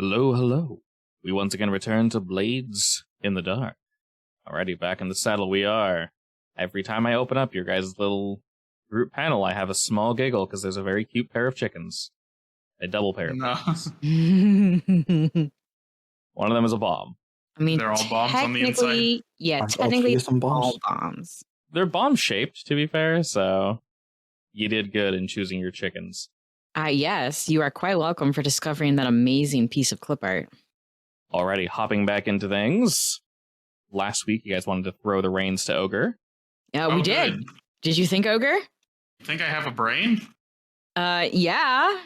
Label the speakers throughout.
Speaker 1: Hello, hello. We once again return to Blades in the Dark. Alrighty, back in the saddle we are. Every time I open up your guys' little group panel, I have a small giggle because there's a very cute pair of chickens. A double pair of chickens. One of them is a bomb.
Speaker 2: I mean,
Speaker 3: they're all bombs on the inside?
Speaker 2: Yeah, technically
Speaker 4: some bombs?
Speaker 2: all bombs.
Speaker 1: They're bomb-shaped, to be fair, so you did good in choosing your chickens.
Speaker 2: Yes, you are quite welcome for discovering that amazing piece of clip art.
Speaker 1: Alrighty, hopping back into things. Last week, you guys wanted to throw the reins to Ogre.
Speaker 2: Yeah, we did.
Speaker 3: Good.
Speaker 2: Did you think, Ogre?
Speaker 3: You think I have a brain?
Speaker 2: Yeah.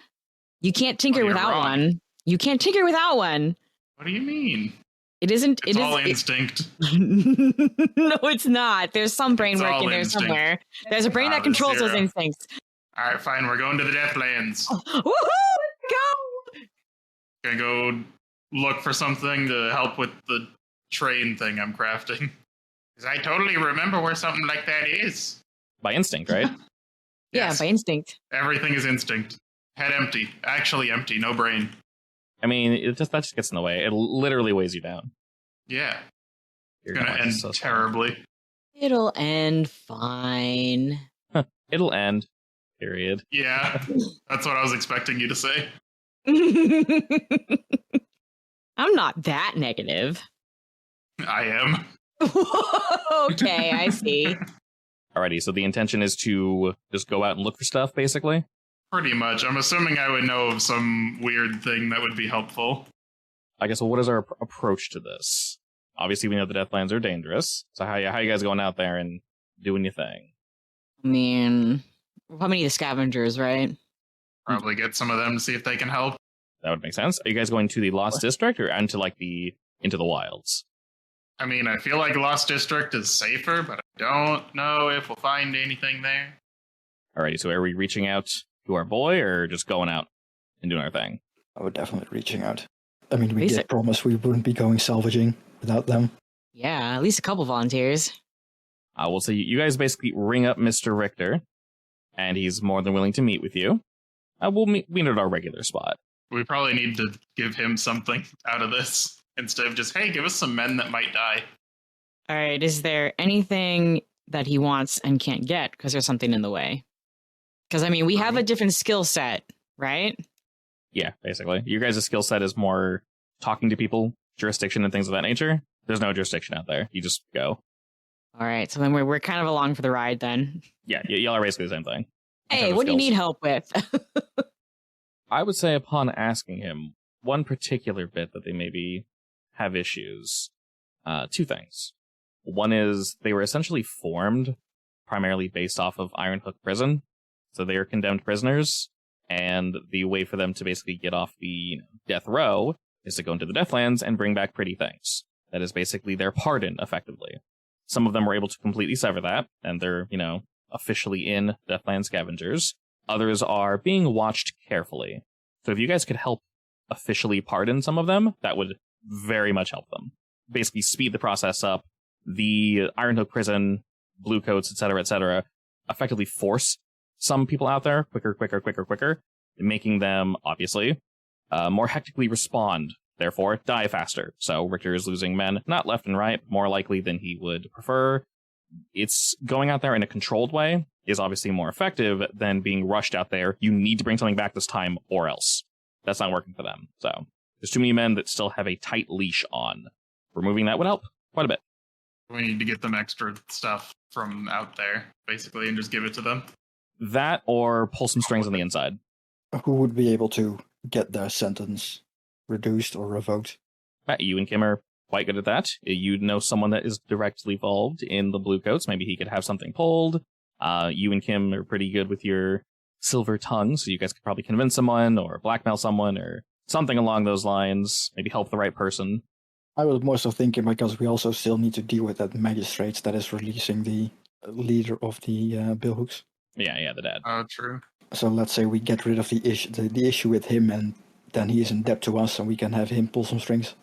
Speaker 2: You can't tinker
Speaker 3: you're
Speaker 2: without
Speaker 3: wrong.
Speaker 2: one. You can't tinker without one.
Speaker 3: What do you mean?
Speaker 2: It isn't.
Speaker 3: It's all instinct.
Speaker 2: No, it's not. There's some brain
Speaker 3: It's
Speaker 2: work
Speaker 3: all
Speaker 2: in there
Speaker 3: instinct.
Speaker 2: somewhere. There's a brain that controls those
Speaker 3: zero.
Speaker 2: instincts.
Speaker 3: All right, fine. We're going to the Deathlands.
Speaker 2: Woohoo! Go!
Speaker 3: Gonna go look for something to help with the train thing I'm crafting. Because I totally remember where something like that is.
Speaker 1: By instinct, right?
Speaker 2: Yeah,
Speaker 3: Yes.
Speaker 2: by instinct.
Speaker 3: Everything is instinct. Head empty. Actually empty. No brain.
Speaker 1: I mean, that just gets in the way. It literally weighs you down.
Speaker 3: Yeah.
Speaker 1: You're
Speaker 3: Gonna end
Speaker 1: so sad.
Speaker 3: terribly.
Speaker 2: It'll end fine.
Speaker 1: It'll end. Period.
Speaker 3: Yeah. That's what I was expecting you to say.
Speaker 2: I'm not that negative.
Speaker 3: I am.
Speaker 2: Okay, I see.
Speaker 1: Alrighty, so the intention is to just go out and look for stuff, basically?
Speaker 3: Pretty much. I'm assuming I would know of some weird thing that would be helpful.
Speaker 1: I guess, well, what is our approach to this? Obviously, we know the Deathlands are dangerous. So how you guys going out there and doing your thing?
Speaker 2: I mean, we'll probably need the scavengers, right?
Speaker 3: Probably get some of them to see if they can help.
Speaker 1: That would make sense. Are you guys going to the Lost District or into the wilds?
Speaker 3: I mean, I feel like Lost District is safer, but I don't know if we'll find anything there.
Speaker 1: Alrighty, so are we reaching out to our boy or just going out and doing our thing?
Speaker 4: I would definitely reaching out. I mean, we
Speaker 2: Basic.
Speaker 4: did promise we wouldn't be going salvaging without them.
Speaker 2: Yeah, at least a couple volunteers.
Speaker 1: We'll say you guys basically ring up Mr. Richter, and he's more than willing to meet with you. We'll meet at our regular spot.
Speaker 3: We probably need to give him something out of this instead of just, hey, give us some men that might die.
Speaker 2: All right, is there anything that he wants and can't get because there's something in the way? Because, I mean, we have a different skill set, right?
Speaker 1: Yeah, basically. Your guys' skill set is more talking to people, jurisdiction, and things of that nature. There's no jurisdiction out there. You just go.
Speaker 2: All right, so then we're kind of along for the ride then.
Speaker 1: Yeah, y'all are basically the same thing.
Speaker 2: Hey, what do you need help with?
Speaker 1: I would say upon asking him one particular bit that they maybe have issues, two things. One is they were essentially formed primarily based off of Iron Hook Prison. So they are condemned prisoners, and the way for them to basically get off the death row is to go into the Deathlands and bring back pretty things. That is basically their pardon, effectively. Some of them were able to completely sever that, and they're, officially in Deathland Scavengers. Others are being watched carefully. So if you guys could help officially pardon some of them, that would very much help them. Basically speed the process up. The Iron Hook Prison, Bluecoats, etc., effectively force some people out there quicker, making them, obviously, more hectically respond, therefore die faster. So Richter is losing men, not left and right, more likely than he would prefer. It's going out there in a controlled way is obviously more effective than being rushed out there. You need to bring something back this time or else. That's not working for them. So there's too many men that still have a tight leash on. Removing that would help quite a bit.
Speaker 3: We need to get them extra stuff from out there, basically, and just give it to them.
Speaker 1: That or pull some strings on the inside.
Speaker 4: Who would be able to get their sentence reduced or revoked?
Speaker 1: You and Kim are quite good at that. You know someone that is directly involved in the Bluecoats. Maybe he could have something pulled. You and Kim are pretty good with your silver tongue, so you guys could probably convince someone or blackmail someone or something along those lines. Maybe help the right person.
Speaker 4: I was more so thinking because we also still need to deal with that magistrate that is releasing the leader of the billhooks.
Speaker 1: Yeah, the dad.
Speaker 3: Oh, true.
Speaker 4: So let's say we get rid of the issue with him, and then he is in debt to us, and we can have him pull some strings.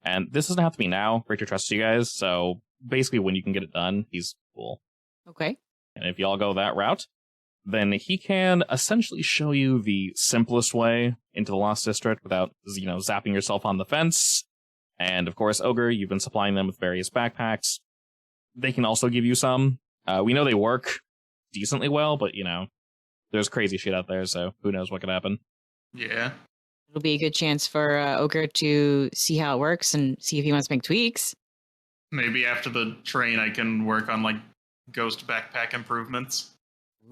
Speaker 1: And this doesn't have to be now. Richter trusts you guys, so basically when you can get it done, he's cool.
Speaker 2: Okay.
Speaker 1: And if y'all go that route, then he can essentially show you the simplest way into the Lost District without, zapping yourself on the fence. And of course, Ogre, you've been supplying them with various backpacks. They can also give you some. We know they work decently well, but, there's crazy shit out there, so who knows what could happen.
Speaker 3: Yeah.
Speaker 2: It'll be a good chance for Ogre to see how it works and see if he wants to make tweaks.
Speaker 3: Maybe after the train, I can work on, ghost backpack improvements.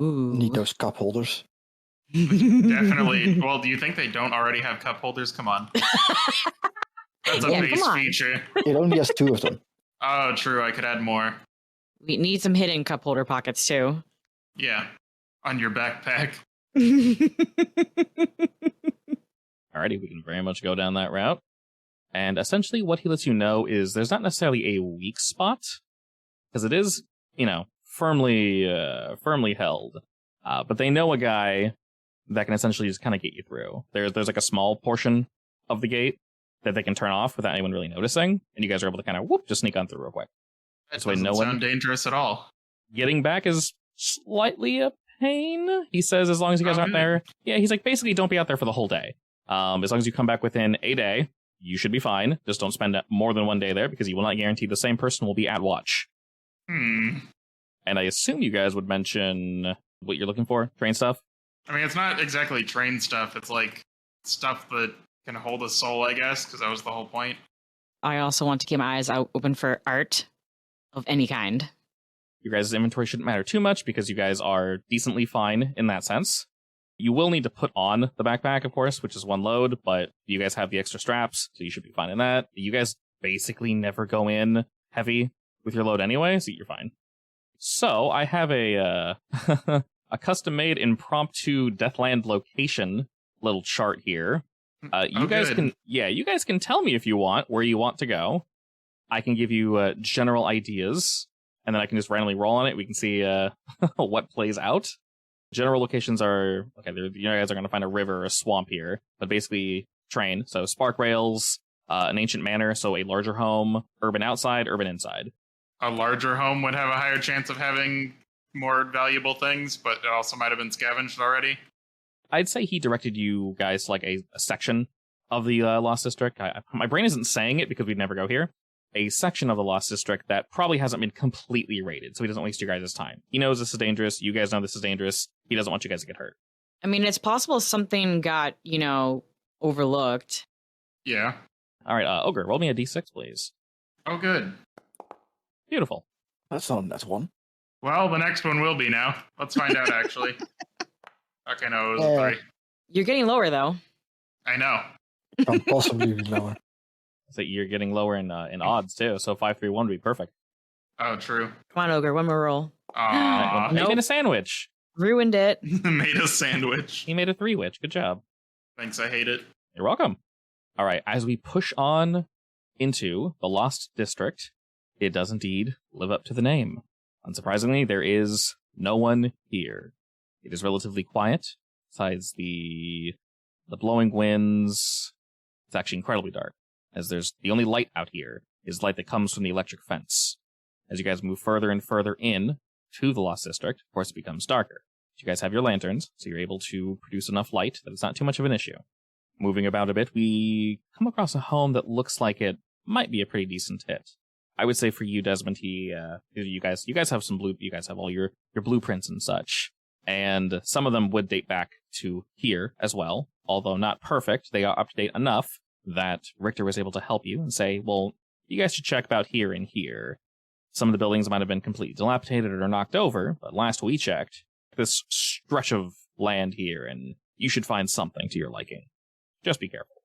Speaker 2: Ooh.
Speaker 4: Need those cup holders.
Speaker 3: Definitely. Well, do you think they don't already have cup holders? Come on. That's a base feature.
Speaker 4: It only has 2 of them.
Speaker 3: Oh, true. I could add more.
Speaker 2: We need some hidden cup holder pockets, too.
Speaker 3: Yeah. On your backpack.
Speaker 1: Alrighty, we can very much go down that route. And essentially what he lets you know is there's not necessarily a weak spot, because it is, firmly held. But they know a guy that can essentially just kind of get you through. There's like a small portion of the gate that they can turn off without anyone really noticing, and you guys are able to kind of just sneak on through real quick.
Speaker 3: That doesn't sound dangerous at all.
Speaker 1: Getting back is slightly a pain, he says, as long as you guys aren't there. Yeah, he's like, basically don't be out there for the whole day. As long as you come back within a day, you should be fine. Just don't spend more than 1 day there, because you will not guarantee the same person will be at watch.
Speaker 3: And
Speaker 1: I assume you guys would mention what you're looking for, train stuff?
Speaker 3: I mean, it's not exactly train stuff. It's stuff that can hold a soul, I guess, because that was the whole point.
Speaker 2: I also want to keep my eyes out open for art of any kind.
Speaker 1: Your guys' inventory shouldn't matter too much because you guys are decently fine in that sense. You will need to put on the backpack, of course, which is 1 load, but you guys have the extra straps, so you should be fine in that. You guys basically never go in heavy with your load anyway, so you're fine. So I have a a custom-made impromptu Deathland location little chart here. You guys can tell me if you want where you want to go. I can give you general ideas, and then I can just randomly roll on it. We can see what plays out. General locations are you guys are going to find a river or a swamp here, but basically train. So spark rails, an ancient manor, so a larger home, urban outside, urban inside.
Speaker 3: A larger home would have a higher chance of having more valuable things, but it also might have been scavenged already.
Speaker 1: I'd say he directed you guys to a section of the Lost District. My brain isn't saying it because we'd never go here. A section of the Lost District that probably hasn't been completely raided, so he doesn't waste your guys' time. He knows this is dangerous. You guys know this is dangerous. He doesn't want you guys to get hurt.
Speaker 2: I mean, it's possible something got, overlooked.
Speaker 3: Yeah.
Speaker 1: All right, Ogre, roll me a d6, please.
Speaker 3: Oh, good.
Speaker 1: Beautiful.
Speaker 4: That's 1.
Speaker 3: Well, the next one will be now. Let's find out, actually. Okay, no, it was a 3.
Speaker 2: You're getting lower, though.
Speaker 3: I know.
Speaker 4: Can't possibly be lower.
Speaker 1: So you're getting lower in odds, too, so 5-3-1 would be perfect.
Speaker 3: Oh, true.
Speaker 2: Come on, Ogre, one more roll.
Speaker 3: Aww.
Speaker 1: He made a sandwich.
Speaker 2: Ruined it.
Speaker 3: Made a sandwich.
Speaker 1: He made a 3-witch. Good job.
Speaker 3: Thanks, I hate it.
Speaker 1: You're welcome. All right, as we push on into the Lost District, it does indeed live up to the name. Unsurprisingly, there is no one here. It is relatively quiet, besides the blowing winds. It's actually incredibly dark, as the only light out here is light that comes from the electric fence. As you guys move further and further in to the Lost District, of course, it becomes darker. You guys have your lanterns, so you're able to produce enough light that it's not too much of an issue. Moving about a bit, we come across a home that looks like it might be a pretty decent hit. I would say for you, Desmond, you guys have you guys have all your blueprints and such, and some of them would date back to here as well, although not perfect. They are up to date enough that Richter was able to help you and say, well, you guys should check about here and here. Some of the buildings might have been completely dilapidated or knocked over, but last we checked, this stretch of land here, and you should find something to your liking. Just be careful.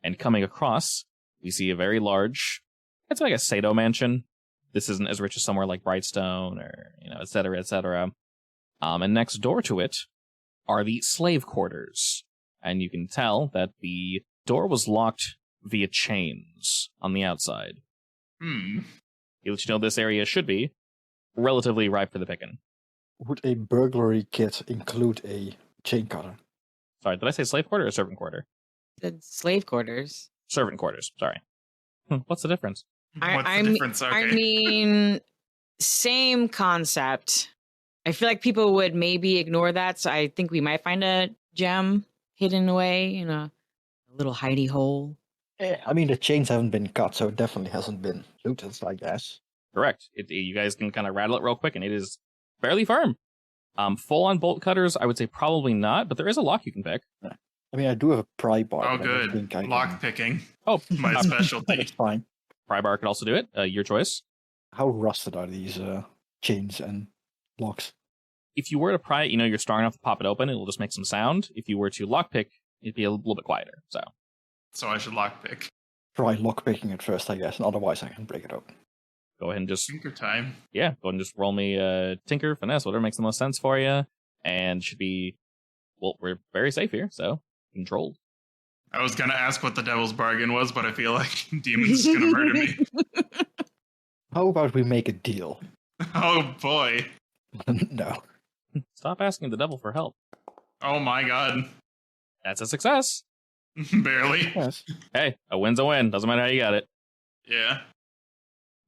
Speaker 1: And coming across, we see a very large, it's like a Sato mansion. This isn't as rich as somewhere like Brightstone or, et cetera, et cetera. And next door to it are the slave quarters. And you can tell that the door was locked via chains on the outside. It lets you know this area should be relatively ripe for the picking.
Speaker 4: Would a burglary kit include a chain cutter?
Speaker 1: Sorry, did I say slave quarter or servant quarter?
Speaker 2: The slave quarters.
Speaker 1: Servant quarters, sorry. What's the difference?
Speaker 3: What's the difference? Okay.
Speaker 2: I mean, same concept. I feel like people would maybe ignore that, so I think we might find a gem hidden away in a little hidey hole.
Speaker 4: I mean, the chains haven't been cut, so it definitely hasn't been looted, I guess.
Speaker 1: Correct. You guys can kind of rattle it real quick, and it is fairly firm. Full-on bolt cutters, I would say probably not, but there is a lock you can pick.
Speaker 4: I mean, I do have a pry bar.
Speaker 3: Oh,
Speaker 4: but I don't
Speaker 3: good.
Speaker 4: think I
Speaker 3: Lock
Speaker 4: can...
Speaker 3: picking.
Speaker 1: Oh,
Speaker 3: My specialty.
Speaker 4: That's fine.
Speaker 1: pry bar could also do it. Your choice.
Speaker 4: How rusted are these chains and locks?
Speaker 1: If you were to pry it, you're strong enough to pop it open, it'll just make some sound. If you were to lockpick, it'd be a little bit quieter.
Speaker 3: So I should lockpick.
Speaker 4: Try lockpicking it first, I guess, and otherwise I can break it open.
Speaker 1: Go ahead and just
Speaker 3: Tinker time.
Speaker 1: go ahead and just roll me Tinker, Finesse, whatever makes the most sense for you. And should be, well, we're very safe here, so controlled.
Speaker 3: I was gonna ask what the devil's bargain was, but I feel like Demon's gonna murder me.
Speaker 4: How about we make a deal?
Speaker 3: Oh boy.
Speaker 4: No.
Speaker 1: Stop asking the devil for help.
Speaker 3: Oh my god.
Speaker 1: That's a success.
Speaker 3: Barely.
Speaker 4: Yes.
Speaker 1: Hey, a win's a win. Doesn't matter how you got it.
Speaker 3: Yeah.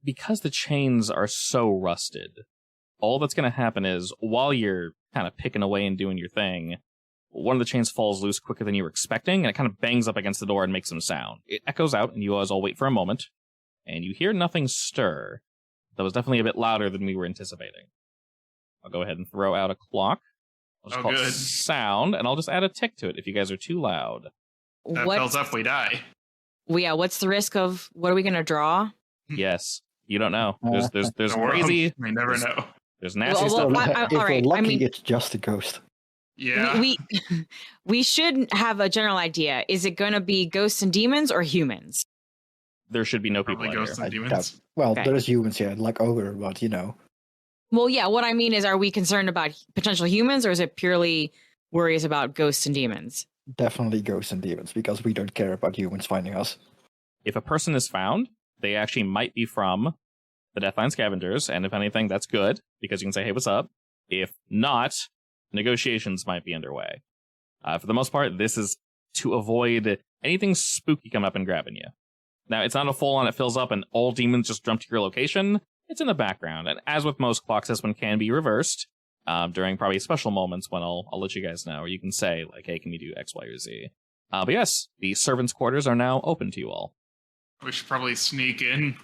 Speaker 1: Because the chains are so rusted, all that's going to happen is while you're kind of picking away and doing your thing, one of the chains falls loose quicker than you were expecting, and it kind of bangs up against the door and makes some sound. It echoes out, and you guys all wait for a moment, and you hear nothing stir. That was definitely a bit louder than we were anticipating. I'll go ahead and throw out a clock. I'll just call it
Speaker 3: good.
Speaker 1: sound, and I'll just add a tick to it if you guys are too loud.
Speaker 3: That tells up we die.
Speaker 2: Well, yeah, what's the risk of what are we gonna draw?
Speaker 1: Yes, you don't know. There's
Speaker 3: The world,
Speaker 1: crazy.
Speaker 3: We never know.
Speaker 1: There's nasty
Speaker 2: Well,
Speaker 1: stuff.
Speaker 2: well,
Speaker 4: If
Speaker 2: all
Speaker 4: we're
Speaker 2: right,
Speaker 4: lucky,
Speaker 2: I mean-
Speaker 4: it's just a ghost.
Speaker 3: Yeah.
Speaker 2: We should have a general idea. Is it gonna be ghosts and demons or humans?
Speaker 1: There should be no people
Speaker 3: Probably
Speaker 1: in here.
Speaker 3: ghosts and
Speaker 4: I
Speaker 3: demons.
Speaker 4: doubt- Well,
Speaker 2: Okay.
Speaker 4: there's humans here, like Ogre, but
Speaker 2: Well, yeah, what I mean is, are we concerned about potential humans or is it purely worries about ghosts and demons?
Speaker 4: definitely ghosts and demons, because we don't care about humans finding us.
Speaker 1: If a person is found, they actually might be from the Deathline Scavengers, and if anything, that's good, because you can say, hey, what's up? If not, negotiations might be underway. For the most part, this is to avoid anything spooky coming up and grabbing you. Now, it's not a full-on, it fills up, and all demons just jump to your location. It's in the background, and as with most clocks, this one can be reversed during probably special moments when I'll let you guys know, or you can say, like, hey, can we do X, Y, or Z? But yes, the servants' quarters are now open to you all.
Speaker 3: We should probably sneak in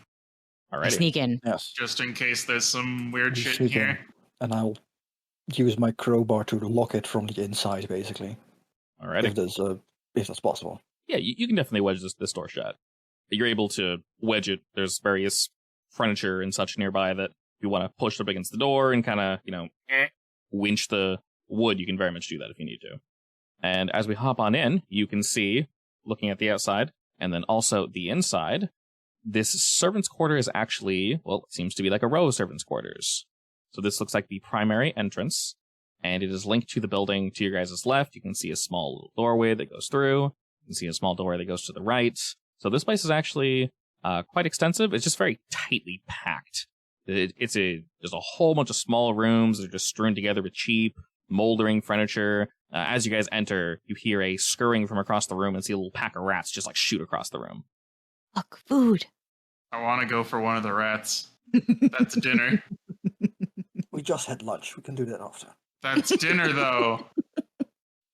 Speaker 1: Alrighty.
Speaker 2: Sneak in.
Speaker 4: Yes.
Speaker 3: just in case there's some weird
Speaker 4: We
Speaker 3: shit
Speaker 4: sneak in.
Speaker 3: here.
Speaker 4: And I'll use my crowbar to lock it from the inside, basically,
Speaker 1: Alrighty.
Speaker 4: if that's possible.
Speaker 1: Yeah, you can definitely wedge this door shut. You're able to wedge it. There's various furniture and such nearby that if you want to push up against the door and kind of, winch the wood, you can very much do that if you need to. And as we hop on in, you can see, looking at the outside, and then also the inside, this servant's quarter is actually, well, it seems to be like a row of servant's quarters. So this looks like the primary entrance, and it is linked to the building to your guys' left. You can see a small little doorway that goes through. You can see a small doorway that goes to the right. So this place is actually quite extensive. It's just very tightly packed. There's a whole bunch of small rooms that are just strewn together with cheap, moldering furniture. As you guys enter, you hear a scurrying from across the room and see a little pack of rats just like shoot across the room.
Speaker 2: Look, food.
Speaker 3: I want to go for one of the rats. That's dinner.
Speaker 4: We just had lunch. We can do that after.
Speaker 3: That's dinner, though.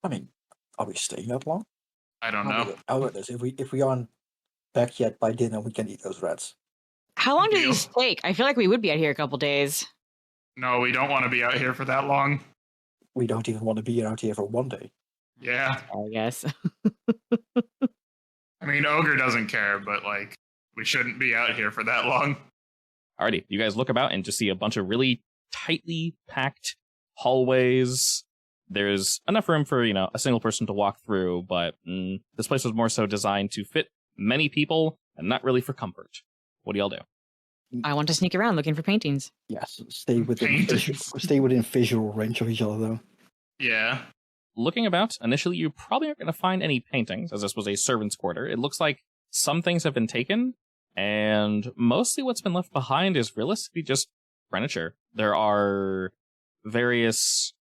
Speaker 4: I mean, are we staying that long?
Speaker 3: I don't know.
Speaker 4: How about this? If we aren't back yet by dinner, we can eat those rats.
Speaker 2: How long do
Speaker 3: Deal.
Speaker 2: these take? I feel like we would be out here a couple days.
Speaker 3: No, we don't want to be out here for that long.
Speaker 4: We don't even want to be out here for one day.
Speaker 3: Yeah.
Speaker 2: I guess.
Speaker 3: I mean, Ogre doesn't care, but, we shouldn't be out here for that long.
Speaker 1: Alrighty, you guys look about and just see a bunch of really tightly packed hallways. There's enough room for, a single person to walk through, but this place was more so designed to fit many people and not really for comfort. What do y'all do?
Speaker 2: I want to sneak around looking for paintings.
Speaker 4: Yes, stay within visual range of each other, though.
Speaker 3: Yeah.
Speaker 1: Looking about, initially you probably aren't going to find any paintings, as this was a servant's quarter. It looks like some things have been taken, and mostly what's been left behind is realistically just furniture. There are various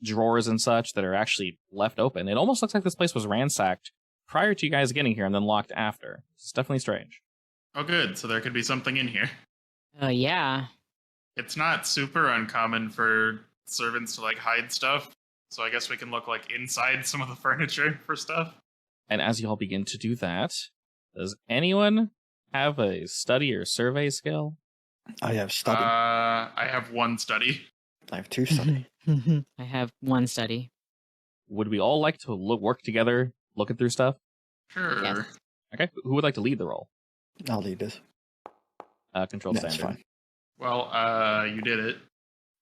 Speaker 1: drawers and such that are actually left open. It almost looks like this place was ransacked prior to you guys getting here and then locked after. It's definitely strange.
Speaker 3: Oh, good. So there could be something in here.
Speaker 2: Yeah.
Speaker 3: It's not super uncommon for servants to like hide stuff. So I guess we can look like inside some of the furniture for stuff.
Speaker 1: And as you all begin to do that, does anyone have a study or survey skill?
Speaker 4: I have study.
Speaker 3: I have 1 study.
Speaker 4: I have 2 study.
Speaker 2: I have 1 study.
Speaker 1: Would we all like to work together, looking through stuff?
Speaker 3: Sure.
Speaker 2: Yes.
Speaker 1: Okay, who would like to lead the role?
Speaker 4: I'll lead this.
Speaker 1: Controlled
Speaker 4: That's
Speaker 1: standard.
Speaker 4: fine.
Speaker 3: Well, you did it,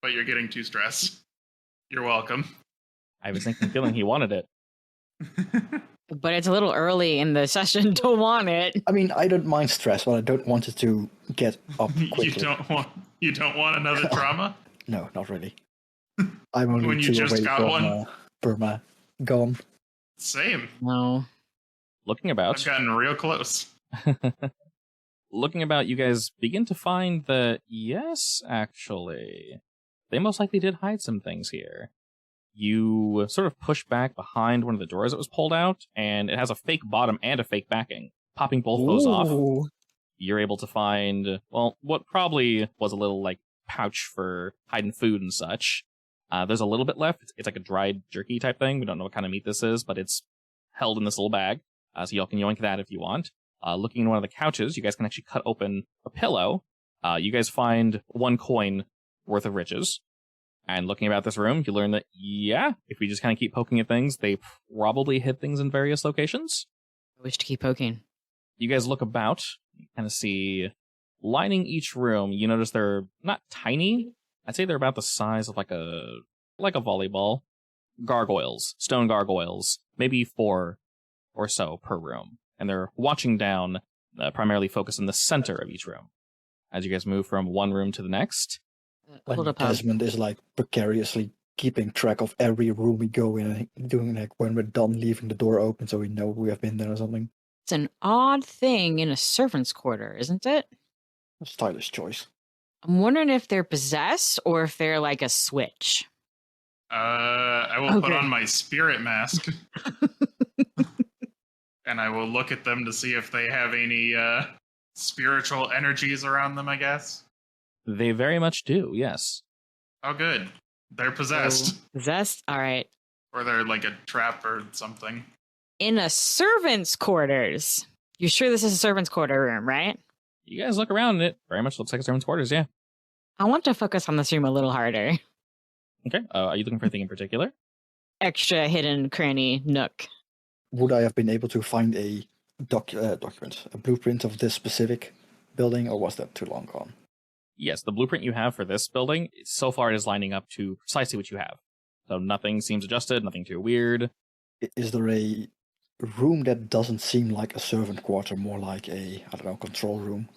Speaker 3: but you're getting too stressed. You're welcome.
Speaker 1: I was thinking, feeling he wanted it.
Speaker 2: But it's a little early in the session to want it.
Speaker 4: I mean, I don't mind stress, but I don't want it to get up quickly.
Speaker 3: You don't want another trauma?
Speaker 4: No, not really. I'm only
Speaker 3: When you
Speaker 4: 2
Speaker 3: just
Speaker 4: away
Speaker 3: got
Speaker 4: from
Speaker 3: one?
Speaker 4: Burma. Gone.
Speaker 3: Same.
Speaker 2: No.
Speaker 1: Looking
Speaker 3: I've
Speaker 1: about,
Speaker 3: gotten real close.
Speaker 1: looking about, you guys begin to find that, yes, actually, they most likely did hide some things here. You sort of push back behind one of the doors that was pulled out, and it has a fake bottom and a fake backing. Popping both those off,
Speaker 4: Ooh.
Speaker 1: you're able to find, well, what probably was a little, like, pouch for hiding food and such. There's a little bit left. It's like a dried jerky type thing. We don't know what kind of meat this is, but it's held in this little bag. So y'all can yoink that if you want. Looking in one of the couches, you guys can actually cut open a pillow. You guys find 1 coin worth of riches. And looking about this room, you learn that, yeah, if we just kind of keep poking at things, they probably hid things in various locations.
Speaker 2: I wish to keep poking.
Speaker 1: You guys look about, you kind of see, lining each room, you notice they're not tiny. I'd say they're about the size of like a volleyball. Gargoyles, stone gargoyles, maybe 4 or so per room. And they're watching down, primarily focused in the center of each room. As you guys move from one room to the next,
Speaker 2: Hold
Speaker 4: When
Speaker 2: up.
Speaker 4: Desmond is like precariously keeping track of every room we go in, and doing like when we're done leaving the door open so we know we have been there or something.
Speaker 2: It's an odd thing in a servant's quarter, isn't it?
Speaker 4: A stylish choice.
Speaker 2: I'm wondering if they're possessed or if they're like a switch.
Speaker 3: I will put
Speaker 2: Okay.
Speaker 3: on my spirit mask. And I will look at them to see if they have any spiritual energies around them, I guess.
Speaker 1: they very much do, yes.
Speaker 3: Oh, good. They're possessed.
Speaker 2: Possessed? All right.
Speaker 3: Or they're like a trap or something.
Speaker 2: In a servant's quarters. You're sure this is a servant's quarter room, right?
Speaker 1: You guys look around and it very much looks like a servant's quarters, yeah.
Speaker 2: I want to focus on this room a little harder.
Speaker 1: Okay, are you looking for anything in particular?
Speaker 2: Extra hidden cranny nook.
Speaker 4: Would I have been able to find a document, a blueprint of this specific building, or was that too long gone?
Speaker 1: Yes, the blueprint you have for this building, so far it is lining up to precisely what you have. So nothing seems adjusted, nothing too weird.
Speaker 4: Is there a room that doesn't seem like a servant quarter, more like a, I don't know, control room?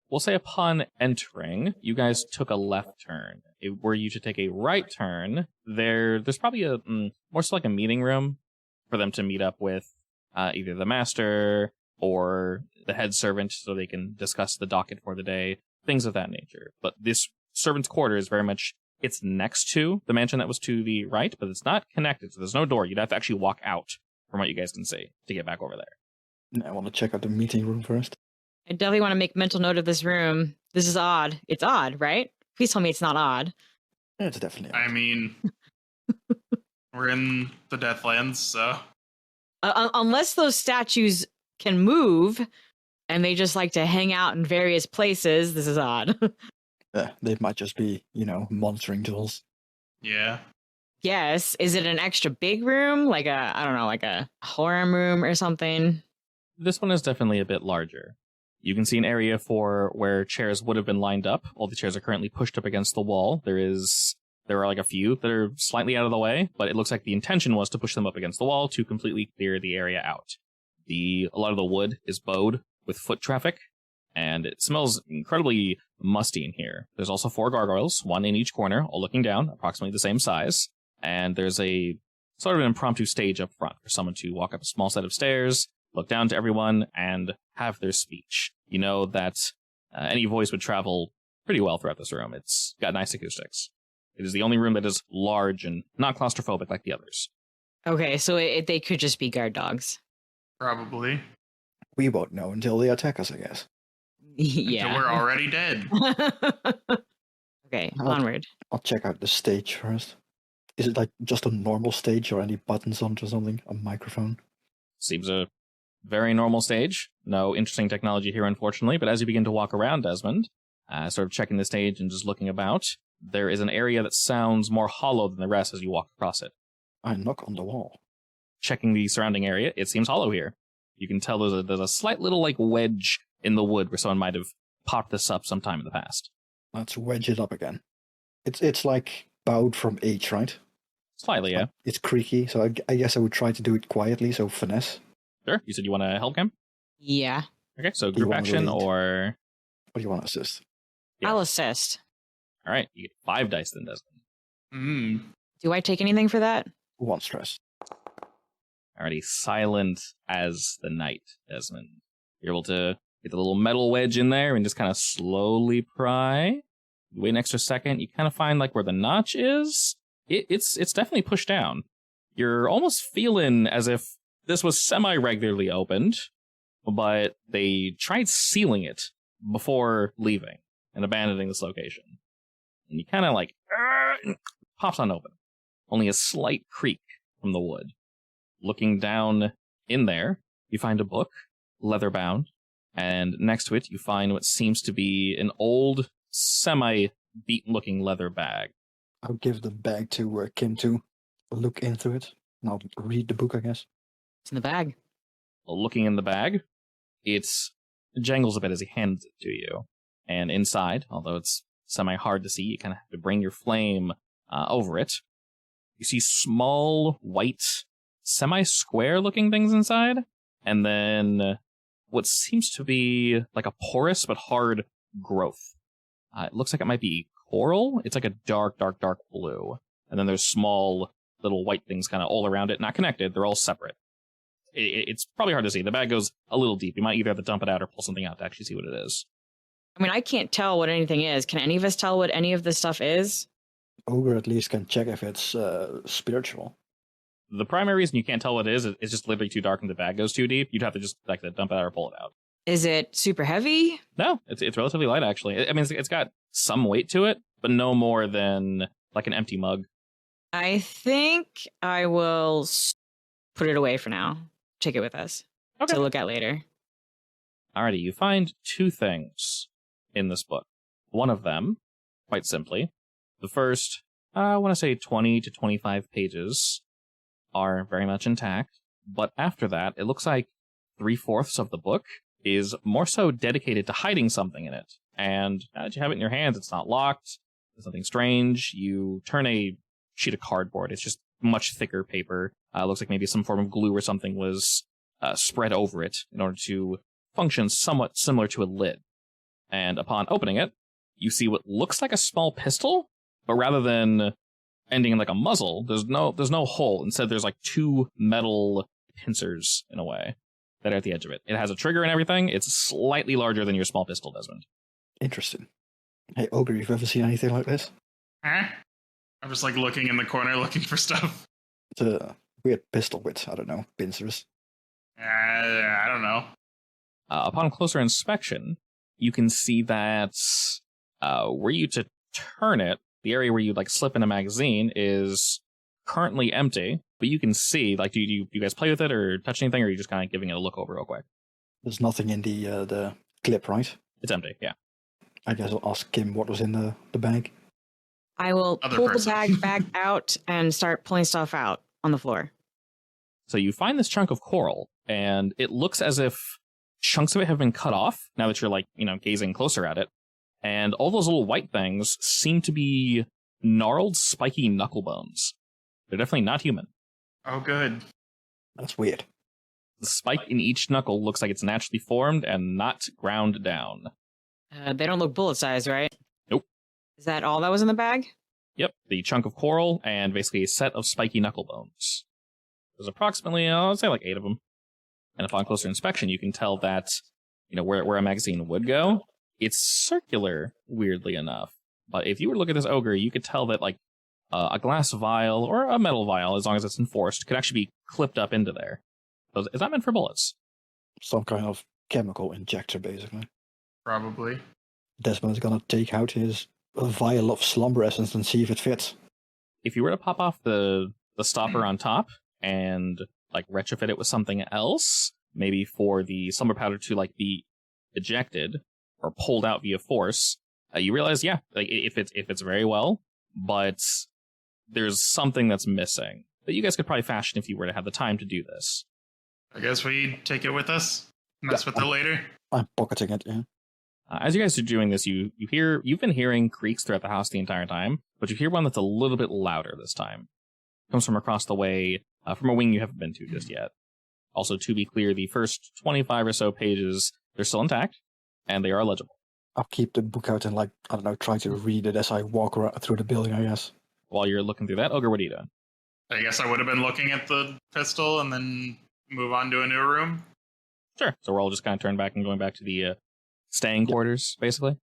Speaker 1: We'll say upon entering, you guys took a left turn. Were you to take a right turn, there's probably a more so like a meeting room for them to meet up with either the master or the head servant so they can discuss the docket for the day, things of that nature. But this servant's quarter is very much, it's next to the mansion that was to the right, but it's not connected, so there's no door. You'd have to actually walk out from what you guys can see to get back over there.
Speaker 4: I want to check out the meeting room first.
Speaker 2: I definitely want to make mental note of this room. This is odd. It's odd, right? Please tell me it's not odd.
Speaker 4: Yeah, it's definitely.
Speaker 3: I mean, we're in the Deathlands, so
Speaker 2: Unless those statues can move and they just like to hang out in various places, this is odd.
Speaker 4: Yeah, they might just be, monitoring tools.
Speaker 3: yeah.
Speaker 2: Yes. Is it an extra big room? Like a horror room or something?
Speaker 1: This one is definitely a bit larger. You can see an area for where chairs would have been lined up. All the chairs are currently pushed up against the wall. There are like a few that are slightly out of the way, but it looks like the intention was to push them up against the wall to completely clear the area out. A lot of the wood is bowed with foot traffic, and it smells incredibly musty in here. There's also 4 gargoyles, 1 in each corner, all looking down, approximately the same size. And there's a sort of an impromptu stage up front for someone to walk up a small set of stairs, look down to everyone, and have their speech. You know that any voice would travel pretty well throughout this room. It's got nice acoustics. It is the only room that is large and not claustrophobic like the others.
Speaker 2: Okay, so they could just be guard dogs.
Speaker 3: Probably.
Speaker 4: We won't know until they attack us, I guess.
Speaker 3: Until
Speaker 2: Yeah.
Speaker 3: we're already dead.
Speaker 2: Okay,
Speaker 4: I'll-
Speaker 2: onward.
Speaker 4: I'll check out the stage first. Is it like just a normal stage or any buttons on it or something? A microphone?
Speaker 1: Seems a very normal stage. No interesting technology here, unfortunately, but as you begin to walk around, Desmond, sort of checking the stage and just looking about, there is an area that sounds more hollow than the rest as you walk across it.
Speaker 4: I knock on the wall.
Speaker 1: Checking the surrounding area, it seems hollow here. You can tell there's a slight little like wedge in the wood where someone might have popped this up sometime in the past.
Speaker 4: Let's wedge it up again. It's like bowed from age, right?
Speaker 1: Slightly, yeah.
Speaker 4: It's creaky, so I guess I would try to do it quietly, so finesse.
Speaker 1: Sure. You said you want to help him?
Speaker 2: Yeah.
Speaker 1: Okay, so
Speaker 4: Do you
Speaker 1: group
Speaker 4: want to
Speaker 1: action
Speaker 4: lead?
Speaker 1: or...
Speaker 4: What do you want to assist?
Speaker 1: Yeah.
Speaker 2: I'll assist.
Speaker 1: All right, you get 5 dice then, Desmond.
Speaker 2: Do I take anything for that?
Speaker 4: 1 stress.
Speaker 1: Alrighty, silent as the night, Desmond. You're able to get the little metal wedge in there and just kind of slowly pry. You wait an extra second, you kind of find like where the notch is. It's definitely pushed down. You're almost feeling as if this was semi-regularly opened, but they tried sealing it before leaving and abandoning this location. And you kind of like, pops on open. Only a slight creak from the wood. Looking down in there, you find a book, leather-bound, and next to it you find what seems to be an old, semi-beaten-looking leather bag.
Speaker 4: I'll give the bag to Kim to look into it, and I'll read the book, I guess.
Speaker 2: It's in the bag.
Speaker 1: Looking in the bag, it jangles a bit as he hands it to you. And inside, although it's semi-hard to see, you kind of have to bring your flame over it. You see small, white, semi-square looking things inside, and then what seems to be like a porous but hard growth. It looks like it might be coral. It's like a dark, dark, dark blue. And then there's small little white things kind of all around it, not connected. They're all separate. It's probably hard to see. The bag goes a little deep. You might either have to dump it out or pull something out to actually see what it is.
Speaker 2: I mean, I can't tell what anything is. Can any of us tell what any of this stuff is?
Speaker 4: Ogre at least can check if it's spiritual.
Speaker 1: The primary reason you can't tell what it is just literally too dark and the bag goes too deep. You'd have to just like dump it out or pull it out.
Speaker 2: Is it super heavy?
Speaker 1: No, it's relatively light, actually. I mean, it's got some weight to it, but no more than like an empty mug.
Speaker 2: I think I will put it away for now. Take it with us to look at later.
Speaker 1: Alrighty, you find 2 things in this book. One of them, quite simply, the first, I want to say 20 to 25 pages are very much intact, but after that, it looks like 3/4 of the book is more so dedicated to hiding something in it. And now that you have it in your hands, it's not locked, there's nothing strange. You turn a sheet of cardboard, it's just much thicker paper. Looks like maybe some form of glue or something was spread over it in order to function somewhat similar to a lid. And upon opening it, you see what looks like a small pistol, but rather than ending in like a muzzle, there's no hole. Instead, there's like 2 metal pincers in a way that are at the edge of it. It has a trigger and everything. It's slightly larger than your small pistol, Desmond.
Speaker 4: Interesting. Hey, Ogre, you've ever seen anything like this?
Speaker 3: Huh? I'm just like looking in the corner looking for stuff.
Speaker 4: It's a weird pistol with, I don't know, pincers.
Speaker 3: I don't know.
Speaker 1: Upon closer inspection, you can see that were you to turn it, the area where you like slip in a magazine is currently empty, but you can see, like, do you guys play with it or touch anything, or are you just kind of giving it a look over real quick?
Speaker 4: There's nothing in the clip, right?
Speaker 1: It's empty, yeah.
Speaker 4: I guess I'll ask Kim what was in the bag.
Speaker 2: I will
Speaker 3: Other
Speaker 2: pull
Speaker 3: person.
Speaker 2: the bag out and start pulling stuff out on the floor.
Speaker 1: So you find this chunk of coral, and it looks as if chunks of it have been cut off, now that you're, like, gazing closer at it. And all those little white things seem to be gnarled, spiky knuckle bones. They're definitely not human.
Speaker 3: Oh, good.
Speaker 4: That's weird.
Speaker 1: The spike in each knuckle looks like it's naturally formed and not ground down.
Speaker 2: They don't look bullet-sized, right?
Speaker 1: Nope.
Speaker 2: Is that all that was in the bag?
Speaker 1: Yep, the chunk of coral and basically a set of spiky knuckle bones. There's approximately, I'll say like 8 of them. And upon closer inspection, you can tell that, where a magazine would go, it's circular, weirdly enough. But if you were to look at this ogre, you could tell that, like, a glass vial or a metal vial, as long as it's enforced, could actually be clipped up into there. So is that meant for bullets?
Speaker 4: Some kind of chemical injector, basically.
Speaker 3: Probably.
Speaker 4: Desmond's gonna take out his a vial of slumber essence and see if it fits.
Speaker 1: If you were to pop off the stopper on top and like retrofit it with something else, maybe for the slumber powder to like be ejected or pulled out via force, you realize, yeah, like it fits very well, but there's something that's missing that you guys could probably fashion if you were to have the time to do this.
Speaker 3: I guess we take it with us. Mess with it later.
Speaker 4: I'm pocketing it, yeah.
Speaker 1: As you guys are doing this, you've been hearing creaks throughout the house the entire time, but you hear one that's a little bit louder this time. It comes from across the way, from a wing you haven't been to just yet. Also, to be clear, the first 25 or so pages, they're still intact, and they are legible.
Speaker 4: I'll keep the book out and, like, I don't know, try to read it as I walk through the building, I guess.
Speaker 1: While you're looking through that, Ogre, what are you doing?
Speaker 3: I guess I would have been looking at the pistol and then move on to a new room.
Speaker 1: Sure. So we're all just kind of turned back and going back to the staying quarters, basically.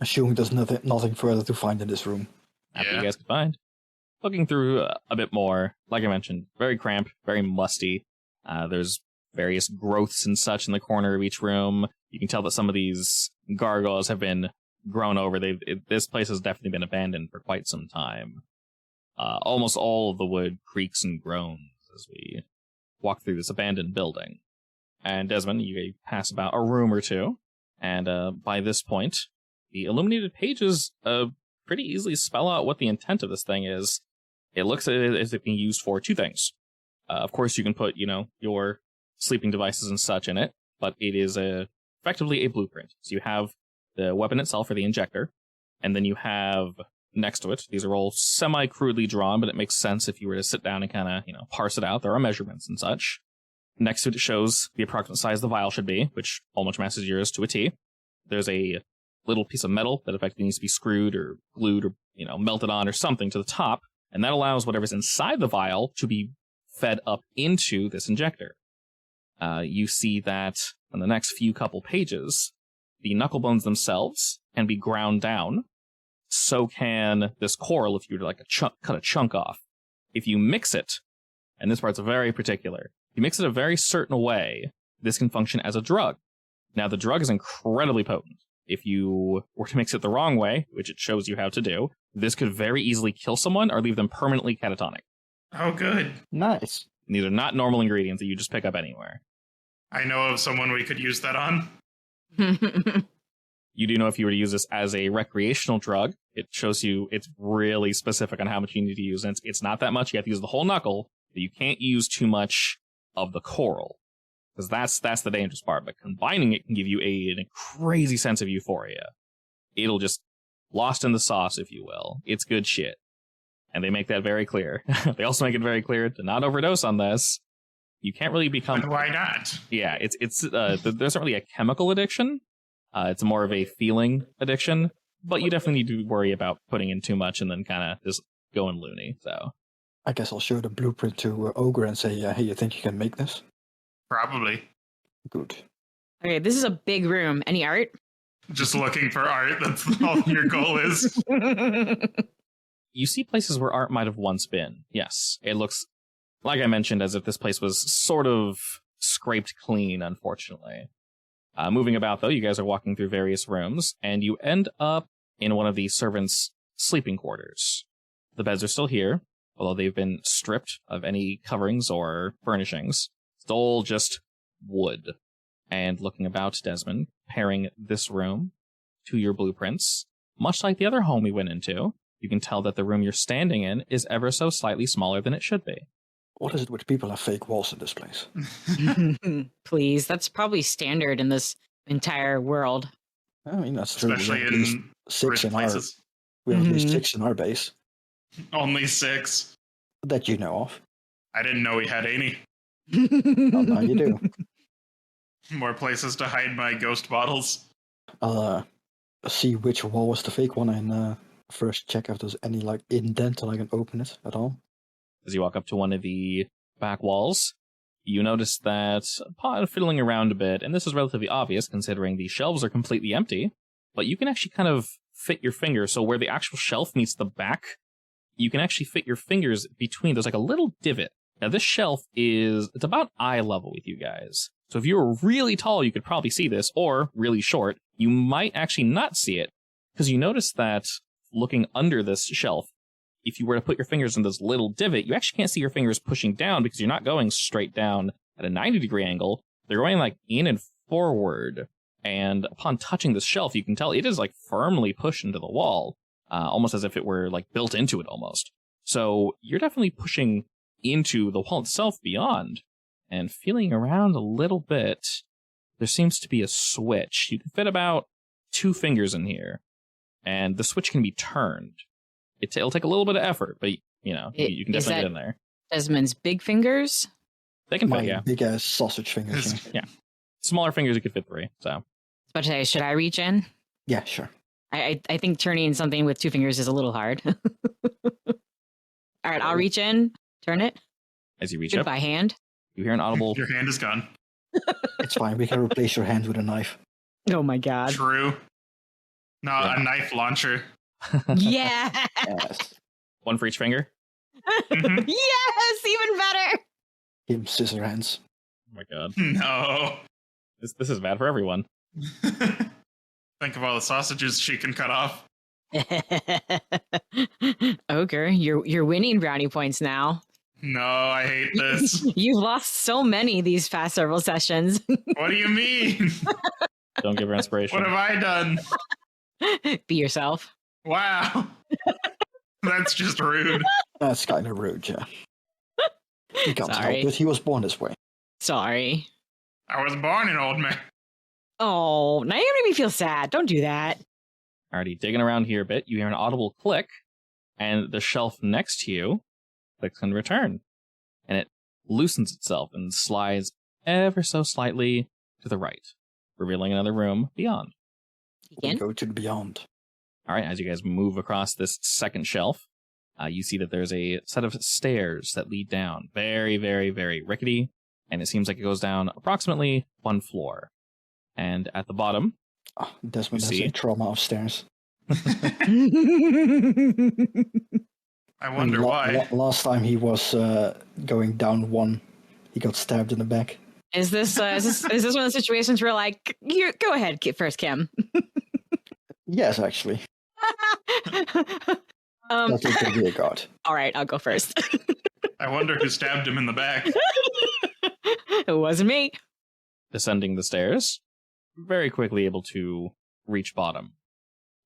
Speaker 4: Assuming there's nothing further to find in this room.
Speaker 1: After you guys could find. Looking through a bit more, like I mentioned, very cramped, very musty. There's various growths and such in the corner of each room. You can tell that some of these gargoyles have been grown over. This place has definitely been abandoned for quite some time. Almost all of the wood creaks and groans as we walk through this abandoned building. And Desmond, you pass about a room or two, and by this point, the illuminated pages pretty easily spell out what the intent of this thing is. It looks at it as it being used for two things. Of course, you can put, your sleeping devices and such in it, but it is effectively a blueprint. So you have the weapon itself, or the injector, and then you have next to it, these are all semi-crudely drawn, but it makes sense if you were to sit down and kind of, parse it out. There are measurements and such. Next to it, it shows the approximate size the vial should be, which almost matches yours to a T. There's a little piece of metal that effectively needs to be screwed or glued or, melted on or something to the top, and that allows whatever's inside the vial to be fed up into this injector. You see that on the next few couple pages, the knuckle bones themselves can be ground down. So can this coral if you were to cut a chunk off. If you mix it, and this part's very particular, if you mix it a very certain way, this can function as a drug. Now, the drug is incredibly potent. If you were to mix it the wrong way, which it shows you how to do, this could very easily kill someone or leave them permanently catatonic.
Speaker 3: Oh, good.
Speaker 4: Nice.
Speaker 1: These are not normal ingredients that you just pick up anywhere.
Speaker 3: I know of someone we could use that on.
Speaker 1: You do know if you were to use this as a recreational drug, it shows you it's really specific on how much you need to use. And it's not that much. You have to use the whole knuckle, but you can't use too much of the coral. Because that's the dangerous part. But combining it can give you a crazy sense of euphoria. It'll just lost in the sauce, if you will. It's good shit. And they make that very clear. They also make it very clear to not overdose on this. You can't really become...
Speaker 3: But why not?
Speaker 1: Yeah, there's not really a chemical addiction. It's more of a feeling addiction, but you definitely need to worry about putting in too much and then kind of just going loony. So,
Speaker 4: I guess I'll show the blueprint to Ogre and say, hey, you think you can make this?
Speaker 3: Probably.
Speaker 4: Good.
Speaker 2: Okay, this is a big room. Any art?
Speaker 3: Just looking for art. That's all your goal is.
Speaker 1: You see places where art might have once been. Yes, it looks, like I mentioned, as if this place was sort of scraped clean, unfortunately. Moving about, though, you guys are walking through various rooms, and you end up in one of the servants' sleeping quarters. The beds are still here, although they've been stripped of any coverings or furnishings. It's all just wood. And looking about, Desmond, pairing this room to your blueprints, much like the other home we went into, you can tell that the room you're standing in is ever so slightly smaller than it should be.
Speaker 4: What is it with people have fake walls in this place?
Speaker 2: Please, that's probably standard in this entire world.
Speaker 4: I mean, that's true.
Speaker 3: Especially
Speaker 4: We have at least
Speaker 3: in
Speaker 4: six
Speaker 3: rich
Speaker 4: in
Speaker 3: places.
Speaker 4: we have at least 6 in our base
Speaker 3: Only 6.
Speaker 4: that you know of.
Speaker 3: I didn't know we had any.
Speaker 4: Well, now you do.
Speaker 3: More places to hide my ghost bottles.
Speaker 4: I'll see which wall was the fake one and first check if there's any indent and I can open it at all.
Speaker 1: As you walk up to one of the back walls, you notice that upon fiddling around a bit, and this is relatively obvious considering the shelves are completely empty, but you can actually kind of fit your finger. So where the actual shelf meets the back, you can actually fit your fingers between. There's like a little divot. Now this shelf it's about eye level with you guys. So if you were really tall, you could probably see this, or really short, you might actually not see it, because you notice that looking under this shelf, if you were to put your fingers in this little divot, you actually can't see your fingers pushing down because you're not going straight down at a 90-degree angle. They're going like in and forward. And upon touching this shelf, you can tell it is like firmly pushed into the wall, almost as if it were like built into it almost. So you're definitely pushing into the wall itself beyond. And feeling around a little bit, there seems to be a switch. You can fit about 2 fingers in here. And the switch can be turned. It'll take a little bit of effort, but you know, you can definitely get in there.
Speaker 2: Desmond's big fingers?
Speaker 1: They can fit,
Speaker 4: My big ass sausage fingers.
Speaker 1: Yeah. Smaller fingers, you could fit 3, so.
Speaker 2: But should I reach in?
Speaker 4: Yeah, sure.
Speaker 2: I think turning something with 2 fingers is a little hard. All right, I'll reach in, turn it.
Speaker 1: As you reach
Speaker 2: Do it
Speaker 1: up,
Speaker 2: by hand.
Speaker 1: you hear an audible.
Speaker 3: Your hand is gone.
Speaker 4: It's fine. We can replace your hand with a knife.
Speaker 2: Oh my god.
Speaker 3: True. No,
Speaker 1: Yeah.
Speaker 3: a knife launcher.
Speaker 2: Yeah.
Speaker 4: Yes.
Speaker 1: 1 for each finger.
Speaker 3: Mhm.
Speaker 2: Yes, even better.
Speaker 4: Him scissor hands.
Speaker 1: Oh my god.
Speaker 3: No.
Speaker 1: This is bad for everyone.
Speaker 3: Think of all the sausages she can cut off.
Speaker 2: Ogre, you're winning brownie points now.
Speaker 3: No, I hate this.
Speaker 2: You've lost so many these past several sessions.
Speaker 3: What do you mean?
Speaker 1: Don't give her inspiration.
Speaker 3: What have I done?
Speaker 2: Be yourself.
Speaker 3: Wow. That's just rude.
Speaker 4: That's kind of rude, yeah. He can't
Speaker 2: Sorry.
Speaker 4: help it. He was born this way.
Speaker 2: Sorry.
Speaker 3: I was born an old man.
Speaker 2: Oh, now you're making me feel sad. Don't do that.
Speaker 1: Alrighty, digging around here a bit, you hear an audible click, and the shelf next to you clicks in return. And it loosens itself and slides ever so slightly to the right, revealing another room beyond.
Speaker 4: We
Speaker 2: Again?
Speaker 4: go to the beyond.
Speaker 1: Alright, as you guys move across this second shelf, you see that there's a set of stairs that lead down. Very, very, very rickety, and it seems like it goes down approximately 1 floor. And at the bottom,
Speaker 4: Oh, Desmond
Speaker 1: You
Speaker 4: has
Speaker 1: see?
Speaker 4: a trauma of stairs.
Speaker 3: I wonder why.
Speaker 4: Last time he was going down 1, he got stabbed in the back.
Speaker 2: Is this one of the situations where like, you go ahead first, Kim?
Speaker 4: Yes, actually. That's a rear guard.
Speaker 2: All right, I'll go first.
Speaker 3: I wonder who stabbed him in the back.
Speaker 2: It wasn't me.
Speaker 1: descending the stairs, very quickly able to reach bottom.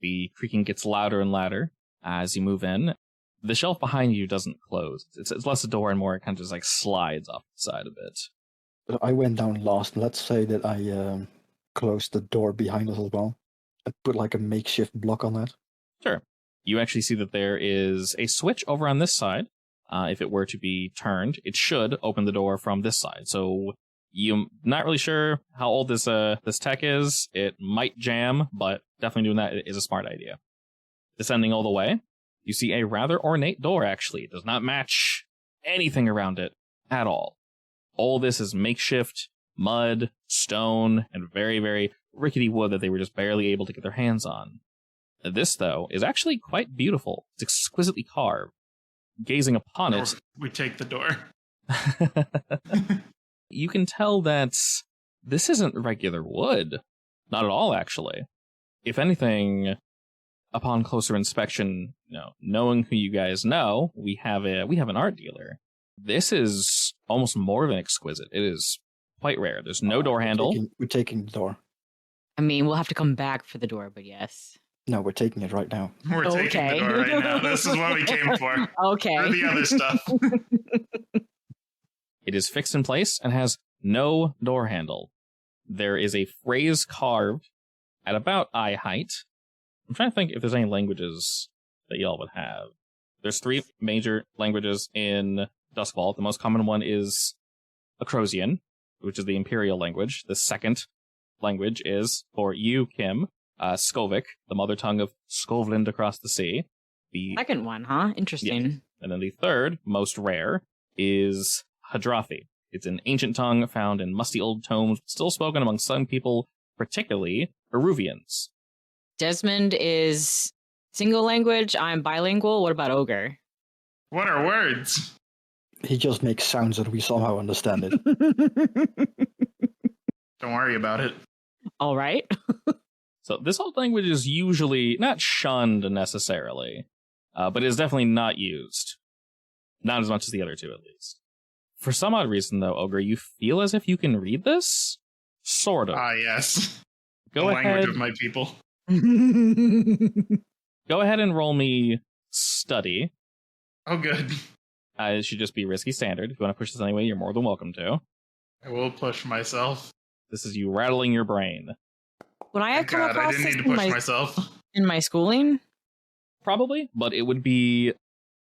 Speaker 1: The creaking gets louder and louder as you move in. The shelf behind you doesn't close. It's less a door and more it kind of just like slides off the side a bit.
Speaker 4: I went down last. Let's say that I closed the door behind us as well. I put like a makeshift block on that.
Speaker 1: Sure. You actually see that there is a switch over on this side. If it were to be turned, it should open the door from this side. So you're not really sure how old this tech is. It might jam, but definitely doing that is a smart idea. Descending all the way, you see a rather ornate door, actually. It does not match anything around it at all. All this is makeshift mud, stone, and very, very rickety wood that they were just barely able to get their hands on. This, though, is actually quite beautiful. It's exquisitely carved. Gazing upon it,
Speaker 3: We take the door.
Speaker 1: you can tell that this isn't regular wood. Not at all, actually. If anything, upon closer inspection, knowing who you guys know, we have an art dealer. This is almost more than exquisite. It is quite rare. There's no door handle.
Speaker 4: We're taking the door.
Speaker 2: I mean, we'll have to come back for the door, but yes.
Speaker 4: No, we're taking it right now.
Speaker 3: We're taking the
Speaker 2: Okay.
Speaker 3: door right now. This is what we came for.
Speaker 2: Okay.
Speaker 3: Or the other stuff.
Speaker 1: It is fixed in place and has no door handle. There is a phrase carved at about eye height. I'm trying to think if there's any languages that y'all would have. There's 3 major languages in Duskfall. The most common one is Acrosian, which is the imperial language. The second language is, for you, Kim, Skovic, the mother tongue of Skovland across the sea. The
Speaker 2: Second one, huh? Interesting.
Speaker 1: And then the third, most rare, is Hadrathi. It's an ancient tongue found in musty old tomes, still spoken among some people, particularly Eruvians.
Speaker 2: Desmond is single language. I'm bilingual. What about Ogre?
Speaker 3: What are words?
Speaker 4: He just makes sounds that we somehow understand it.
Speaker 3: Don't worry about it.
Speaker 2: All right.
Speaker 1: So this old language is usually not shunned necessarily, but is definitely not used. Not as much as the other two, at least. For some odd reason, though, Ogre, you feel as if you can read this? Sort of.
Speaker 3: Ah, yes.
Speaker 1: Go
Speaker 3: the
Speaker 1: ahead.
Speaker 3: language of my people.
Speaker 1: Go ahead and roll me study.
Speaker 3: Oh, good.
Speaker 1: It should just be risky standard. If you want to push this anyway, you're more than welcome to.
Speaker 3: I will push myself.
Speaker 1: This is you rattling your brain.
Speaker 2: Would I have come
Speaker 3: God, I
Speaker 2: across
Speaker 3: didn't
Speaker 2: this
Speaker 3: need to
Speaker 2: in
Speaker 3: push
Speaker 2: my,
Speaker 3: myself.
Speaker 2: in my schooling?
Speaker 1: Probably, but it would be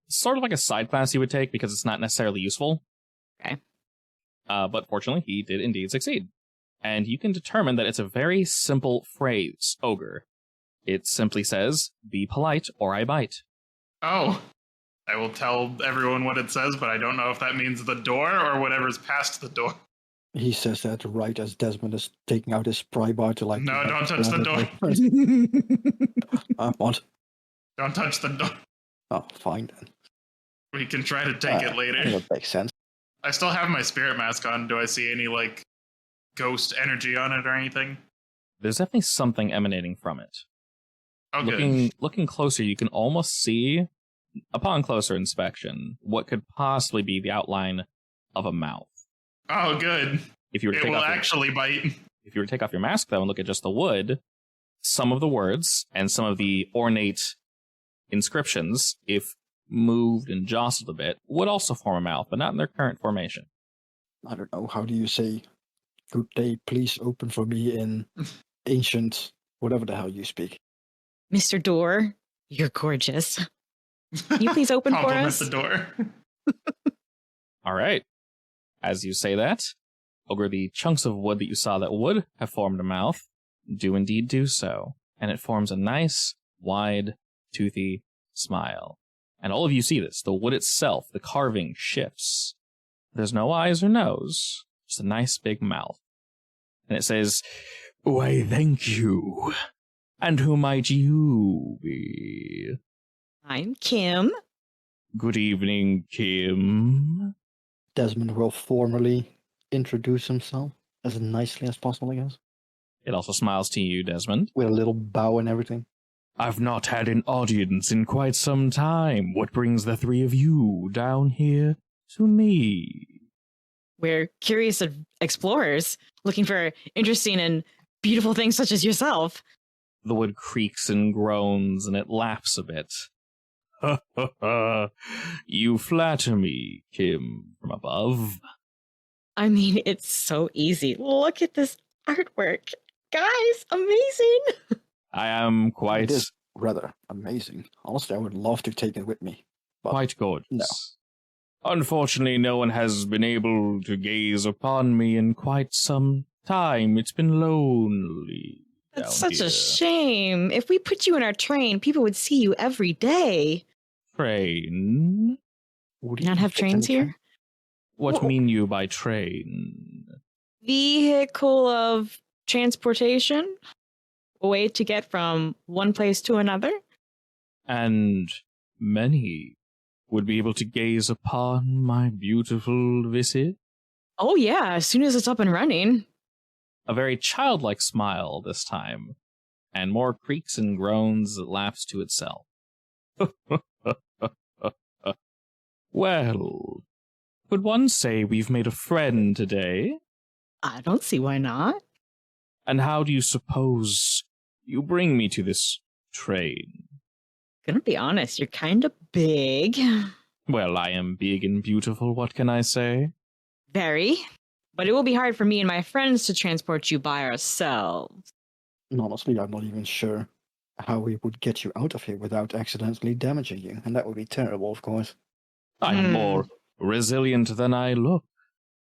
Speaker 1: sort of like a side class you would take because it's not necessarily useful.
Speaker 2: Okay.
Speaker 1: But fortunately, he did indeed succeed. And you can determine that it's a very simple phrase, Ogre. It simply says, be polite or I bite.
Speaker 3: Oh. I will tell everyone what it says, but I don't know if that means the door or whatever's past the door.
Speaker 4: He says that right as Desmond is taking out his pry bar to like...
Speaker 3: No, don't touch the door.
Speaker 4: What?
Speaker 3: Don't touch the door.
Speaker 4: Oh, fine then.
Speaker 3: We can try to take it later.
Speaker 4: That makes sense.
Speaker 3: I still have my spirit mask on. Do I see any, like, ghost energy on it or anything?
Speaker 1: There's definitely something emanating from it.
Speaker 3: Oh, good.
Speaker 1: Looking closer, you can almost see, upon closer inspection, what could possibly be the outline of a mouth.
Speaker 3: Oh, good.
Speaker 1: If you were to
Speaker 3: It
Speaker 1: take
Speaker 3: will
Speaker 1: off
Speaker 3: actually bite.
Speaker 1: if you were to take off your mask, though, and look at just the wood, some of the words and some of the ornate inscriptions, if moved and jostled a bit, would also form a mouth, but not in their current formation.
Speaker 4: I don't know, how do you say, good day, please open for me in ancient, whatever the hell you speak.
Speaker 2: Mr. Door, you're gorgeous. Can you please open for
Speaker 3: Compliment
Speaker 2: us?
Speaker 3: the door.
Speaker 1: All right. As you say that, Ogre, the chunks of wood that you saw that would have formed a mouth do indeed do so, and it forms a nice, wide, toothy smile. And all of you see this. The wood itself, the carving, shifts. There's no eyes or nose, just a nice big mouth. And it says, "Why, thank you. And who might you be?"
Speaker 2: I'm Kim.
Speaker 1: "Good evening, Kim."
Speaker 4: Desmond will formally introduce himself as nicely as possible, I guess.
Speaker 1: It also smiles to you, Desmond.
Speaker 4: With a little bow and everything.
Speaker 1: "I've not had an audience in quite some time. What brings the three of you down here to me?"
Speaker 2: We're curious explorers looking for interesting and beautiful things such as yourself.
Speaker 1: The wood creaks and groans, and it laughs a bit. "Ha ha ha! You flatter me, Kim, from above."
Speaker 2: I mean, it's so easy. Look at this artwork. Guys, amazing.
Speaker 1: "I am
Speaker 4: It
Speaker 1: quite
Speaker 4: is rather amazing. Honestly, I would love to take it with me. But
Speaker 1: quite gorgeous.
Speaker 4: no.
Speaker 1: Unfortunately, no one has been able to gaze upon me in quite some time. It's been lonely.
Speaker 2: That's
Speaker 1: down
Speaker 2: such
Speaker 1: here.
Speaker 2: a shame. If we put you in our train, people would see you every day.
Speaker 1: Train?
Speaker 4: would
Speaker 2: Not
Speaker 4: you
Speaker 2: have
Speaker 4: fit in
Speaker 2: trains
Speaker 4: the
Speaker 2: here?
Speaker 4: train?
Speaker 1: What
Speaker 2: Whoa.
Speaker 1: mean you by train?
Speaker 2: Vehicle of transportation? A way to get from one place to another?
Speaker 1: And many would be able to gaze upon my beautiful visage?
Speaker 2: Oh yeah, as soon as it's up and running.
Speaker 1: A very childlike smile this time, and more creaks and groans that laughs to itself. Well, could one say we've made a friend today?
Speaker 2: I don't see why not.
Speaker 1: And how do you suppose you bring me to this train?
Speaker 2: Gonna be honest, you're kind of big.
Speaker 1: Well, I am big and beautiful, what can I say?
Speaker 2: Very. But it will be hard for me and my friends to transport you by ourselves.
Speaker 4: And honestly, I'm not even sure how we would get you out of here without accidentally damaging you. And that would be terrible, of course.
Speaker 1: I'm more resilient than I look.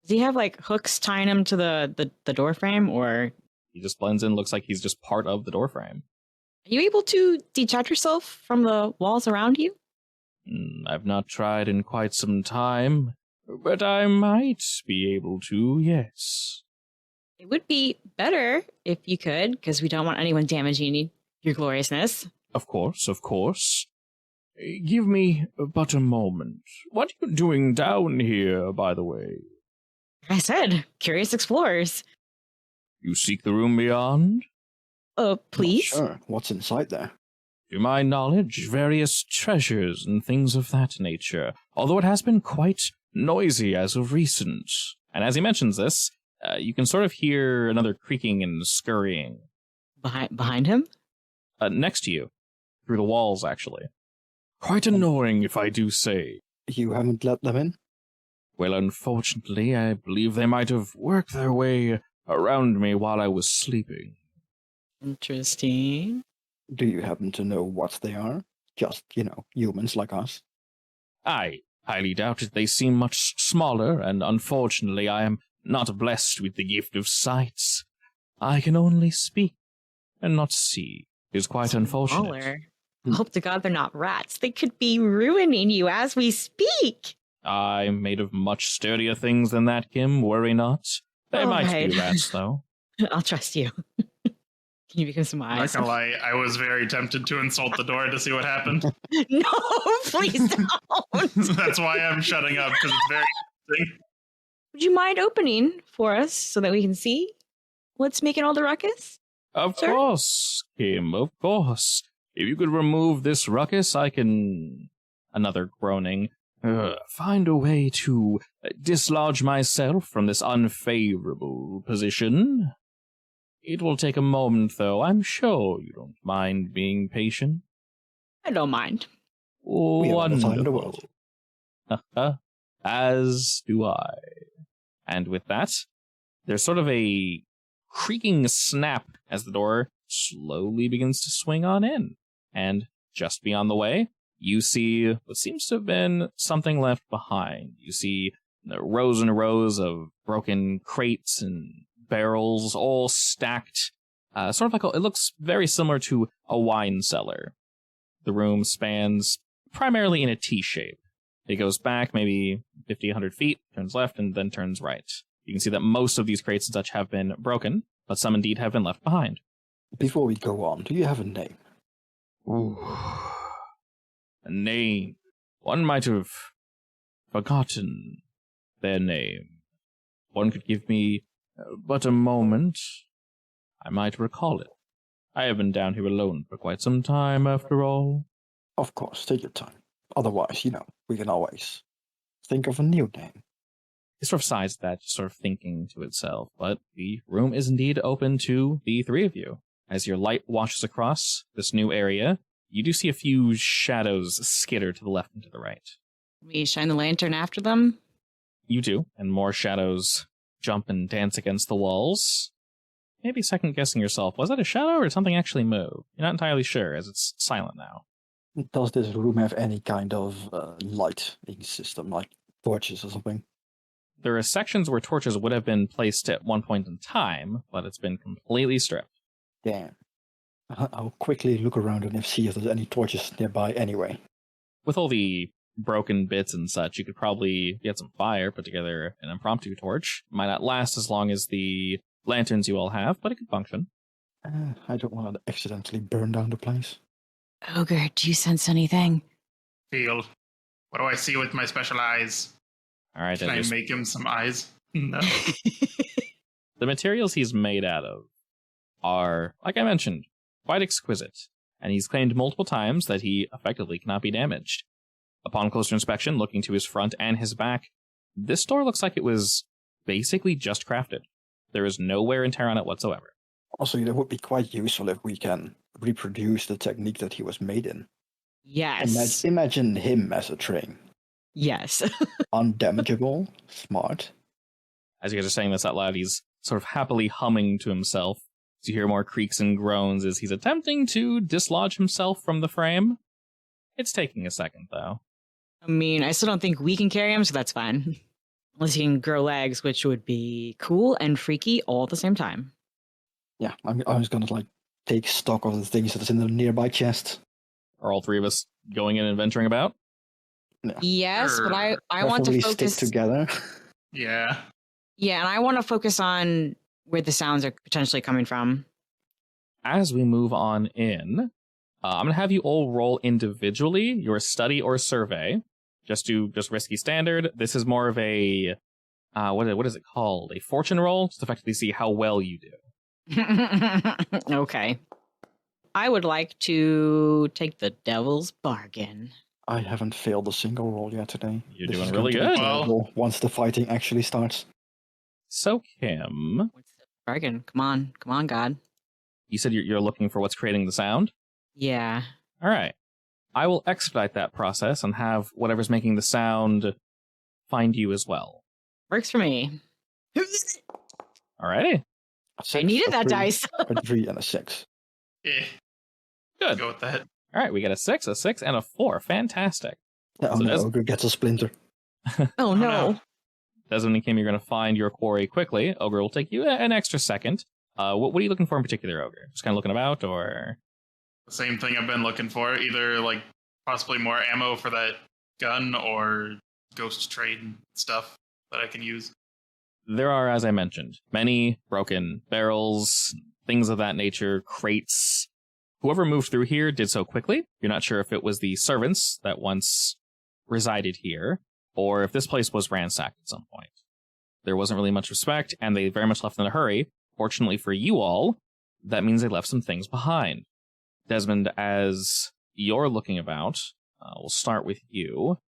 Speaker 2: Does he have like hooks tying him to the door frame, or
Speaker 1: He just blends in, looks like he's just part of the doorframe.
Speaker 2: are you able to detach yourself from the walls around you?
Speaker 1: I've not tried in quite some time, but I might be able to, yes.
Speaker 2: It would be better if you could, because we don't want anyone damaging your gloriousness.
Speaker 1: Of course, of course. Give me but a moment. What are you doing down here, by the way?
Speaker 2: Like I said, curious explorers.
Speaker 1: You seek the room beyond?
Speaker 2: Please?
Speaker 4: Sure. What's inside there?
Speaker 1: To my knowledge, various treasures and things of that nature, although it has been quite noisy as of recent. And as he mentions this, you can sort of hear another creaking and scurrying.
Speaker 2: Behind him?
Speaker 1: Next to you. Through the walls, actually. Quite annoying, if I do say.
Speaker 4: You haven't let them in?
Speaker 1: Well, unfortunately, I believe they might have worked their way around me while I was sleeping.
Speaker 2: Interesting.
Speaker 4: Do you happen to know what they are? Just, humans like us.
Speaker 1: I highly doubt it. They seem much smaller, and unfortunately I am not blessed with the gift of sight. I can only speak and not see. It is quite unfortunate.
Speaker 2: Smaller. Hope to God they're not rats. They could be ruining you as we speak.
Speaker 1: I'm made of much sturdier things than that, Kim. Worry not. They might be rats, though.
Speaker 2: I'll trust you. Can you become some eyes?
Speaker 3: Not gonna lie, I was very tempted to insult the door to see what happened.
Speaker 2: No, please don't.
Speaker 3: That's why I'm shutting up, because it's very interesting.
Speaker 2: Would you mind opening for us so that we can see what's making all the ruckus?
Speaker 1: Of
Speaker 2: Sir?
Speaker 1: course, Kim, of course. If you could remove this ruckus, I can... Another groaning. Find a way to dislodge myself from this unfavorable position. It will take a moment, though. I'm sure you don't mind being patient.
Speaker 2: I don't mind.
Speaker 4: We have all the time in the world.
Speaker 1: As do I. And with that, there's sort of a creaking snap as the door slowly begins to swing on in. And just beyond the way, you see what seems to have been something left behind. You see rows and rows of broken crates and barrels all stacked, sort of like it looks very similar to a wine cellar. The room spans primarily in a T shape. It goes back maybe 50, 100 feet, turns left, and then turns right. You can see that most of these crates and such have been broken, but some indeed have been left behind.
Speaker 4: Before we go on, do you have a name?
Speaker 1: Ooh. A name. One might have forgotten their name. One could give me but a moment. I might recall it. I have been down here alone for quite some time, after all.
Speaker 4: Of course, take your time. Otherwise, we can always think of a new name.
Speaker 1: It sort of sighs that, sort of thinking to itself, but the room is indeed open to the three of you. As your light washes across this new area, you do see a few shadows skitter to the left and to the right.
Speaker 2: We shine the lantern after them?
Speaker 1: You do, and more shadows jump and dance against the walls. Maybe second-guessing yourself, was that a shadow or did something actually move? You're not entirely sure, as it's silent now.
Speaker 4: Does this room have any kind of lighting system, like torches or something?
Speaker 1: There are sections where torches would have been placed at one point in time, but it's been completely stripped.
Speaker 4: Damn. I'll quickly look around and see if there's any torches nearby anyway.
Speaker 1: With all the broken bits and such, you could probably get some fire, put together an impromptu torch. Might not last as long as the lanterns you all have, but it could function.
Speaker 4: I don't want to accidentally burn down the place.
Speaker 2: Ogre, do you sense anything?
Speaker 3: Feel. What do I see with my special eyes?
Speaker 1: All right,
Speaker 3: Can I make him some eyes? No.
Speaker 1: The materials he's made out of are, like I mentioned, quite exquisite, and he's claimed multiple times that he effectively cannot be damaged. Upon closer inspection, looking to his front and his back, this door looks like it was basically just crafted. There is no wear and tear on it whatsoever.
Speaker 4: Also, that would be quite useful if we can reproduce the technique that he was made in.
Speaker 2: Yes.
Speaker 4: Imagine him as a train.
Speaker 2: Yes.
Speaker 4: Undamageable, smart.
Speaker 1: As you guys are saying this out loud, he's sort of happily humming to himself. As you hear more creaks and groans as he's attempting to dislodge himself from the frame. It's taking a second, though.
Speaker 2: I mean, I still don't think we can carry him, so that's fine. Unless he can grow legs, which would be cool and freaky all at the same time.
Speaker 4: Yeah, I was gonna take stock of the things that's in the nearby chest.
Speaker 1: Are all three of us going in and venturing about?
Speaker 4: No.
Speaker 2: Yes, but I want to
Speaker 4: Preferably
Speaker 2: focus
Speaker 4: stick together.
Speaker 3: Yeah.
Speaker 2: Yeah, and I want to focus on where the sounds are potentially coming from.
Speaker 1: As we move on in, I'm going to have you all roll individually your study or survey. Just risky standard. This is more of a, what is it called? A fortune roll, just to effectively see how well you do.
Speaker 2: Okay. I would like to take the devil's bargain.
Speaker 4: I haven't failed a single roll yet today.
Speaker 1: You're
Speaker 4: This
Speaker 1: doing
Speaker 4: is
Speaker 1: really
Speaker 4: going to be
Speaker 1: good.
Speaker 4: terrible once the fighting actually starts.
Speaker 1: So, Kim,
Speaker 2: What's the bargain? Come on, God.
Speaker 1: you said you're looking for what's creating the sound?
Speaker 2: Yeah.
Speaker 1: All right. I will expedite that process and have whatever's making the sound find you as well.
Speaker 2: Works for me.
Speaker 1: All righty.
Speaker 2: I needed that dice.
Speaker 4: A 3 and a 6.
Speaker 3: Yeah,
Speaker 1: Good.
Speaker 3: go with that.
Speaker 1: All right, we got a 6, and a 4. Fantastic.
Speaker 4: Oh
Speaker 1: So
Speaker 4: no,
Speaker 1: Des-
Speaker 4: Ogre gets a splinter.
Speaker 2: Oh, no.
Speaker 1: Desmond and Kim, you're going to find your quarry quickly. Ogre will take you an extra second. What are you looking for in particular, Ogre? Just kind of looking about, or?
Speaker 3: The same thing I've been looking for. Either like possibly more ammo for that gun or ghost trade stuff that I can use.
Speaker 1: There are, as I mentioned, many broken barrels, things of that nature, crates. Whoever moved through here did so quickly. You're not sure if it was the servants that once resided here, or if this place was ransacked at some point. There wasn't really much respect, and they very much left in a hurry. Fortunately for you all, that means they left some things behind. Desmond, as you're looking about, we'll start with you.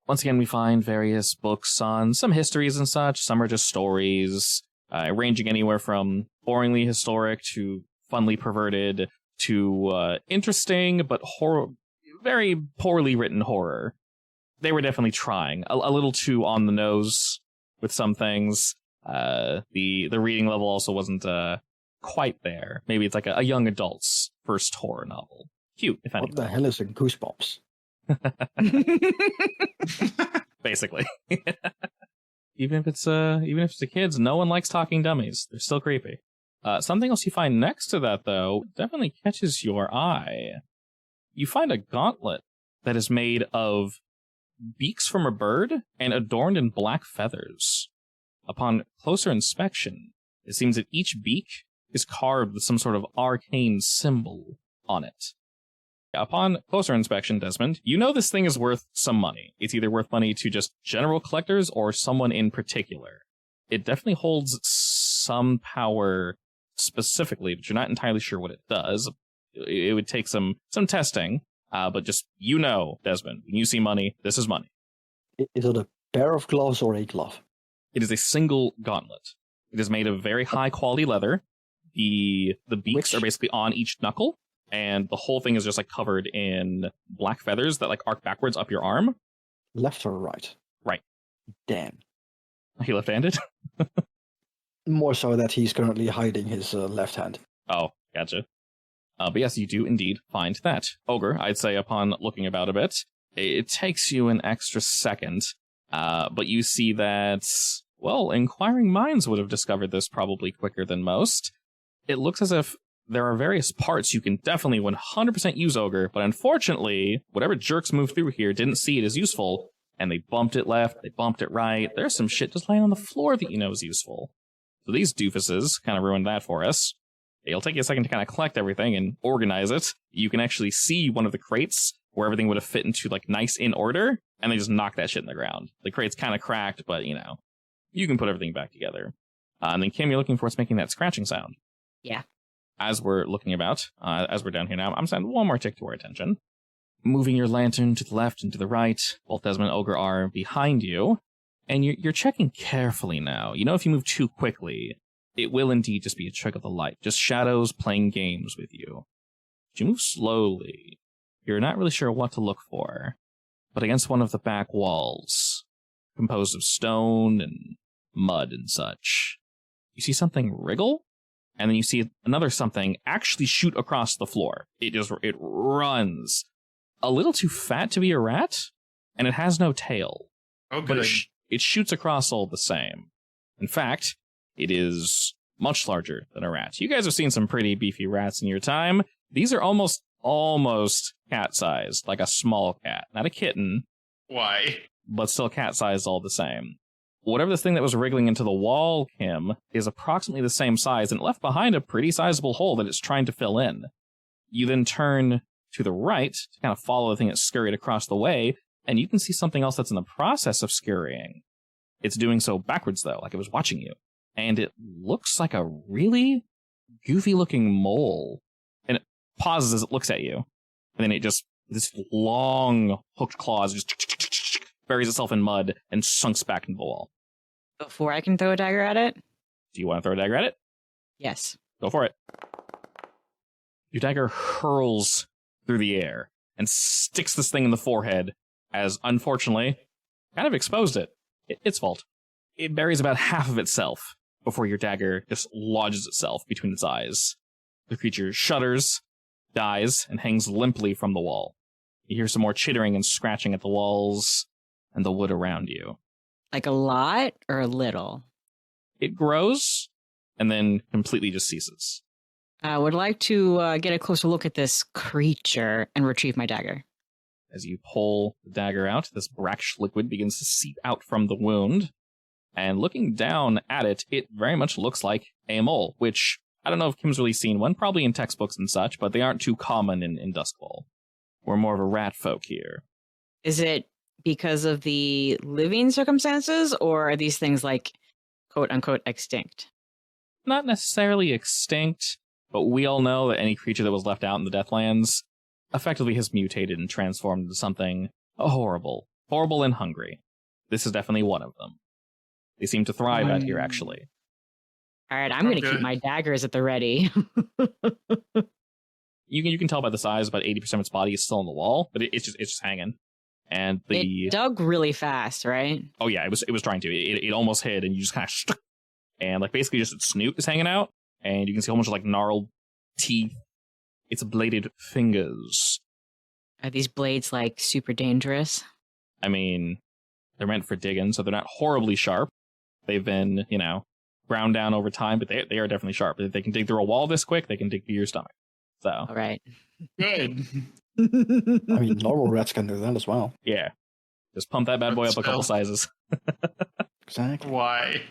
Speaker 1: Once again, we find various books on some histories and such. Some are just stories, ranging anywhere from boringly historic to funly perverted to interesting but very poorly written horror. They were definitely trying. A little too on the nose with some things. The reading level also wasn't quite there. Maybe it's like a young adult's first horror novel. Cute, if anything.
Speaker 4: What the hell is a Goosebumps?
Speaker 1: Basically. Even if it's the kids, no one likes talking dummies. They're still creepy. Something else you find next to that, though, definitely catches your eye. You find a gauntlet that is made of beaks from a bird and adorned in black feathers. Upon closer inspection, it seems that each beak is carved with some sort of arcane symbol on it. Upon closer inspection, Desmond, you know this thing is worth some money. It's either worth money to just general collectors or someone in particular. It definitely holds some power specifically, but you're not entirely sure what it does. It would take some testing, but just, Desmond, when you see money, this is money.
Speaker 4: Is it a pair of gloves or a glove?
Speaker 1: It is a single gauntlet. It is made of very high quality leather. The beaks are basically on each knuckle, and the whole thing is just like covered in black feathers that like arc backwards up your arm.
Speaker 4: Left or right?
Speaker 1: Right.
Speaker 4: Damn.
Speaker 1: Are you left-handed?
Speaker 4: More so that he's currently hiding his left hand.
Speaker 1: Oh, gotcha. But yes, you do indeed find that. Ogre, I'd say upon looking about a bit, it takes you an extra second, but you see that, well, inquiring minds would have discovered this probably quicker than most. It looks as if there are various parts you can definitely 100% use, Ogre, but unfortunately, whatever jerks moved through here didn't see it as useful, and they bumped it left, they bumped it right. There's some shit just laying on the floor that you know is useful. So these doofuses kind of ruined that for us. It'll take you a second to kind of collect everything and organize it. You can actually see one of the crates where everything would have fit into like nice in order, and they just knocked that shit in the ground. The crate's kind of cracked, but you can put everything back together. And then Kim, you're looking for what's making that scratching sound.
Speaker 2: Yeah.
Speaker 1: As we're looking about, as we're down here now, I'm sending one more tick to our attention. Moving your lantern to the left and to the right, both Desmond and Ogre are behind you, and you're checking carefully now. If you move too quickly, it will indeed just be a trick of the light, just shadows playing games with you. If you move slowly, you're not really sure what to look for, but against one of the back walls, composed of stone and mud and such, you see something wriggle, and then you see another something actually shoot across the floor. It runs. A little too fat to be a rat, and it has no tail.
Speaker 3: Oh,
Speaker 1: But
Speaker 3: good.
Speaker 1: it shoots across all the same. In fact, it is much larger than a rat. You guys have seen some pretty beefy rats in your time. These are almost cat-sized, like a small cat. Not a kitten,
Speaker 3: Why?
Speaker 1: but still cat-sized all the same. Whatever this thing that was wriggling into the wall, Kim, is approximately the same size, and it left behind a pretty sizable hole that it's trying to fill in. You then turn to the right to kind of follow the thing that scurried across the way, and you can see something else that's in the process of scurrying. It's doing so backwards, though, like it was watching you. And it looks like a really goofy-looking mole. And it pauses as it looks at you. And then it just, this long hooked claws just buries itself in mud and sunks back into the wall.
Speaker 2: Before I can throw a dagger at it?
Speaker 1: Do you want to throw a dagger at it?
Speaker 2: Yes.
Speaker 1: Go for it. Your dagger hurls through the air and sticks this thing in the forehead as, unfortunately, kind of exposed it. Its fault. It buries about half of itself before your dagger just lodges itself between its eyes. The creature shudders, dies, and hangs limply from the wall. You hear some more chittering and scratching at the walls and the wood around you.
Speaker 2: Like a lot or a little?
Speaker 1: It grows and then completely just ceases.
Speaker 2: I would like to get a closer look at this creature and retrieve my dagger.
Speaker 1: As you pull the dagger out, this brackish liquid begins to seep out from the wound. And looking down at it, it very much looks like a mole, which I don't know if Kim's really seen one, probably in textbooks and such, but they aren't too common in Dusk Bowl. We're more of a rat folk here.
Speaker 2: Is it because of the living circumstances, or are these things like quote-unquote extinct?
Speaker 1: Not necessarily extinct, but we all know that any creature that was left out in the Deathlands effectively has mutated and transformed into something horrible. Horrible and hungry. This is definitely one of them. They seem to thrive out here, actually.
Speaker 2: All right, I'm going to keep my daggers at the ready.
Speaker 1: You can tell by the size, about 80% of its body is still on the wall, but it's just hanging. And
Speaker 2: it dug really fast, right?
Speaker 1: Oh yeah, it was trying to. It almost hit, and you just kind of stuck, and like basically just its snoot is hanging out, and you can see a whole bunch of like gnarled teeth. Its bladed fingers.
Speaker 2: Are these blades like super dangerous?
Speaker 1: I mean, they're meant for digging, so they're not horribly sharp. They've been, ground down over time, but they are definitely sharp. If they can dig through a wall this quick, they can dig through your stomach. So,
Speaker 2: all right.
Speaker 3: Good.
Speaker 4: I mean, normal rats can do that as well.
Speaker 1: Yeah. Just pump that bad boy up a couple sizes.
Speaker 4: Exactly.
Speaker 3: Why?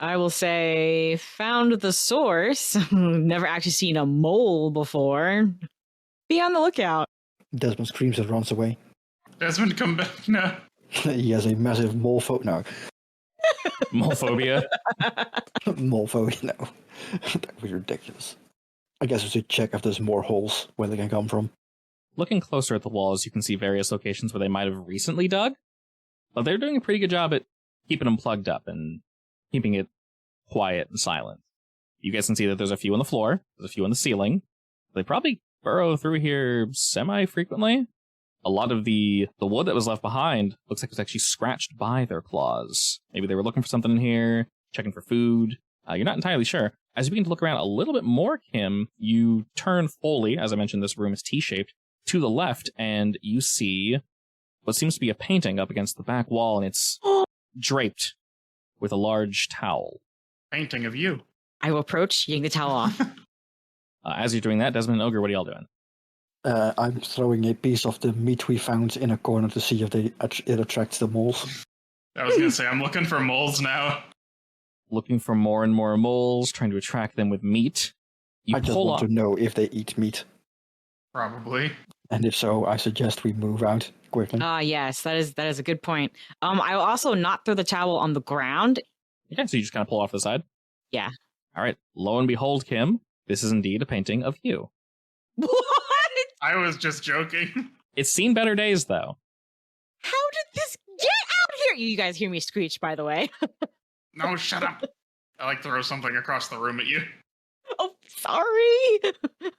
Speaker 2: I will say, found the source. Never actually seen a mole before. Be on the lookout.
Speaker 4: Desmond screams and runs away.
Speaker 3: Desmond, come back now.
Speaker 4: He has a massive mole phobia.
Speaker 1: Molephobia?
Speaker 4: Mole phobia, no. That would be ridiculous. I guess we should check if there's more holes where they can come from.
Speaker 1: Looking closer at the walls, you can see various locations where they might have recently dug. But they're doing a pretty good job at keeping them plugged up and keeping it quiet and silent. You guys can see that there's a few on the floor, there's a few on the ceiling. They probably burrow through here semi-frequently. A lot of the wood that was left behind looks like it was actually scratched by their claws. Maybe they were looking for something in here, checking for food. You're not entirely sure. As you begin to look around a little bit more, Kim, you turn fully, as I mentioned, this room is T-shaped, to the left, and you see what seems to be a painting up against the back wall, and it's draped with a large towel.
Speaker 3: Painting of you.
Speaker 2: I will approach, yank the towel off.
Speaker 1: As you're doing that, Desmond and Ogre, what are y'all doing?
Speaker 4: I'm throwing a piece of the meat we found in a corner to see if it attracts the moles.
Speaker 3: I was going to say, I'm looking for moles now.
Speaker 1: Looking for more and more moles, trying to attract them with meat.
Speaker 4: I just want to know if they eat meat.
Speaker 3: Probably.
Speaker 4: And if so, I suggest we move out quickly.
Speaker 2: Yes, that is a good point. I will also not throw the towel on the ground.
Speaker 1: Okay, so you just kind of pull off the side?
Speaker 2: Yeah.
Speaker 1: All right, lo and behold, Kim, this is indeed a painting of you.
Speaker 2: What?
Speaker 3: I was just joking.
Speaker 1: It's seen better days, though.
Speaker 2: How did this get out here? You guys hear me screech, by the way.
Speaker 3: No, shut up. I like throw something across the room at you.
Speaker 2: Oh, sorry.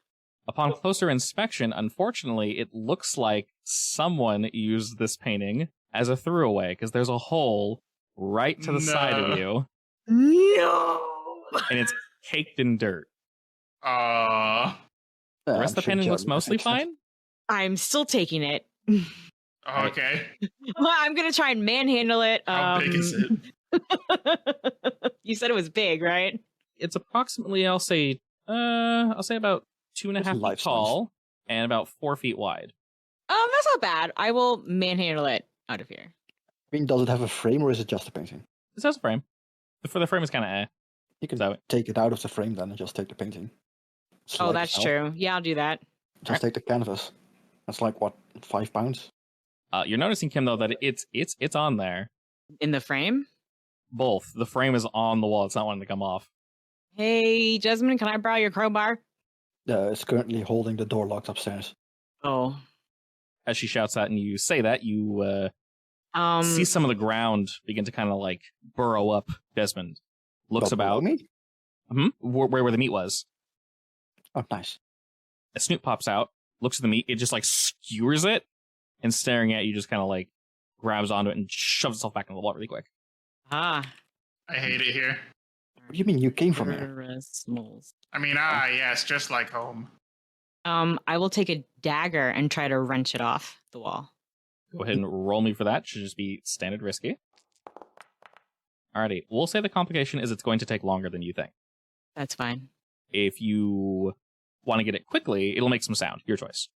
Speaker 1: Upon closer inspection, unfortunately, it looks like someone used this painting as a throwaway, because there's a hole right to the side of you.
Speaker 2: No.
Speaker 1: And it's caked in dirt. The rest of the painting looks mostly fine.
Speaker 2: I'm still taking it.
Speaker 3: Okay.
Speaker 2: I'm going to try and manhandle it.
Speaker 3: How big is it?
Speaker 2: You said it was big, right?
Speaker 1: It's approximately, I'll say about 2.5 feet tall and about 4 feet wide.
Speaker 2: That's not bad. I will manhandle it out of here.
Speaker 4: I mean, does it have a frame or is it just a painting?
Speaker 1: It has a frame. The frame is kind of
Speaker 4: You can take it out of the frame then and just take the painting.
Speaker 2: Oh, that's true. Yeah, I'll do that.
Speaker 4: Just take the canvas. That's like, what, 5 pounds?
Speaker 1: You're noticing, Kim, though, that it's on there.
Speaker 2: In the frame?
Speaker 1: Both. The frame is on the wall. It's not wanting to come off.
Speaker 2: Hey, Jasmine, can I borrow your crowbar?
Speaker 4: It's currently holding the door locked upstairs.
Speaker 2: Oh.
Speaker 1: As she shouts that and you say that, you see some of the ground begin to kind of like burrow up. Desmond looks about.
Speaker 4: Me?
Speaker 1: Where the meat was.
Speaker 4: Oh, nice.
Speaker 1: A snoot pops out, looks at the meat, it just like skewers it, and staring at you just kind of like grabs onto it and shoves itself back into the wall really quick.
Speaker 3: I hate it here.
Speaker 4: What do you mean you came from here?
Speaker 3: I mean, yes, just like home.
Speaker 2: I will take a dagger and try to wrench it off the wall.
Speaker 1: Go ahead and roll me for that. Should just be standard risky. Alrighty, we'll say the complication is it's going to take longer than you think.
Speaker 2: That's fine.
Speaker 1: If you want to get it quickly, it'll make some sound. Your choice.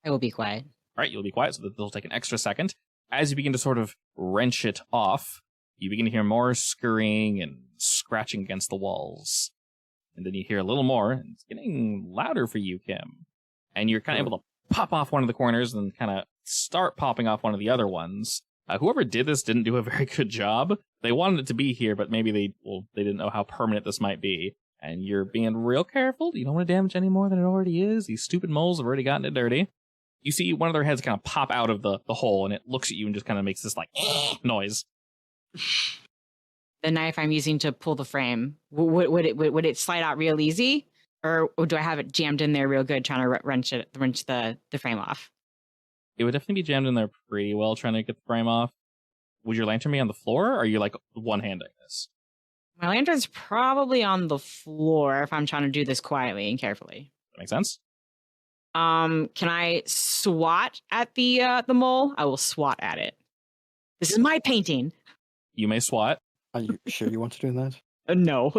Speaker 2: I will be quiet.
Speaker 1: All right, you'll be quiet, so that it'll take an extra second. As you begin to sort of wrench it off, you begin to hear more scurrying and scratching against the walls. And then you hear a little more, and it's getting louder for you, Kim. And you're kind of able to pop off one of the corners and kind of start popping off one of the other ones. Whoever did this didn't do a very good job. They wanted it to be here, but maybe they didn't know how permanent this might be. And you're being real careful. You don't want to damage any more than it already is. These stupid moles have already gotten it dirty. You see one of their heads kind of pop out of the hole, and it looks at you and just kind of makes this like noise.
Speaker 2: The knife I'm using to pull the frame, would it slide out real easy? Or do I have it jammed in there real good trying to wrench the frame off?
Speaker 1: It would definitely be jammed in there pretty well trying to get the frame off. Would your lantern be on the floor, or are you like one-handing this?
Speaker 2: My lantern's probably on the floor if I'm trying to do this quietly and carefully.
Speaker 1: That makes sense?
Speaker 2: Can I swat at the mole? I will swat at it. This is my painting.
Speaker 1: You may swat.
Speaker 4: Are you sure you want to do that?
Speaker 2: No,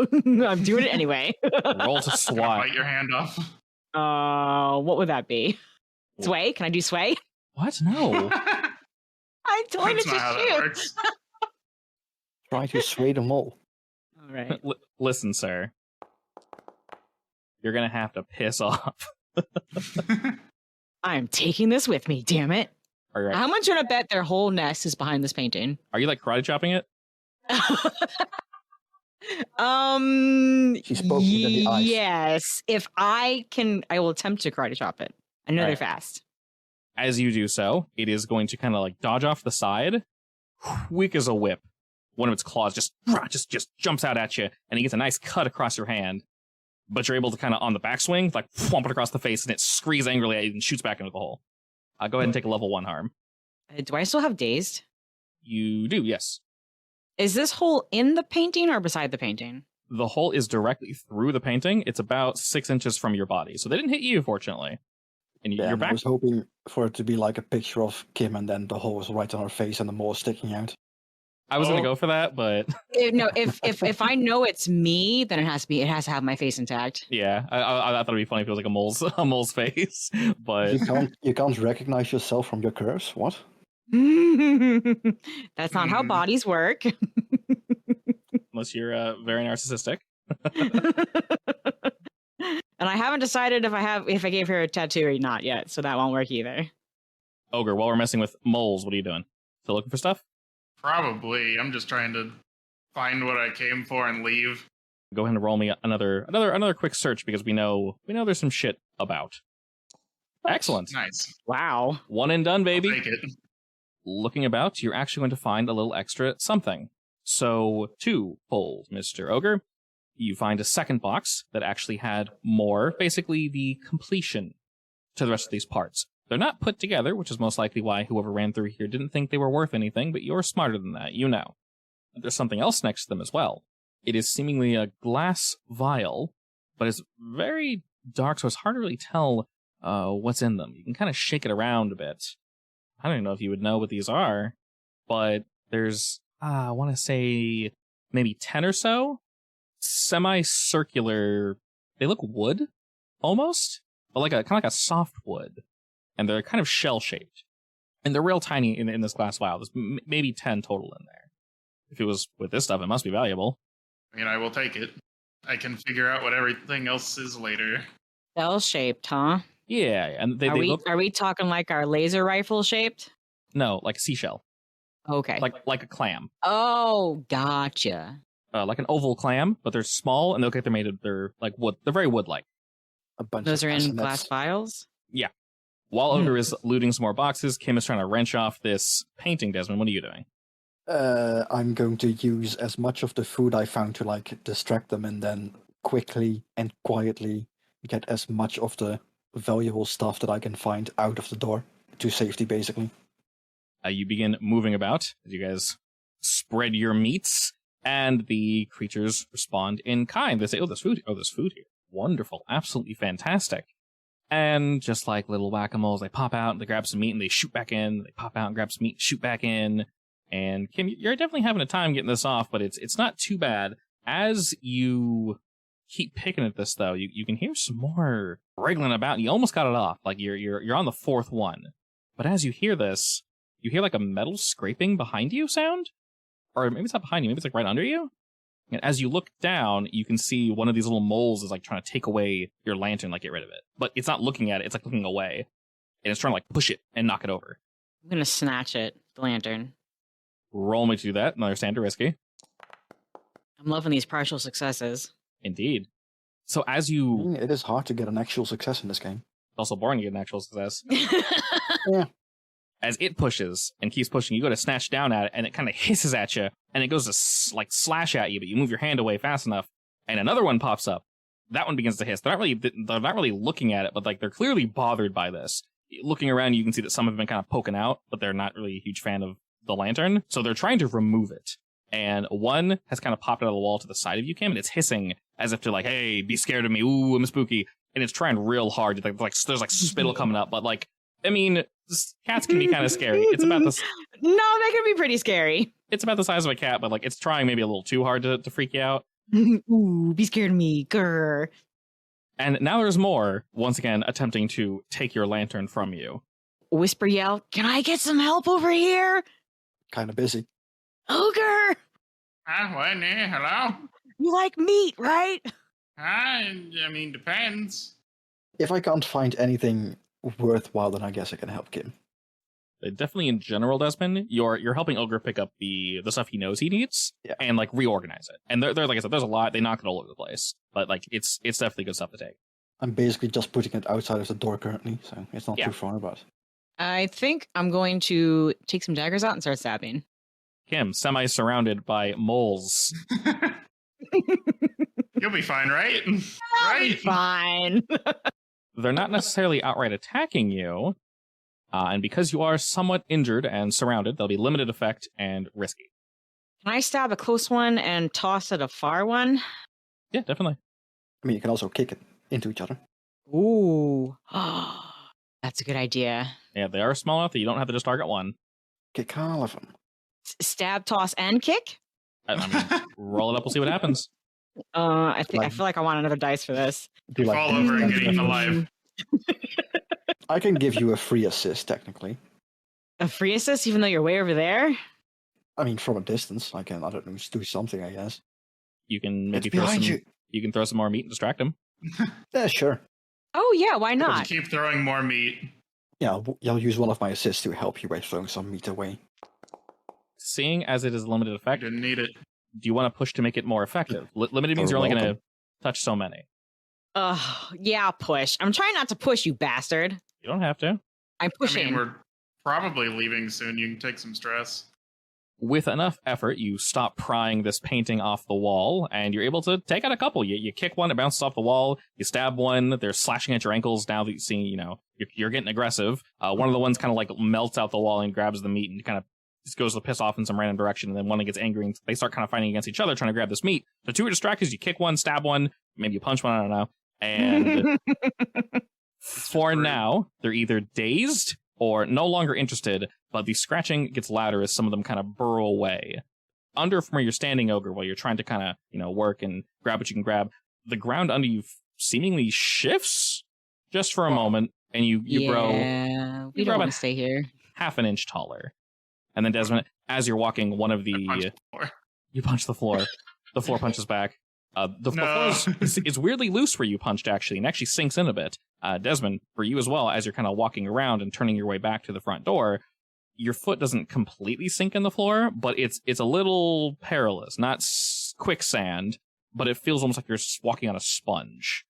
Speaker 2: I'm doing it anyway.
Speaker 1: Roll to swat.
Speaker 3: Bite your hand off.
Speaker 2: What would that be? Sway? Can I do sway?
Speaker 1: What? No.
Speaker 2: I'm telling it
Speaker 3: That's not how
Speaker 2: to
Speaker 3: that
Speaker 2: shoot.
Speaker 3: works.
Speaker 4: Try to sway the mole.
Speaker 2: All right.
Speaker 1: Listen, sir. You're going to have to piss off.
Speaker 2: I'm taking this with me, damn it.
Speaker 1: Are you,
Speaker 2: How much would I bet their whole nest is behind this painting?
Speaker 1: are you like karate chopping it?
Speaker 4: She spoke within the eyes.
Speaker 2: Yes. If I can, I will attempt to karate chop it. I know they're
Speaker 1: Right.
Speaker 2: fast.
Speaker 1: As you do so, it is going to kind of like dodge off the side, quick as a whip. One of its claws just jumps out at you, and it gets a nice cut across your hand. But you're able to kind of, on the backswing, like thwomp it across the face, and it screams angrily at you and shoots back into the hole. Go ahead and take a level 1 harm.
Speaker 2: Do I still have dazed?
Speaker 1: You do, yes.
Speaker 2: Is this hole in the painting or beside the painting?
Speaker 1: The hole is directly through the painting. It's about 6 inches from your body, so they didn't hit you, fortunately. And
Speaker 4: Yeah,
Speaker 1: you're
Speaker 4: and I
Speaker 1: back.
Speaker 4: was hoping for it to be like a picture of Kim, and then the hole was right on her face and the mole sticking out.
Speaker 1: I was going
Speaker 3: Oh.
Speaker 1: to go for that, but
Speaker 2: No, if I know it's me, then it has to have my face intact.
Speaker 1: yeah, I thought it'd be funny if it was like a mole's face. But
Speaker 4: You can't recognize yourself from your curves. What?
Speaker 2: That's not how bodies work.
Speaker 1: unless you're very narcissistic.
Speaker 2: And I haven't decided if I gave her a tattoo or not yet, so that won't work either.
Speaker 1: Ogre, while we're messing with moles, what are you doing? Still looking for stuff?
Speaker 3: Probably. I'm just trying to find what I came for and leave.
Speaker 1: Go ahead and roll me another quick search because we know there's some shit about. Excellent.
Speaker 3: Nice.
Speaker 2: Wow.
Speaker 1: One and done,
Speaker 3: I'll
Speaker 1: baby.
Speaker 3: take it.
Speaker 1: Looking about, you're actually going to find a little extra something. So, twofold, Mr. Ogre. You find a second box that actually had more, basically the completion to the rest of these parts. They're not put together, which is most likely why whoever ran through here didn't think they were worth anything, but you're smarter than that, you know. There's something else next to them as well. It is seemingly a glass vial, but it's very dark, so it's hard to really tell what's in them. You can kind of shake it around a bit. I don't even know if you would know what these are, but there's, I want to say, maybe 10 or so semi-circular, they look wood, almost, but like kind of like a soft wood, and they're kind of shell-shaped. And they're real tiny in this glass vial. There's maybe 10 total in there. If it was with this stuff, it must be valuable.
Speaker 3: I mean, I will take it. I can figure out what everything else is later.
Speaker 2: Bell-shaped, huh?
Speaker 1: Yeah, and they look...
Speaker 2: Are we talking like our laser rifle shaped?
Speaker 1: No, like a seashell.
Speaker 2: Okay.
Speaker 1: Like a clam.
Speaker 2: Oh, gotcha.
Speaker 1: like an oval clam, but they're small and they look like they're like wood. They're very wood-like.
Speaker 4: A bunch
Speaker 2: Those
Speaker 4: of
Speaker 2: are in
Speaker 4: castanets.
Speaker 2: glass vials?
Speaker 1: Yeah. While Ogre is looting some more boxes, Kim is trying to wrench off this painting. Desmond, what are you doing?
Speaker 4: I'm going to use as much of the food I found to like distract them, and then quickly and quietly get as much of the valuable stuff that I can find out of the door to safety, basically.
Speaker 1: You begin moving about as you guys spread your meats, and the creatures respond in kind. They say, "Oh, there's food. Oh, there's food here. Wonderful, absolutely fantastic." And just like little whack-a-moles, they pop out, they grab some meat, and they shoot back in. They pop out and grab some meat, shoot back in. And Kim, you're definitely having a time getting this off, but it's not too bad. As you keep picking at this, though, you can hear some more wriggling about. And you almost got it off, like you're on the fourth one. But as you hear this, you hear like a metal scraping behind you sound, or maybe it's not behind you, maybe it's like right under you. And as you look down, you can see one of these little moles is like trying to take away your lantern, like get rid of it. But it's not looking at it; it's like looking away, and it's trying to like push it and knock it over.
Speaker 2: I'm gonna snatch it, the lantern.
Speaker 1: Roll me to do that. Another standard risky.
Speaker 2: I'm loving these partial successes.
Speaker 1: Indeed. So as
Speaker 4: I
Speaker 1: you...
Speaker 4: mean, it is hard to get an actual success in this game.
Speaker 1: It's also boring to get an actual success.
Speaker 4: Yeah.
Speaker 1: As it pushes and keeps pushing, you go to snatch down at it, and it kind of hisses at you, and it goes to like slash at you, but you move your hand away fast enough, and another one pops up. That one begins to hiss. They're not really looking at it, but like they're clearly bothered by this. Looking around, you can see that some have been kind of poking out, but they're not really a huge fan of the lantern, so they're trying to remove it. And one has kind of popped out of the wall to the side of you, Kim, and it's hissing as if to like, "Hey, be scared of me. Ooh, I'm spooky." And it's trying real hard. Like there's like spittle coming up, but like, I mean, cats can be kind of scary. It's about this.
Speaker 2: No, that can be pretty scary.
Speaker 1: It's about the size of a cat, but like it's trying maybe a little too hard to freak you out.
Speaker 2: Ooh, be scared of me, grr.
Speaker 1: And now there's more, once again, attempting to take your lantern from you.
Speaker 2: Whisper yell, "Can I get some help over here?
Speaker 4: Kind of busy.
Speaker 2: Ogre,
Speaker 3: What? Hello?
Speaker 2: you like meat, right?"
Speaker 3: I mean, depends.
Speaker 4: If I can't find anything worthwhile, then I guess I can help Kim.
Speaker 1: Definitely in general, Desmond, you're helping Ogre pick up the stuff he knows he needs,
Speaker 4: Yeah.
Speaker 1: and like reorganize it. And they're like I said, there's a lot. They knock it all over the place, but like it's definitely good stuff to take.
Speaker 4: I'm basically just putting it outside of the door currently, so it's not
Speaker 1: Yeah.
Speaker 4: too far, but...
Speaker 2: I think I'm going to take some daggers out and start stabbing.
Speaker 1: Kim, semi-surrounded by moles.
Speaker 3: You'll be fine, right?
Speaker 2: I'll be
Speaker 3: Right?
Speaker 2: fine.
Speaker 1: They're not necessarily outright attacking you, and because you are somewhat injured and surrounded, they'll be limited effect and risky.
Speaker 2: Can I stab a close one and toss at a far one?
Speaker 1: Yeah, definitely.
Speaker 4: I mean, you can also kick it into each other.
Speaker 2: Ooh. That's a good idea.
Speaker 1: Yeah, they are small enough that you don't have to just target one.
Speaker 4: Kick all of them.
Speaker 2: Stab, toss, and kick?
Speaker 1: I mean, roll it up, we'll see what happens.
Speaker 2: I feel like I want another dice for this.
Speaker 4: Do
Speaker 3: You
Speaker 4: like
Speaker 3: fall over and get eaten
Speaker 4: that.
Speaker 3: alive.
Speaker 4: I can give you a free assist, technically.
Speaker 2: A free assist, even though you're way over there?
Speaker 4: I mean, from a distance, I don't know, do something, I guess.
Speaker 1: You can maybe
Speaker 4: It's
Speaker 1: throw
Speaker 4: behind
Speaker 1: some. You can throw some more meat and distract him.
Speaker 4: Yeah, sure.
Speaker 2: Oh, yeah, why
Speaker 3: Just
Speaker 2: not?
Speaker 3: keep throwing more meat.
Speaker 4: Yeah, I'll use one of my assists to help you by throwing some meat away.
Speaker 1: Seeing as it is a limited
Speaker 3: I
Speaker 1: effect,
Speaker 3: didn't need it.
Speaker 1: do you want to push to make it more effective? Limited means you're only going to touch so many.
Speaker 2: Yeah, push. I'm trying not to push, you bastard.
Speaker 1: You don't have to.
Speaker 2: I'm pushing.
Speaker 3: I mean, we're probably leaving soon. You can take some stress.
Speaker 1: With enough effort, you stop prying this painting off the wall, and you're able to take out a couple. You kick one, it bounces off the wall. You stab one, they're slashing at your ankles. Now that you see, you're getting aggressive. One of the ones kind of like melts out the wall and grabs the meat and kind of just goes to piss off in some random direction. And then one gets angry and they start kind of fighting against each other, trying to grab this meat. The two are distracted. You kick one, stab one, maybe you punch one, I don't know. And for now, they're either dazed or no longer interested, but the scratching gets louder as some of them kind of burrow away. Under from where you're standing, Ogre, while you're trying to kind of, work and grab what you can grab, the ground under you seemingly shifts just for a moment, and you grow
Speaker 2: we don't want to stay here.
Speaker 1: half an inch taller. And then Desmond, as you're walking, one of the... You punch the floor. The floor punches back. The floor is weirdly loose where you punched, actually, and actually sinks in a bit. Desmond, for you as well, as you're kind of walking around and turning your way back to the front door, your foot doesn't completely sink in the floor, but it's a little perilous. Not quicksand, but it feels almost like you're walking on a sponge.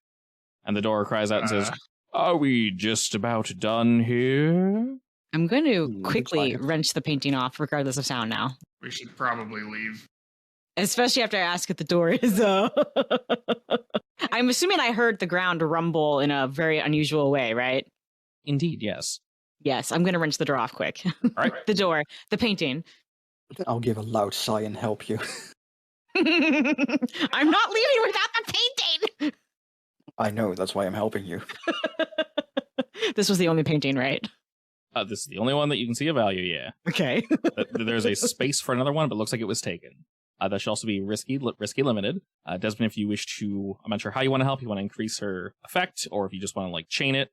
Speaker 1: And the door cries out and says, "Are we just about done here?"
Speaker 2: I'm going to
Speaker 4: looks
Speaker 2: quickly
Speaker 4: like it.
Speaker 2: wrench the painting off, regardless of sound now.
Speaker 3: We should probably leave.
Speaker 2: Especially after I ask if the door is. I'm assuming I heard the ground rumble in a very unusual way, right?
Speaker 1: Indeed, yes.
Speaker 2: Yes, I'm going to wrench the door off quick.
Speaker 1: All right.
Speaker 2: The door, the painting.
Speaker 4: I'll give a loud sigh and help you.
Speaker 2: I'm not leaving without the painting.
Speaker 4: I know, that's why I'm helping you.
Speaker 2: This was the only painting, right?
Speaker 1: This is the only one that you can see a value, yeah.
Speaker 2: Okay.
Speaker 1: There's a space for another one, but it looks like it was taken. That should also be risky limited. Desmond, if you wish to, I'm not sure how you want to help. You want to increase her effect, or if you just want to like chain it,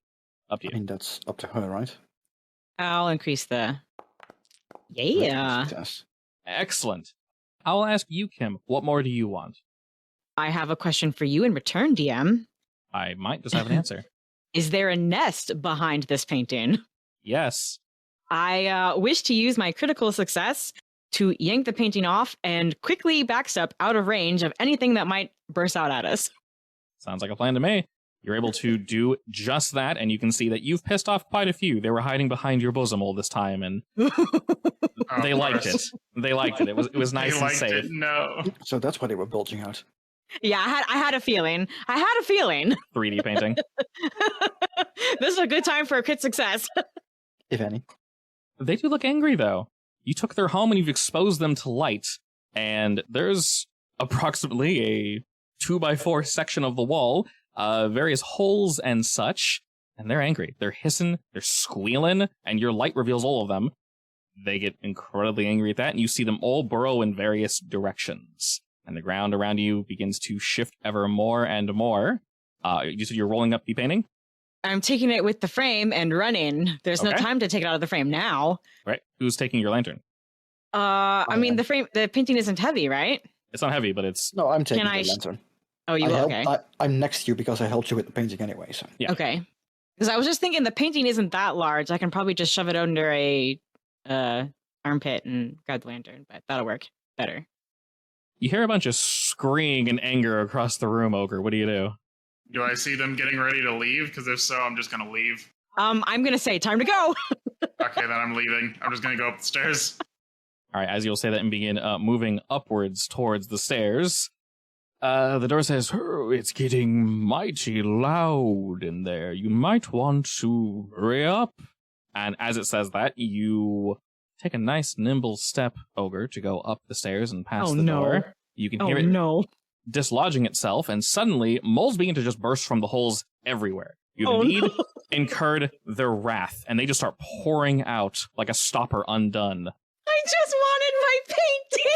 Speaker 1: up to
Speaker 4: I
Speaker 1: you.
Speaker 4: mean, that's up to her, right?
Speaker 2: I'll increase the. Yeah.
Speaker 4: Success.
Speaker 1: Excellent. I'll ask you, Kim, what more do you want?
Speaker 2: I have a question for you in return, DM.
Speaker 1: I might just have an answer.
Speaker 2: Is there a nest behind this painting?
Speaker 1: Yes.
Speaker 2: I wish to use my critical success to yank the painting off and quickly backstep out of range of anything that might burst out at us.
Speaker 1: Sounds like a plan to me. You're able to do just that, and you can see that you've pissed off quite a few. They were hiding behind your bosom all this time, and they liked it. They liked it. It was nice
Speaker 3: They
Speaker 1: and
Speaker 3: liked
Speaker 1: safe.
Speaker 3: it. No.
Speaker 4: So that's why they were bulging out.
Speaker 2: Yeah, I had a feeling.
Speaker 1: 3D painting.
Speaker 2: This is a good time for a crit success.
Speaker 4: If any.
Speaker 1: They do look angry, though. You took their home and you've exposed them to light, and there's approximately a 2x4 section of the wall, various holes and such, and they're angry. They're hissing, they're squealing, and your light reveals all of them. They get incredibly angry at that, and you see them all burrow in various directions. And the ground around you begins to shift ever more and more. You said you're rolling up the painting?
Speaker 2: I'm taking it with the frame and running. There's no
Speaker 1: Okay.
Speaker 2: time to take it out of the frame now.
Speaker 1: Right. Who's taking your lantern?
Speaker 2: I mean, the painting isn't heavy, right?
Speaker 1: It's not heavy, but it's...
Speaker 4: No, I'm taking
Speaker 2: Can I
Speaker 4: the lantern.
Speaker 2: Oh, you will? Okay.
Speaker 4: I'm next to you because I helped you with the painting anyway, so.
Speaker 1: Yeah.
Speaker 2: Okay. Because I was just thinking the painting isn't that large. I can probably just shove it under a armpit and grab the lantern, but that'll work better.
Speaker 1: You hear a bunch of screaming and anger across the room, Ogre. What do you do?
Speaker 3: Do I see them getting ready to leave? Because if so, I'm just going to leave.
Speaker 2: I'm gonna say time to go.
Speaker 3: Okay, then I'm leaving. I'm just going to go up the stairs.
Speaker 1: All right, as you'll say that and begin moving upwards towards the stairs, the door says, "Oh, it's getting mighty loud in there. You might want to hurry up." And as it says that, you take a nice nimble step, Ogre, to go up the stairs and past the door. You can hear it dislodging itself, and suddenly moles begin to just burst from the holes everywhere. You've indeed incurred their wrath, and they just start pouring out like a stopper undone.
Speaker 2: I just wanted my painting.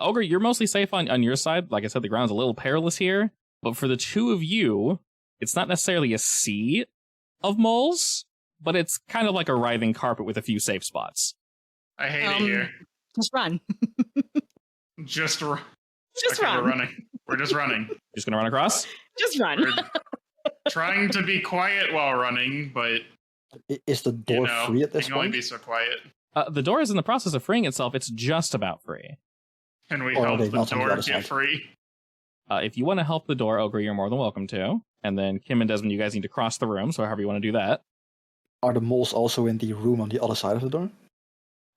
Speaker 1: Ogre, you're mostly safe on your side. Like I said, the ground's a little perilous here, but for the two of you, it's not necessarily a sea of moles, but it's kind of like a writhing carpet with a few safe spots.
Speaker 3: I hate it here.
Speaker 2: Just run.
Speaker 3: Just
Speaker 2: Just
Speaker 3: okay,
Speaker 2: run.
Speaker 3: We're running. We're just running.
Speaker 1: Just gonna run across?
Speaker 2: Just run.
Speaker 3: We're trying to be quiet while running, but
Speaker 4: Is the door free at
Speaker 3: it
Speaker 4: this
Speaker 3: can only
Speaker 4: point?
Speaker 3: be so quiet.
Speaker 1: The door is in the process of freeing itself. It's just about free.
Speaker 3: Can we
Speaker 4: Or are
Speaker 3: help
Speaker 4: they
Speaker 3: the
Speaker 4: not on the
Speaker 3: door
Speaker 4: other
Speaker 3: get
Speaker 4: side?
Speaker 3: free?
Speaker 1: If you want to help the door, Ogre, you're more than welcome to. And then Kim and Desmond, you guys need to cross the room, so however you want to do that.
Speaker 4: Are the moles also in the room on the other side of the door?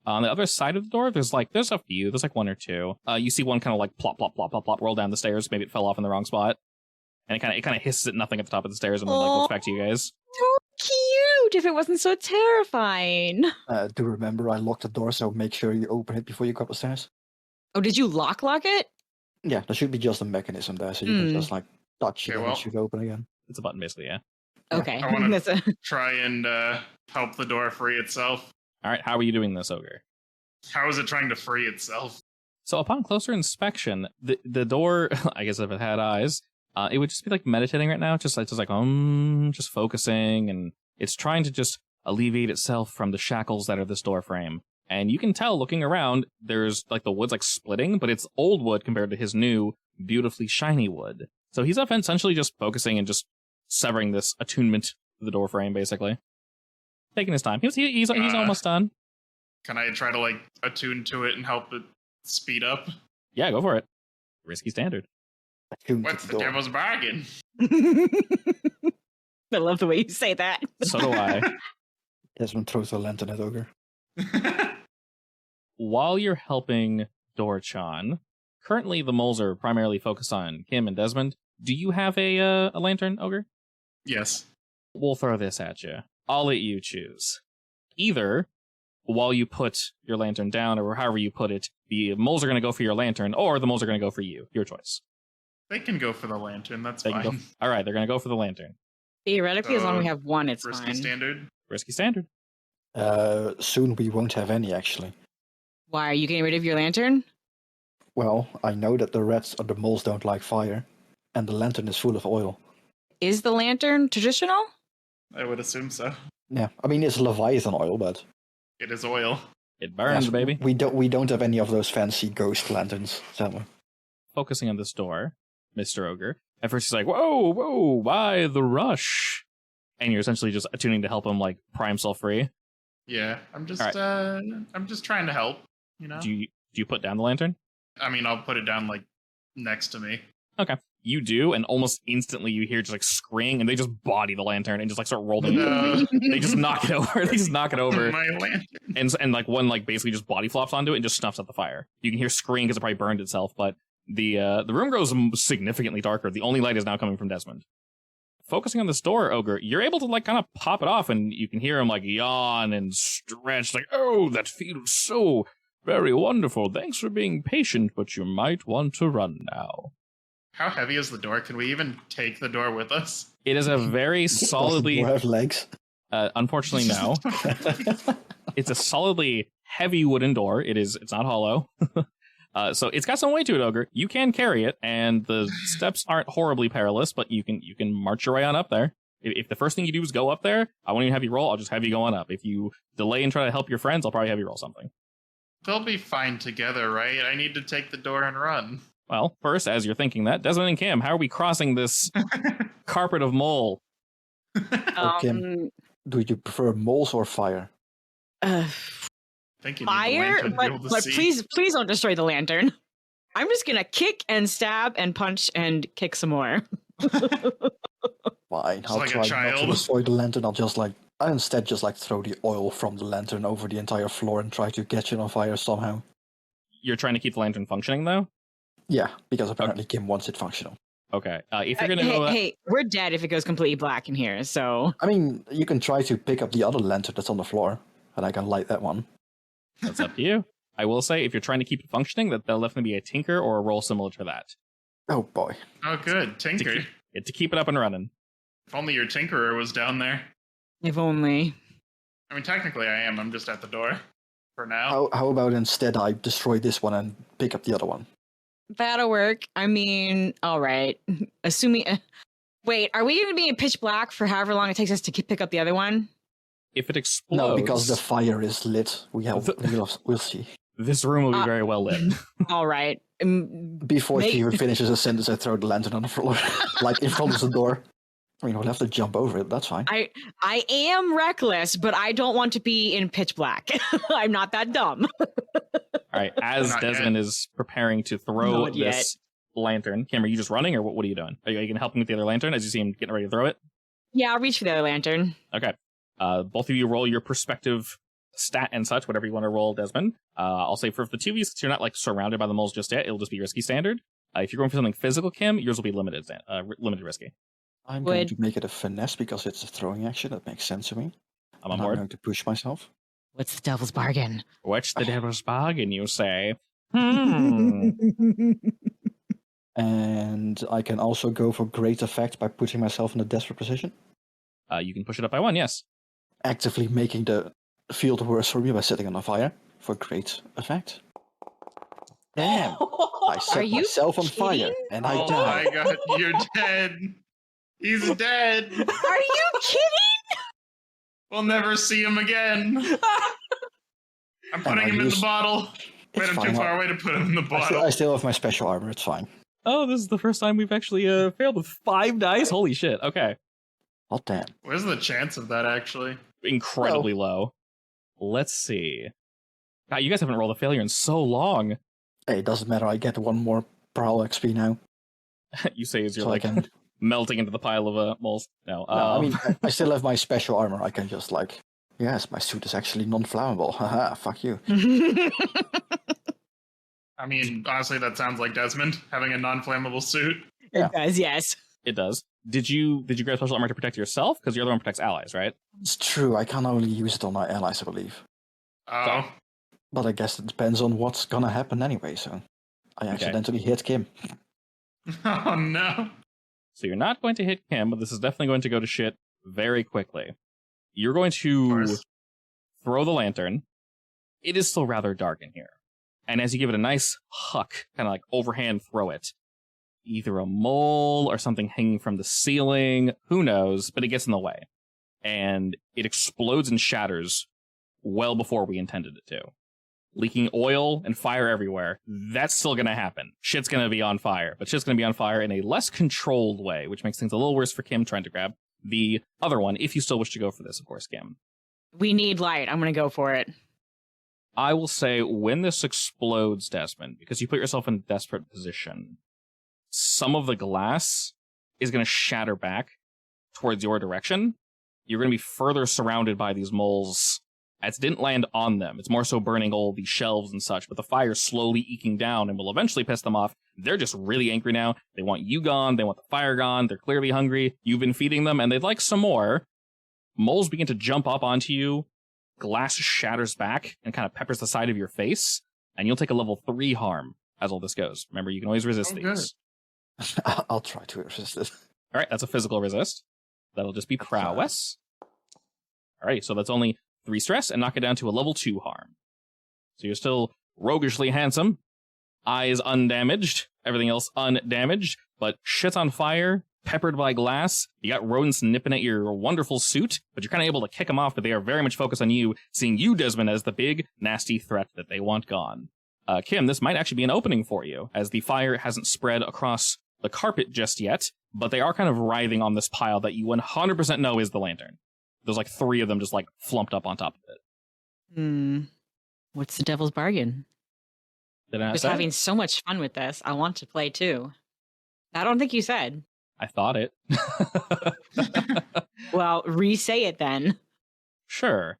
Speaker 1: On the other side of the door, there's a few. There's like one or two. You see one kind of like plop, plop, plop, plop, plop, roll down the stairs. Maybe it fell off in the wrong spot. And it kind of hisses at nothing at the top of the stairs and then like looks back to you guys.
Speaker 2: So cute. If it wasn't so terrifying.
Speaker 4: Do remember I locked the door, so make sure you open it before you go up the stairs.
Speaker 2: Oh, did you lock it?
Speaker 4: Yeah, there should be just a mechanism there, so you can just like touch it
Speaker 3: Okay,
Speaker 4: and
Speaker 3: well.
Speaker 4: it should open again.
Speaker 1: It's a button, basically, yeah.
Speaker 2: Okay.
Speaker 3: I wanna-
Speaker 2: That's a-
Speaker 3: Try and help the door free itself.
Speaker 1: All right, how are you doing this, Ogre?
Speaker 3: How is it trying to free itself?
Speaker 1: So upon closer inspection, the door, I guess if it had eyes, it would just be like meditating right now, just focusing, and it's trying to just alleviate itself from the shackles that are this door frame. And you can tell looking around, there's like the wood's like splitting, but it's old wood compared to his new, beautifully shiny wood. So he's essentially just focusing and just severing this attunement to the door frame, basically. Taking his time. He's almost done.
Speaker 3: Can I try to like attune to it and help it speed up?
Speaker 1: Yeah, go for it. Risky standard.
Speaker 3: What's the devil's bargain?
Speaker 2: I love the way you say that.
Speaker 1: So do I.
Speaker 4: Desmond throws the lantern at Ogre.
Speaker 1: While you're helping Dorchan, currently the moles are primarily focused on Kim and Desmond. Do you have a lantern, Ogre?
Speaker 3: Yes.
Speaker 1: We'll throw this at you. I'll let you choose. Either, while you put your lantern down, or however you put it, the moles are going to go for your lantern, or the moles are going to go for you. Your choice.
Speaker 3: They can go for the lantern. That's
Speaker 1: They can
Speaker 3: fine.
Speaker 1: All right, they're going to go for the lantern.
Speaker 2: Theoretically, as long as we have one, it's
Speaker 3: Risky
Speaker 2: fine.
Speaker 3: standard.
Speaker 1: Risky standard.
Speaker 4: Soon we won't have any, actually.
Speaker 2: Why, are you getting rid of your lantern?
Speaker 4: Well, I know that the rats or the moles don't like fire, and the lantern is full of oil.
Speaker 2: Is the lantern traditional?
Speaker 3: I would assume so.
Speaker 4: Yeah, I mean it's Leviathan oil, but
Speaker 3: It is oil.
Speaker 1: It burns,
Speaker 4: yes,
Speaker 1: baby.
Speaker 4: We don't have any of those fancy ghost lanterns, sadly.
Speaker 1: Focusing on this door, Mr. Ogre. At first he's like, whoa, why the rush? And you're essentially just attuning to help him, like, pry himself free.
Speaker 3: Yeah, I'm just
Speaker 1: All
Speaker 3: I'm just trying to help, you know?
Speaker 1: Do you put down the lantern?
Speaker 3: I mean, I'll put it down like next to me.
Speaker 1: Okay. You do, and almost instantly you hear just like screaming, and they just body the lantern and just like start rolling.
Speaker 3: No.
Speaker 1: They just knock it over. They just knock it over,
Speaker 3: My lantern.
Speaker 1: and like one like basically just body flops onto it and just snuffs out the fire. You can hear scream because it probably burned itself, but the room grows significantly darker. The only light is now coming from Desmond. Focusing on this door, Ogre, you're able to like kind of pop it off, and you can hear him like yawn and stretch, like, oh, that feels so very wonderful. Thanks for being patient, but you might want to run now.
Speaker 3: How heavy is the door? Can we even take the door with us?
Speaker 1: It is a very solidly,
Speaker 4: Does it have legs?
Speaker 1: unfortunately, no. It's a solidly heavy wooden door. It's not hollow. So it's got some weight to it, Ogre. You can carry it, and the steps aren't horribly perilous, but you can march your way on up there. If the first thing you do is go up there, I won't even have you roll. I'll just have you go on up. If you delay and try to help your friends, I'll probably have you roll something.
Speaker 3: They'll be fine together, right? I need to take the door and run.
Speaker 1: Well, first, as you're thinking that, Desmond and Kim, how are we crossing this carpet of mole?
Speaker 4: Kim, do you prefer moles or fire?
Speaker 2: Uh,
Speaker 3: I think you need the
Speaker 2: fire,
Speaker 3: lantern to be able to
Speaker 2: but
Speaker 3: see.
Speaker 2: please don't destroy the lantern. I'm just gonna kick and stab and punch and kick some more.
Speaker 4: Fine,
Speaker 3: Just
Speaker 4: I'll
Speaker 3: like a
Speaker 4: try not to
Speaker 3: child.
Speaker 4: destroy the lantern. I'll instead just like throw the oil from the lantern over the entire floor and try to catch it on fire somehow.
Speaker 1: You're trying to keep the lantern functioning, though?
Speaker 4: Yeah, because apparently Kim wants it functional.
Speaker 1: Okay. If you're gonna go,
Speaker 2: Hey, we're dead if it goes completely black in here. So
Speaker 4: I mean, you can try to pick up the other lantern that's on the floor, and I can light that one.
Speaker 1: that's up to you. I will say, if you're trying to keep it functioning, that'll definitely be a tinker or a roll similar to that.
Speaker 4: Oh boy.
Speaker 3: Oh, good. Tinker.
Speaker 1: To keep it up and running.
Speaker 3: If only your tinkerer was down there.
Speaker 2: if only.
Speaker 3: I mean, technically I am. I'm just at the door for now.
Speaker 4: How about instead I destroy this one and pick up the other one?
Speaker 2: That'll work. I mean, all right. Assuming. Wait, are we going to be in pitch black for however long it takes us to pick up the other one?
Speaker 1: If it explodes,
Speaker 4: No, because the fire is lit. We'll see.
Speaker 1: this room will be very well lit.
Speaker 2: All right.
Speaker 4: Before she even finishes a sentence, I throw the lantern on the floor, like in front of the door. I mean, we'll have to jump over it. That's fine.
Speaker 2: I am reckless, but I don't want to be in pitch black. I'm not that dumb.
Speaker 1: All right. As
Speaker 3: Not
Speaker 1: Desmond is preparing to throw
Speaker 2: Not yet.
Speaker 1: this lantern, Kim, are you just running, or what are you doing? Are you going to help him with the other lantern as you see him getting ready to throw it?
Speaker 2: Yeah, I'll reach for the other lantern.
Speaker 1: Okay. Both of you roll your perspective stat and such, whatever you want to roll, Desmond. I'll say for the two of you, since you're not like surrounded by the moles just yet, it'll just be risky standard. If you're going for something physical, Kim, yours will be limited risky.
Speaker 4: I'm going to make it a finesse because it's a throwing action. That makes sense to me.
Speaker 1: I'm on
Speaker 4: I'm
Speaker 1: board.
Speaker 4: going to push myself.
Speaker 2: What's the devil's bargain?
Speaker 1: What's the devil's bargain, you say?
Speaker 4: And I can also go for great effect by putting myself in a desperate position.
Speaker 1: You can push it up by one, yes.
Speaker 4: Actively making the field worse for me by setting it on fire for great effect. Damn! I set
Speaker 2: Are you
Speaker 4: myself on fire
Speaker 2: kidding?
Speaker 4: and I
Speaker 3: Oh
Speaker 4: died.
Speaker 3: my god, you're dead. He's dead.
Speaker 2: Are you kidding?
Speaker 3: We'll never see him again. I'm putting
Speaker 4: I
Speaker 3: him in the
Speaker 4: use-
Speaker 3: bottle. Wait,
Speaker 4: It's
Speaker 3: I'm
Speaker 4: fine,
Speaker 3: too far
Speaker 4: I'll-
Speaker 3: away to put him in the
Speaker 4: I
Speaker 3: bottle.
Speaker 4: still have my special armor. It's fine.
Speaker 1: Oh, this is the first time we've actually failed with 5 dice? Holy shit. Okay.
Speaker 4: Oh damn!
Speaker 3: Where's the chance of that, actually?
Speaker 1: Incredibly low. Let's see. God, you guys haven't rolled a failure in so long.
Speaker 4: Hey, it doesn't matter. I get 1 more Prowl XP now.
Speaker 1: You say as you're
Speaker 4: So I
Speaker 1: like
Speaker 4: can...
Speaker 1: melting into the pile of moles. No,
Speaker 4: No, I mean, I still have my special armor. I can just like, yes, my suit is actually non-flammable. Haha, fuck you.
Speaker 3: I mean, honestly, that sounds like Desmond having a non-flammable suit.
Speaker 4: Yeah.
Speaker 2: It does, yes.
Speaker 1: it does. Did you grab special armor to protect yourself? Because your other one protects allies, right?
Speaker 4: It's true. I can only use it on my allies, I believe.
Speaker 3: Oh,
Speaker 4: But I guess it depends on what's gonna happen anyway. So I accidentally hit Kim.
Speaker 3: oh no.
Speaker 1: So you're not going to hit Kim, but this is definitely going to go to shit very quickly. You're going
Speaker 3: Of
Speaker 1: to
Speaker 3: course.
Speaker 1: throw the lantern. It is still rather dark in here. And as you give it a nice huck, kind of like overhand throw it, either a mole or something hanging from the ceiling, who knows, but it gets in the way. And it explodes and shatters well before we intended it to. Leaking oil and fire everywhere. That's still going to happen. Shit's going to be on fire, but shit's going to be on fire in a less controlled way, which makes things a little worse for Kim trying to grab the other one, if you still wish to go for this, of course, Kim.
Speaker 2: We need light. I'm going to go for it.
Speaker 1: I will say when this explodes, Desmond, because you put yourself in a desperate position, some of the glass is going to shatter back towards your direction. You're going to be further surrounded by these moles. It didn't land on them. It's more so burning all these shelves and such, but the fire's slowly eking down and will eventually piss them off. They're just really angry now. They want you gone. They want the fire gone. They're clearly hungry. You've been feeding them, and they'd like some more. Moles begin to jump up onto you. Glass shatters back and kind of peppers the side of your face, and you'll take a level 3 harm as all this goes. Remember, you can always resist these.
Speaker 4: I'll try to resist it.
Speaker 1: All right, that's a physical resist. That'll just be prowess. All right, so that's only 3 stress, and knock it down to a level 2 harm. So you're still roguishly handsome, eyes undamaged, everything else undamaged, but shit's on fire, peppered by glass. You got rodents nipping at your wonderful suit, but you're kind of able to kick them off, but they are very much focused on you, seeing you, Desmond, as the big, nasty threat that they want gone. Kim, this might actually be an opening for you, as the fire hasn't spread across the carpet just yet, but they are kind of writhing on this pile that you 100% know is the lantern. There's like 3 of them just like flumped up on top of it.
Speaker 2: What's the devil's bargain?
Speaker 1: Did I
Speaker 2: I was
Speaker 1: say?
Speaker 2: having so much fun with this. I want to play too. I don't think you said.
Speaker 1: I thought it.
Speaker 2: Well, re-say it then.
Speaker 1: Sure.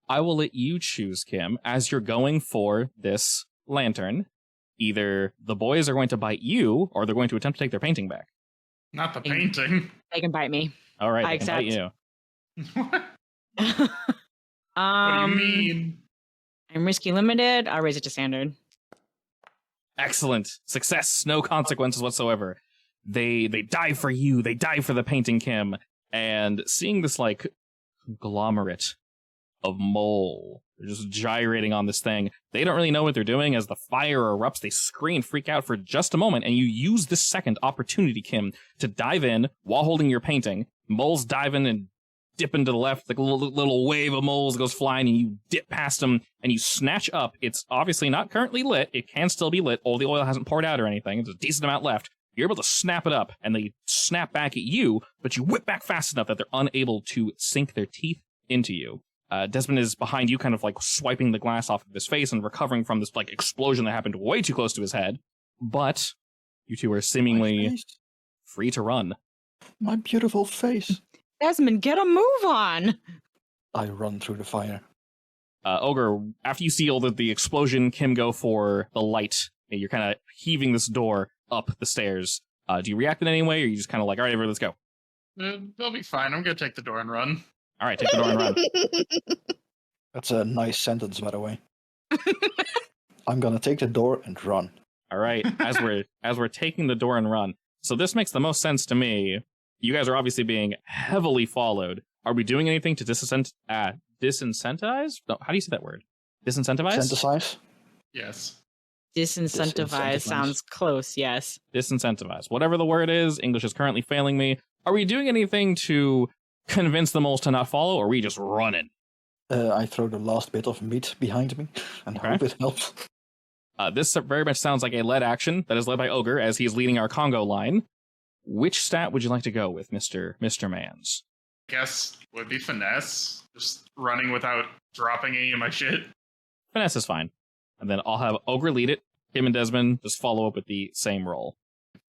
Speaker 1: I will let you choose, Kim, as you're going for this lantern. Either the boys are going to bite you, or they're going to attempt to take their painting back.
Speaker 3: Not the painting.
Speaker 2: They can bite me.
Speaker 1: All right,
Speaker 2: I
Speaker 1: they can bite
Speaker 2: accept.
Speaker 1: you.
Speaker 3: What? What do you mean?
Speaker 2: I'm risky limited. I'll raise it to standard.
Speaker 1: Excellent. Success. No consequences whatsoever. They die for you. They die for the painting, Kim. And seeing this, like, conglomerate of mole, they're just gyrating on this thing. They don't really know what they're doing. As the fire erupts, they scream, freak out for just a moment, and you use this second opportunity, Kim, to dive in while holding your painting. Moles dive in and dip into the left, like a little wave of moles goes flying, and you dip past them, and you snatch up. It's obviously not currently lit. It can still be lit. All the oil hasn't poured out or anything. There's a decent amount left. You're able to snap it up, and they snap back at you, but you whip back fast enough that they're unable to sink their teeth into you. Desmond is behind you, kind of like swiping the glass off of his face and recovering from this like explosion that happened way too close to his head. But you two are seemingly free to run.
Speaker 4: My beautiful face.
Speaker 2: Desmond, get a move on.
Speaker 4: I run through the fire.
Speaker 1: Ogre, after you see all the explosion, Kim, go for the light. You're kind of heaving this door up the stairs. Do you react in any way, or are you just kind of like, all right, everybody, let's go?
Speaker 3: They'll be fine. I'm gonna take the door and run.
Speaker 1: All right, take the door and run.
Speaker 4: That's a nice sentence, by the way. I'm gonna take the door and run.
Speaker 1: All right, as we're taking the door and run. So this makes the most sense to me. You guys are obviously being heavily followed. Are we doing anything to disincentivize? No, how do you say that word? Disincentivize?
Speaker 4: Synthesize?
Speaker 3: Yes.
Speaker 2: Disincentivize sounds close, yes.
Speaker 1: Disincentivize. Whatever the word is, English is currently failing me. Are we doing anything to convince the moles to not follow, or are we just running?
Speaker 4: I throw the last bit of meat behind me and hope it helps.
Speaker 1: This very much sounds like a led action that is led by Ogre as he is leading our Congo line. Which stat would you like to go with, Mr. Mans?
Speaker 3: Guess would be finesse. Just running without dropping any of my shit.
Speaker 1: Finesse is fine. And then I'll have Ogre lead it. Kim and Desmond just follow up with the same roll.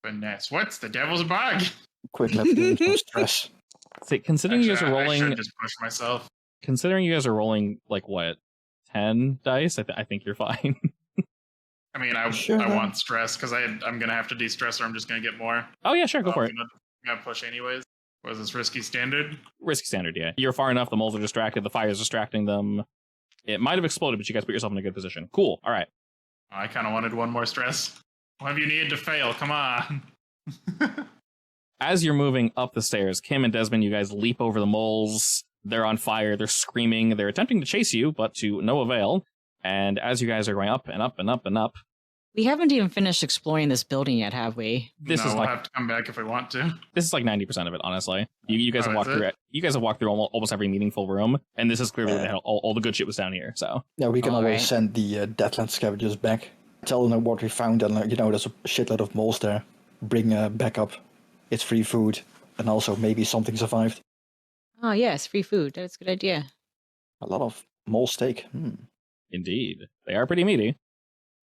Speaker 3: Finesse. What's the devil's bug?
Speaker 4: Quick, let's do some stress.
Speaker 1: See, considering you guys are
Speaker 3: I
Speaker 1: rolling,
Speaker 3: should just push myself.
Speaker 1: considering you guys are rolling like what, 10 dice, I think you're fine.
Speaker 3: I mean, I want stress because I'm gonna have to de-stress or I'm just gonna get more.
Speaker 1: Oh yeah, sure, go for it.
Speaker 3: I'm gonna push anyways. Was this risky standard?
Speaker 1: Risky standard, yeah. You're far enough. The moles are distracted. The fire's distracting them. It might have exploded, but you guys put yourself in a good position. Cool. All right.
Speaker 3: I kind of wanted one more stress. What have you needed to fail? Come on.
Speaker 1: As you're moving up the stairs, Kim and Desmond, you guys leap over the moles. They're on fire. They're screaming. They're attempting to chase you, but to no avail. And as you guys are going up and up and up and up,
Speaker 2: We haven't even finished exploring this building yet, have we?
Speaker 1: we'll
Speaker 3: have to come back if we want to.
Speaker 1: this is like 90% of it, honestly. You guys have
Speaker 3: Oh,
Speaker 1: walked
Speaker 3: is
Speaker 1: through it. You guys have walked through almost every meaningful room, and this is clearly all the good shit was down here. So
Speaker 4: Yeah, we can
Speaker 2: All
Speaker 4: always
Speaker 2: right.
Speaker 4: send the Deathland scavengers back. Tell them what we found, and there's a shitload of moles there. Bring backup. It's free food, and also maybe something survived.
Speaker 2: Oh, yes, free food. That's a good idea.
Speaker 4: A lot of mole steak.
Speaker 1: indeed, they are pretty meaty.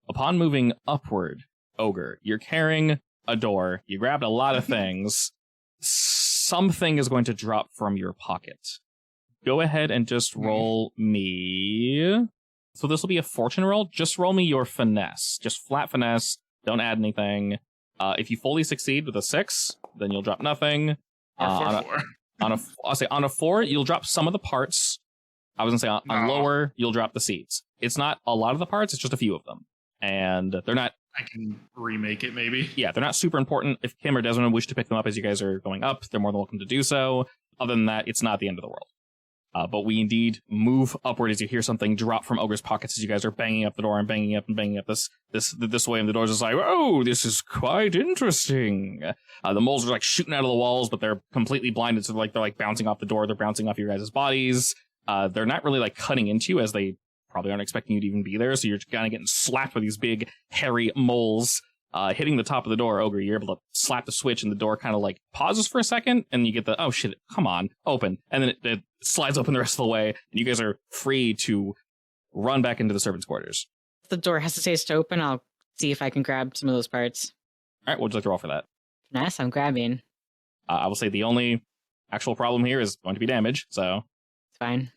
Speaker 1: Upon moving upward, Ogre, you're carrying a door. You grabbed a lot of things. Something is going to drop from your pocket. Go ahead and just roll me. So this will be a fortune roll. Just roll me your finesse. Just flat finesse. Don't add anything. If you fully succeed with a 6, then you'll drop nothing.
Speaker 3: Or 4.
Speaker 1: I'll say on a 4, you'll drop some of the parts. I was gonna say on
Speaker 3: No.
Speaker 1: lower, you'll drop the seeds. It's not a lot of the parts. It's just a few of them, and they're not.
Speaker 3: I can remake it maybe.
Speaker 1: Yeah, they're not super important. If Kim or Desmond wish to pick them up as you guys are going up, they're more than welcome to do so. Other than that, it's not the end of the world. But we indeed move upward as you hear something drop from Ogre's pockets as you guys are banging up the door and banging up this way, and the door's just like, oh, this is quite interesting. The moles are like shooting out of the walls, but they're completely blinded, so they're like bouncing off the door. They're bouncing off your guys' bodies. They're not really like cutting into you, as they probably aren't expecting you to even be there, so you're kind of getting slapped with these big, hairy moles. Hitting the top of the door, Ogre, you're able to slap the switch, and the door kind of like pauses for a second, and you get the, oh shit, come on, open. And then it slides open the rest of the way, and you guys are free to run back into the servants' quarters.
Speaker 2: If the door hesitates to open, I'll see if I can grab some of those parts.
Speaker 1: All right, what would you like to roll for that?
Speaker 2: Finesse, I'm grabbing.
Speaker 1: I will say the only actual problem here is going to be damage, so
Speaker 2: It's fine.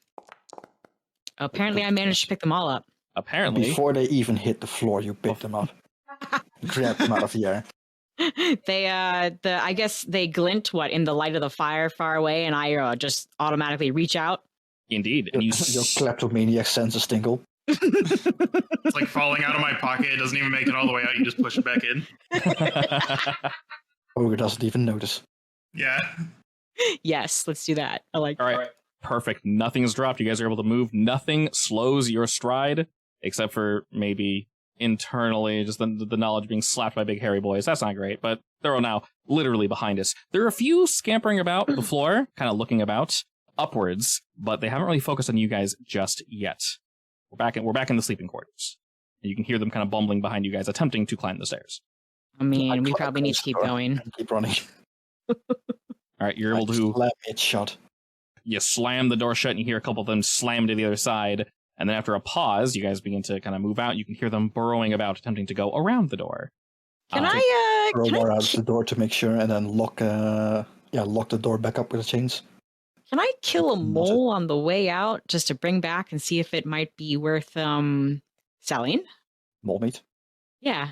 Speaker 2: Apparently, I managed to pick them all up.
Speaker 1: apparently...
Speaker 4: Before they even hit the floor, you pick them up. Grab them out of the air.
Speaker 2: They, I guess they glint in the light of the fire far away, and I just automatically reach out.
Speaker 1: Indeed, and
Speaker 4: Your kleptomaniac senses tingle.
Speaker 3: It's like falling out of my pocket. It doesn't even make it all the way out. You just push it back in.
Speaker 4: Ogre doesn't even notice.
Speaker 3: Yeah.
Speaker 2: Yes, let's do that. I like.
Speaker 1: All right, perfect. Nothing's dropped. You guys are able to move. Nothing slows your stride, except for maybe internally, just the knowledge being slapped by big hairy boys. That's not great, but they're all now literally behind us. There are a few scampering about the floor, kind of looking about upwards, but they haven't really focused on you guys just yet. We're back in the sleeping quarters. You can hear them kind of bumbling behind you guys, attempting to climb the stairs.
Speaker 2: I mean, we
Speaker 4: I
Speaker 2: probably need to keep going.
Speaker 4: Keep running.
Speaker 1: All right, you're able to...
Speaker 4: Slam it shut.
Speaker 1: You slam the door shut, and you hear a couple of them slam to the other side. And then after a pause, you guys begin to kind of move out. You can hear them burrowing about, attempting to go around the door.
Speaker 2: Can I?
Speaker 4: Throw
Speaker 2: Can
Speaker 4: more
Speaker 2: I?
Speaker 4: out of the door to make sure, and then lock the door back up with the chains.
Speaker 2: Can I kill a
Speaker 4: Was it-
Speaker 2: mole on the way out just to bring back and see if it might be worth selling?
Speaker 4: Mole meat.
Speaker 2: Yeah.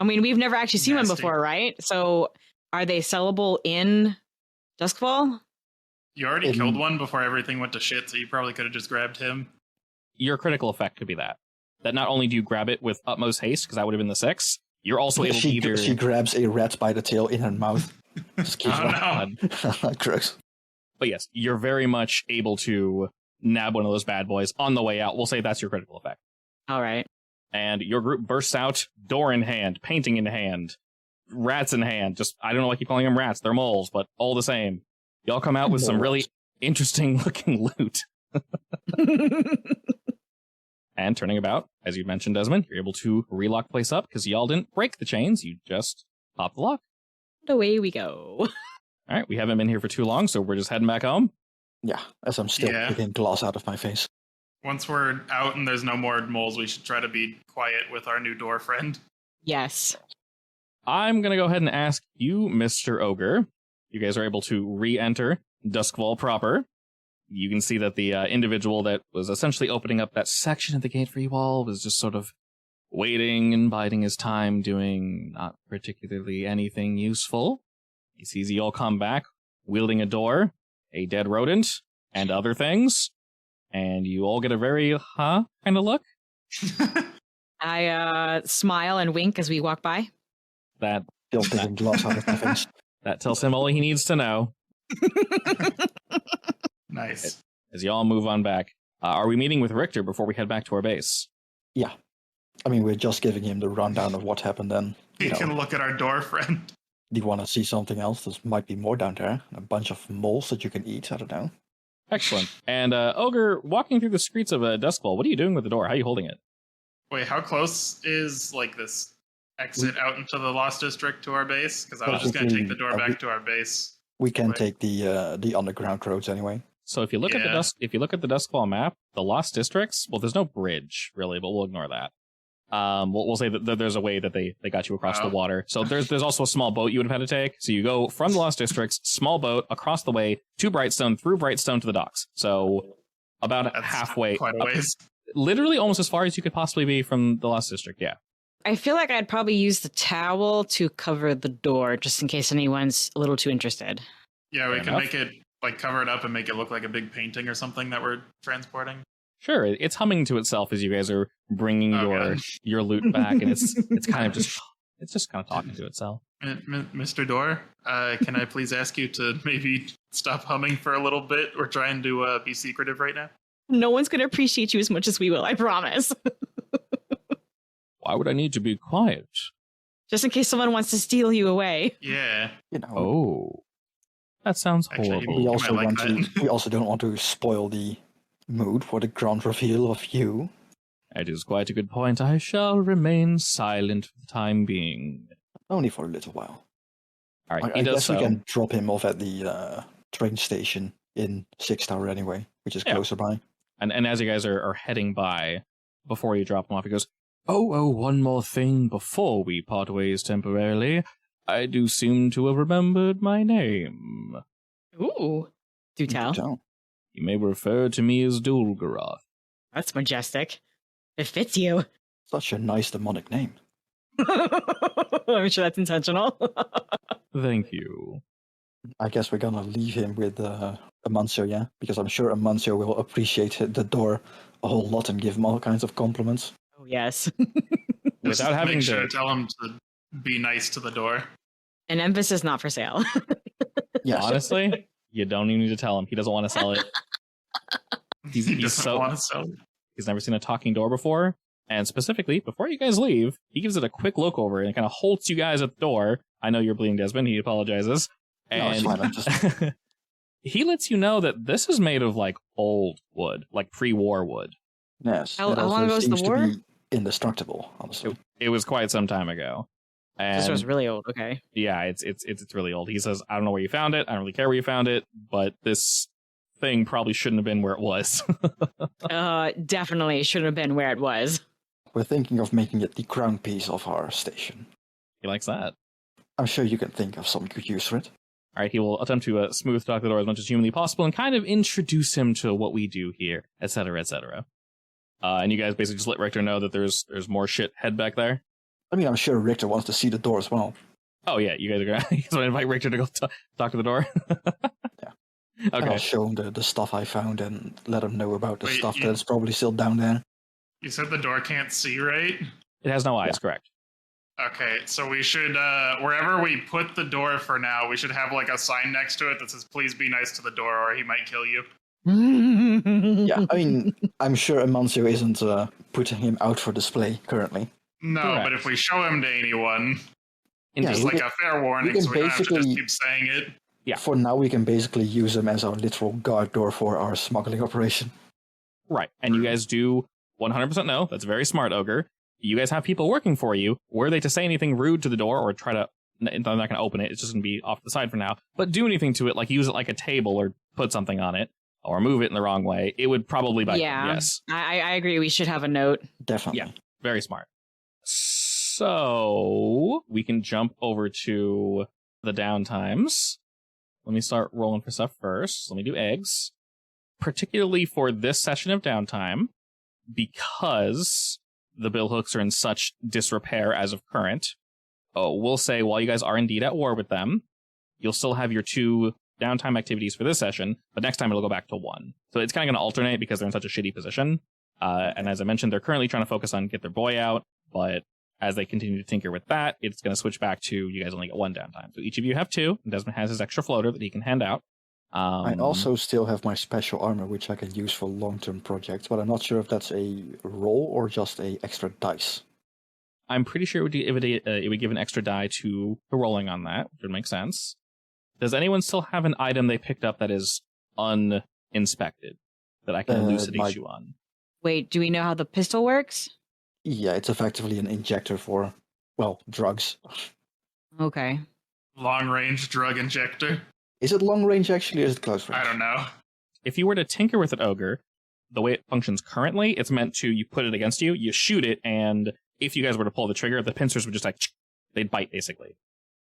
Speaker 2: I mean, we've never actually seen one
Speaker 3: Nasty.
Speaker 2: before, right? So are they sellable in Duskfall?
Speaker 3: You already
Speaker 4: In-
Speaker 3: killed one before everything went to shit, so you probably could have just grabbed him.
Speaker 1: Your critical effect could be that not only do you grab it with utmost haste, because that would have been the 6, you're also able to either...
Speaker 4: She grabs a rat by the tail in her mouth. Just keeps
Speaker 3: Oh,
Speaker 4: running.
Speaker 3: no.
Speaker 4: Gross.
Speaker 1: But yes, you're very much able to nab one of those bad boys on the way out. We'll say that's your critical effect.
Speaker 2: All right.
Speaker 1: And your group bursts out, door in hand, painting in hand, rats in hand. Just, I don't know why I keep calling them rats. They're moles, but all the same. Y'all come out with some really interesting looking loot. And turning about, as you mentioned, Desmond, you're able to relock the place up because y'all didn't break the chains. You just popped the lock.
Speaker 2: And away we go.
Speaker 1: All right, we haven't been here for too long, so we're just heading back home.
Speaker 4: Yeah, as I'm still
Speaker 3: Yeah.
Speaker 4: picking glass out of my face.
Speaker 3: Once we're out and there's no more moles, we should try to be quiet with our new door friend.
Speaker 2: Yes.
Speaker 1: I'm going to go ahead and ask you, Mr. Ogre. You guys are able to re-enter Duskfall proper. You can see that the individual that was essentially opening up that section of the gate for you all was just sort of waiting and biding his time, doing not particularly anything useful. He sees you all come back, wielding a door, a dead rodent, and other things, and you all get a very, kind of look.
Speaker 2: I smile and wink as we walk by.
Speaker 1: That
Speaker 4: Still taking glass out of my face.
Speaker 1: that tells him all he needs to know.
Speaker 3: Nice.
Speaker 1: As you all move on back. Are we meeting with Richter before we head back to our base?
Speaker 4: Yeah. I mean, we're just giving him the rundown of what happened then.
Speaker 3: You can look at our door, friend.
Speaker 4: Do you want to see something else? There might be more down there. A bunch of moles that you can eat. I don't know.
Speaker 1: Excellent. And Ogre, walking through the streets of Duskfall, what are you doing with the door? How are you holding it?
Speaker 3: Wait, how close is like this exit out into the Lost District to our base? Because I was just going to take the door back to our base.
Speaker 4: We can take the underground roads anyway.
Speaker 1: So if you look at the Duskfall map, the Lost Districts, well, there's no bridge really, but we'll ignore that. We'll say that there's a way that they got you across the water. So there's also a small boat you would have had to take. So you go from the Lost Districts, small boat across the way to Brightstone, through Brightstone to the docks. So about
Speaker 3: That's
Speaker 1: halfway,
Speaker 3: quite a ways.
Speaker 1: literally almost as far as you could possibly be from the Lost District. Yeah.
Speaker 2: I feel like I'd probably use the towel to cover the door just in case anyone's a little too interested.
Speaker 3: Yeah, we
Speaker 1: Fair
Speaker 3: can
Speaker 1: enough.
Speaker 3: make it like cover it up and make it look like a big painting or something that we're transporting.
Speaker 1: Sure, it's humming to itself as you guys are bringing your loot back, and it's kind of just kind of talking to itself.
Speaker 3: Mr. Door, can I please ask you to maybe stop humming for a little bit? We're trying to be secretive right now.
Speaker 2: No one's going to appreciate you as much as we will, I promise.
Speaker 1: Why would I need to be quiet?
Speaker 2: Just in case someone wants to steal you away.
Speaker 3: Yeah.
Speaker 1: Oh, that sounds
Speaker 3: Actually,
Speaker 1: horrible.
Speaker 4: We
Speaker 3: You
Speaker 4: also
Speaker 3: might like
Speaker 4: want
Speaker 3: that.
Speaker 4: to. We also don't want to spoil the mood for the grand reveal of you.
Speaker 1: That is quite a good point. I shall remain silent for the time being.
Speaker 4: Only for a little while.
Speaker 1: All right,
Speaker 4: I
Speaker 1: he does
Speaker 4: guess
Speaker 1: so.
Speaker 4: we can drop him off at the train station in 6 Tower anyway, which is
Speaker 1: Yeah.
Speaker 4: closer by.
Speaker 1: And as you guys are heading by, before you drop him off, he goes, Oh, one more thing before we part ways temporarily. I do seem to have remembered my name.
Speaker 2: Ooh. Do tell.
Speaker 4: So,
Speaker 1: You may refer to me as Dulgarath.
Speaker 2: That's majestic. It fits you.
Speaker 4: such a nice demonic name.
Speaker 2: I'm sure that's intentional.
Speaker 1: Thank you.
Speaker 4: I guess we're gonna leave him with Amancio, yeah? Because I'm sure Amancio will appreciate the door a whole lot and give him all kinds of compliments.
Speaker 2: Oh, yes.
Speaker 3: Just
Speaker 1: Without having
Speaker 3: make sure
Speaker 1: to-
Speaker 3: to tell him to be nice to the door.
Speaker 2: An emphasis not for sale.
Speaker 4: Yes.
Speaker 1: Honestly, you don't even need to tell him. He doesn't want to sell it.
Speaker 3: He
Speaker 1: he's
Speaker 3: doesn't
Speaker 1: so-
Speaker 3: want to sell it.
Speaker 1: He's never seen a talking door before. And specifically, before you guys leave, he gives it a quick look over and kind of halts you guys at the door. I know you're bleeding, Desmond. He apologizes.
Speaker 4: No, it's
Speaker 1: And
Speaker 4: fine. I'm just...
Speaker 1: he lets you know that this is made of like old wood, like pre-war wood.
Speaker 4: Yes.
Speaker 2: How
Speaker 4: it
Speaker 2: long
Speaker 4: also
Speaker 2: ago was the
Speaker 4: seems to
Speaker 2: war?
Speaker 4: be indestructible, honestly.
Speaker 1: It was quite some time ago. And
Speaker 2: This was really old. Okay.
Speaker 1: yeah, it's really old. He says, I don't know where you found it. I don't really care where you found it, but this thing probably shouldn't have been where it was.
Speaker 2: Definitely should have been where it was.
Speaker 4: We're thinking of making it the crown piece of our station.
Speaker 1: He likes that.
Speaker 4: I'm sure you can think of some good use for it.
Speaker 1: All right, he will attempt to smooth talk the door as much as humanly possible and kind of introduce him to what we do here, etc., etc. And you guys basically just let Richter know that there's more shit head back there.
Speaker 4: I mean, I'm sure Richter wants to see the door as well.
Speaker 1: Oh yeah, you guys are gonna invite Richter to go talk to the door.
Speaker 4: Yeah. And I'll
Speaker 1: Okay.
Speaker 4: show him the stuff I found and let him know about the
Speaker 3: Wait,
Speaker 4: stuff
Speaker 3: you-
Speaker 4: that's probably still down there.
Speaker 3: You said the door can't see, right?
Speaker 1: It has no eyes, correct?
Speaker 3: Okay, so we should, wherever we put the door for now, we should have like a sign next to it that says, please be nice to the door or he might kill you.
Speaker 4: Yeah, I mean, I'm sure Amancio isn't putting him out for display currently.
Speaker 3: No,
Speaker 1: Correct.
Speaker 3: but if we show him to anyone,
Speaker 4: Yeah,
Speaker 3: just
Speaker 4: we
Speaker 3: like
Speaker 4: can-
Speaker 3: a fair warning,
Speaker 4: can
Speaker 3: so we don't have to just
Speaker 4: basically-
Speaker 3: keep saying it.
Speaker 1: Yeah.
Speaker 4: For now, we can basically use him as our literal guard door for our smuggling operation.
Speaker 1: Right. And you guys do 100% know. That's very smart, Ogre. You guys have people working for you. Were they to say anything rude to the door or try to... I'm not going to open it. It's just going to be off the side for now. But do anything to it, like use it like a table or put something on it or move it in the wrong way. It would probably bite them,
Speaker 2: Yeah.
Speaker 1: yes.
Speaker 2: I agree. We should have a note.
Speaker 4: Definitely.
Speaker 1: Yeah. Very smart. So we can jump over to the downtimes. Let me start rolling for stuff first. Let me do eggs. Particularly for this session of downtime, because the billhooks are in such disrepair as of current, we'll say while you guys are indeed at war with them, you'll still have your 2 downtime activities for this session, but next time it'll go back to 1. So it's kind of going to alternate because they're in such a shitty position. And as I mentioned, they're currently trying to focus on get their boy out, but as they continue to tinker with that, it's going to switch back to you guys only get 1 downtime. So each of you have 2, and Desmond has his extra floater that he can hand out.
Speaker 4: I also still have my special armor, which I can use for long-term projects, but I'm not sure if that's a roll or just a extra dice.
Speaker 1: I'm pretty sure it would give an extra die to the rolling on that, which would make sense. Does anyone still have an item they picked up that is uninspected that I can elucidate you on?
Speaker 2: Wait, do we know how the pistol works?
Speaker 4: Yeah, it's effectively an injector for, well, drugs.
Speaker 2: Okay.
Speaker 3: Long-range drug injector.
Speaker 4: Is it long range actually, or is it close range?
Speaker 3: I don't know.
Speaker 1: If you were to tinker with an ogre, the way it functions currently, it's meant to, you put it against you, you shoot it, and if you guys were to pull the trigger, the pincers would just they'd bite, basically.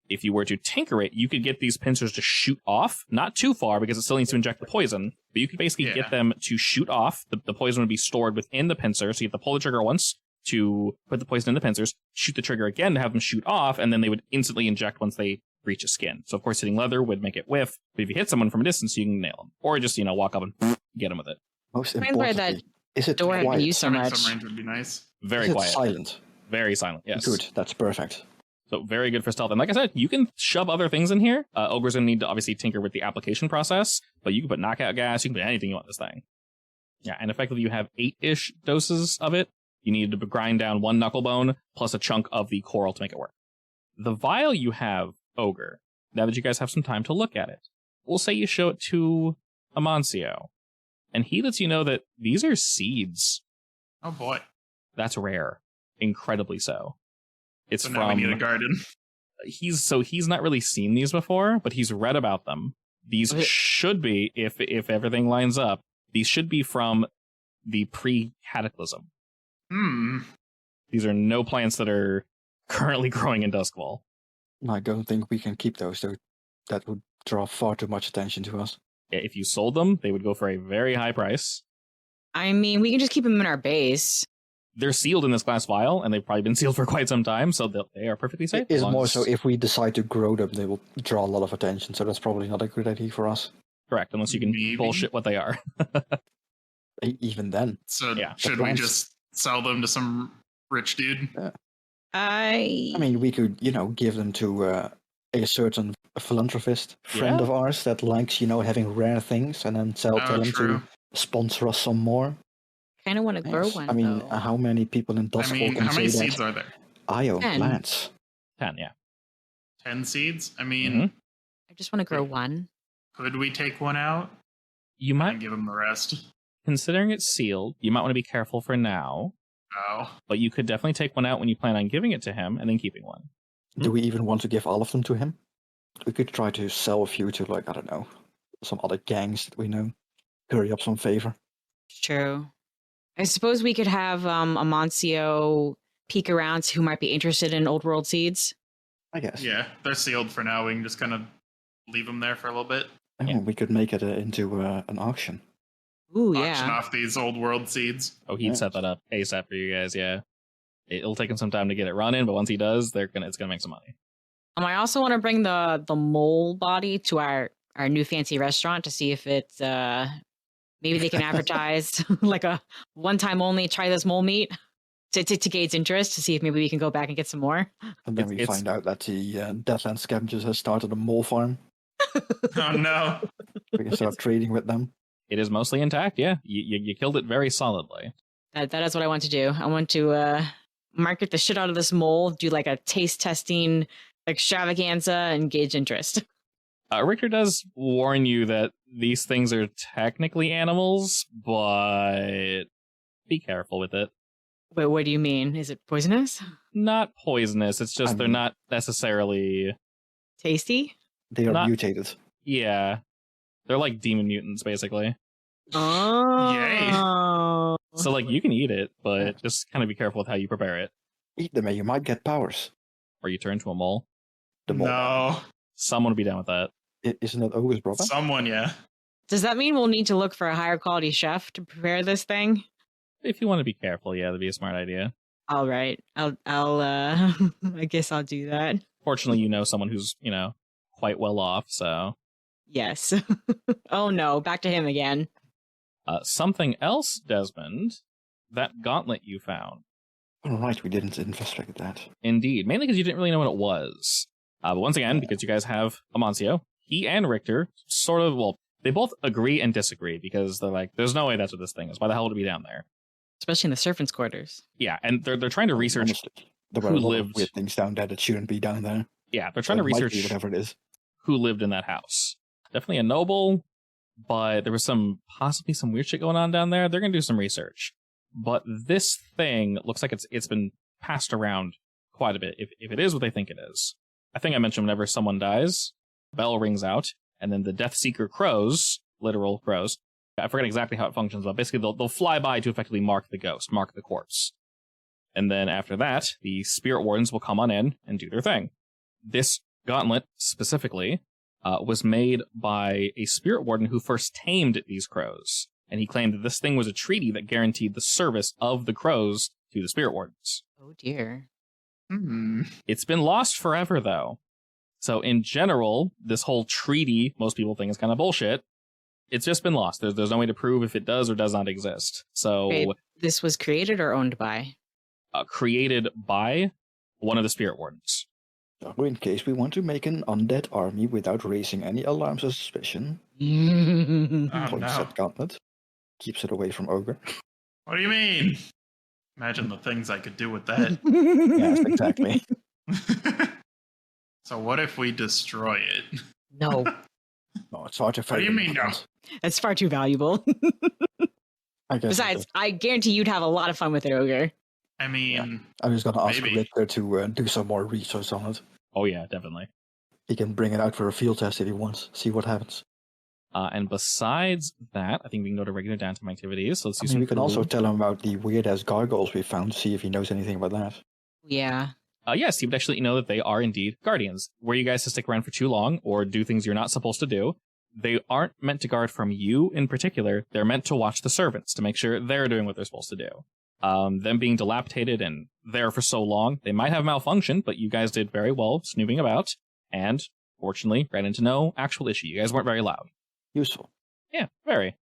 Speaker 1: If you were to tinker it, you could get these pincers to shoot off, not too far, because it still needs to inject the poison, but you could basically get them to shoot off. The poison would be stored within the pincer, so you have to pull the trigger once to put the poison in the pincers, shoot the trigger again to have them shoot off, and then they would instantly inject once they reach a skin. So, of course, hitting leather would make it whiff, but if you hit someone from a distance, you can nail them. Or just, walk up and get them with it.
Speaker 4: Most
Speaker 2: Why
Speaker 4: importantly, is it
Speaker 2: door had been
Speaker 4: quiet?
Speaker 2: used so much?
Speaker 3: Some range would be nice.
Speaker 1: Very
Speaker 4: Is it
Speaker 1: quiet.
Speaker 4: silent?
Speaker 1: Very silent, yes.
Speaker 4: Good, that's perfect.
Speaker 1: So very good for stealth. And like I said, you can shove other things in here. Ogre's going to need to obviously tinker with the application process, but you can put knockout gas, you can put anything you want in this thing. Yeah, and effectively you have 8-ish doses of it. You need to grind down 1 knuckle bone plus a chunk of the coral to make it work. The vial you have, Ogre, now that you guys have some time to look at it, we'll say you show it to Amancio, and he lets you know that these are seeds.
Speaker 3: Oh boy.
Speaker 1: That's rare. Incredibly so. It's
Speaker 3: So
Speaker 1: from...
Speaker 3: now we need a garden.
Speaker 1: He's not really seen these before, but he's read about them. These should be, if everything lines up, these should be from the pre-cataclysm. These are no plants that are currently growing in Duskwall.
Speaker 4: I don't think we can keep those, though. That would draw far too much attention to us.
Speaker 1: Yeah, if you sold them, they would go for a very high price.
Speaker 2: I mean, we can just keep them in our base.
Speaker 1: They're sealed in this glass vial, and they've probably been sealed for quite some time, so they are perfectly safe.
Speaker 4: It's more so if we decide to grow them, they will draw a lot of attention, so that's probably not a good idea for us.
Speaker 1: Correct, unless you can
Speaker 3: Maybe.
Speaker 1: bullshit what they are.
Speaker 4: Even then.
Speaker 3: So
Speaker 1: Yeah.
Speaker 3: should we just sell them to some rich dude?
Speaker 4: I mean, we could, give them to a certain philanthropist friend
Speaker 1: Yeah.
Speaker 4: of ours that likes, having rare things, and then tell him
Speaker 3: true.
Speaker 4: to sponsor us some more.
Speaker 2: kind of want to grow
Speaker 4: Yes.
Speaker 2: one.
Speaker 4: I mean,
Speaker 2: though.
Speaker 4: how many people in
Speaker 3: I
Speaker 4: Duskwall
Speaker 3: mean,
Speaker 4: can
Speaker 3: how many
Speaker 4: say
Speaker 3: seeds
Speaker 4: that?
Speaker 3: are there?
Speaker 4: I own
Speaker 2: 10.
Speaker 4: plants.
Speaker 1: 10, yeah.
Speaker 3: 10 seeds? I mean,
Speaker 1: Mhm.
Speaker 2: I just want to grow one.
Speaker 3: could we take one out
Speaker 1: You
Speaker 3: and
Speaker 1: might,
Speaker 3: give him the rest?
Speaker 1: considering it's sealed, you might want to be careful for now,
Speaker 3: Oh.
Speaker 1: but you could definitely take one out when you plan on giving it to him, and then keeping one.
Speaker 4: Do we even want to give all of them to him? We could try to sell a few to, I don't know, some other gangs that we know. Hurry up some favor.
Speaker 2: True. I suppose we could have Amancio peek around who might be interested in old world seeds.
Speaker 4: I guess.
Speaker 3: Yeah, they're sealed for now. We can just kind of leave them there for a little bit.
Speaker 4: And
Speaker 1: Yeah.
Speaker 4: we could make it into an auction.
Speaker 2: Ooh,
Speaker 3: Auction
Speaker 2: yeah.
Speaker 3: off these old world seeds.
Speaker 1: Oh, he'd
Speaker 4: Yeah.
Speaker 1: set that up ASAP for you guys, yeah. It'll take him some time to get it running, but once he does, it's gonna make some money.
Speaker 2: I also want to bring the mole body to our new fancy restaurant to see if it's maybe they can advertise like a one-time only try this mole meat to gauge interest to see if maybe we can go back and get some more.
Speaker 4: And then we
Speaker 1: It's-
Speaker 4: find out that the Deathland Scavengers has started a mole farm.
Speaker 3: Oh no.
Speaker 4: We can start trading with them.
Speaker 1: It is mostly intact, yeah. You killed it very solidly.
Speaker 2: That is what I want to do. I want to market the shit out of this mole, do like a taste testing extravaganza, and gauge interest.
Speaker 1: Richter does warn you that these things are technically animals, but be careful with it.
Speaker 2: Wait, what do you mean? Is it poisonous?
Speaker 1: Not poisonous, it's just
Speaker 4: I
Speaker 1: they're
Speaker 4: mean-
Speaker 1: not necessarily...
Speaker 2: Tasty?
Speaker 4: They are
Speaker 1: Not-
Speaker 4: mutated.
Speaker 1: Yeah. They're like demon mutants, basically.
Speaker 2: Oh.
Speaker 3: Yay.
Speaker 1: So, you can eat it, but just kind of be careful with how you prepare it.
Speaker 4: Eat them and you might get powers.
Speaker 1: Or you turn to a mole.
Speaker 4: The mole.
Speaker 3: No.
Speaker 1: Someone would be down with that.
Speaker 4: Isn't that Ogre's brother?
Speaker 3: Someone, yeah.
Speaker 2: Does that mean we'll need to look for a higher quality chef to prepare this thing?
Speaker 1: If you want to be careful, yeah, that'd be a smart idea.
Speaker 2: All right. I'll I guess I'll do that.
Speaker 1: Fortunately, you know someone who's, quite well off, so.
Speaker 2: Yes. Oh no, back to him again.
Speaker 1: Something else, Desmond, that gauntlet you found.
Speaker 4: All right, we didn't investigate that.
Speaker 1: Indeed, mainly because you didn't really know what it was. But once again, because you guys have Amancio, he and Richter sort of, they both agree and disagree because they're like, there's no way that's what this thing is. Why the hell would it be down there?
Speaker 2: Especially in the servants' quarters.
Speaker 1: Yeah, and they're trying to research.
Speaker 4: Honestly, there were a lot of weird things down there that shouldn't be down there.
Speaker 1: Yeah, they're trying to
Speaker 4: It might
Speaker 1: research
Speaker 4: be whatever it is.
Speaker 1: who lived in that house. Definitely a noble, but there was possibly some weird shit going on down there. They're going to do some research. But this thing looks like it's been passed around quite a bit, if it is what they think it is. I think I mentioned whenever someone dies, bell rings out, and then the Death Seeker crows, literal crows, I forget exactly how it functions, but basically they'll fly by to effectively mark the ghost, mark the corpse. And then after that, the Spirit Wardens will come on in and do their thing. This gauntlet, specifically, was made by a Spirit Warden who first tamed these crows. And he claimed that this thing was a treaty that guaranteed the service of the crows to the Spirit Wardens.
Speaker 2: Oh dear.
Speaker 1: It's been lost forever, though. So in general, this whole treaty, most people think is kind of bullshit. It's just been lost. There's no way to prove if it does or does not exist. So
Speaker 2: Wait, this was created or owned by?
Speaker 1: Created by one of the Spirit Wardens.
Speaker 4: So in case we want to make an undead army without raising any alarms or suspicion,
Speaker 3: Oh,
Speaker 4: points
Speaker 3: no.
Speaker 4: at Gauntlet, keeps it away from Ogre.
Speaker 3: What do you mean? Imagine the things I could do with that.
Speaker 4: Yes, exactly.
Speaker 3: So what if we destroy it?
Speaker 2: No,
Speaker 4: No, it's hard to find.
Speaker 3: What do you mean, no?
Speaker 2: that's far too valuable.
Speaker 4: I guess.
Speaker 2: Besides, I guarantee you'd have a lot of fun with it, Ogre.
Speaker 3: I mean,
Speaker 4: I was gonna ask
Speaker 3: maybe.
Speaker 4: Richter to do some more research on it.
Speaker 1: Oh yeah, definitely.
Speaker 4: He can bring it out for a field test if he wants. See what happens.
Speaker 1: And besides that, I think we can go to regular downtime activities. So let's do some
Speaker 4: we can also
Speaker 1: cool-
Speaker 4: tell him about the weird-ass gargoyles we found, see if he knows anything about that.
Speaker 2: Yeah.
Speaker 1: Yes, you would actually know that they are indeed guardians. Were you guys to stick around for too long or do things you're not supposed to do, they aren't meant to guard from you in particular. They're meant to watch the servants to make sure they're doing what they're supposed to do. Them being dilapidated and there for so long, they might have malfunctioned, but you guys did very well snooping about, and fortunately ran into no actual issue. You guys weren't very loud.
Speaker 4: Useful.
Speaker 1: Yeah, very.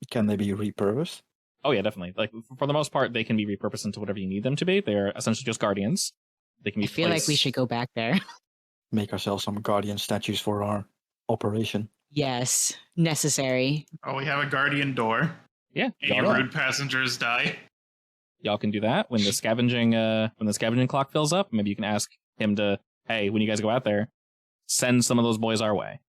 Speaker 4: Can they be repurposed?
Speaker 1: Oh yeah, definitely. Like for the most part, they can be repurposed into whatever you need them to be. They're essentially just guardians. They can be.
Speaker 2: I feel like we should go back there.
Speaker 4: Make ourselves some guardian statues for our operation.
Speaker 2: Yes, necessary.
Speaker 3: oh, we have a guardian door.
Speaker 1: Yeah,
Speaker 3: Any
Speaker 1: y'all,
Speaker 3: rude passengers die.
Speaker 1: y'all can do that when the scavenging clock fills up. Maybe you can ask him to, hey, when you guys go out there, send some of those boys our way,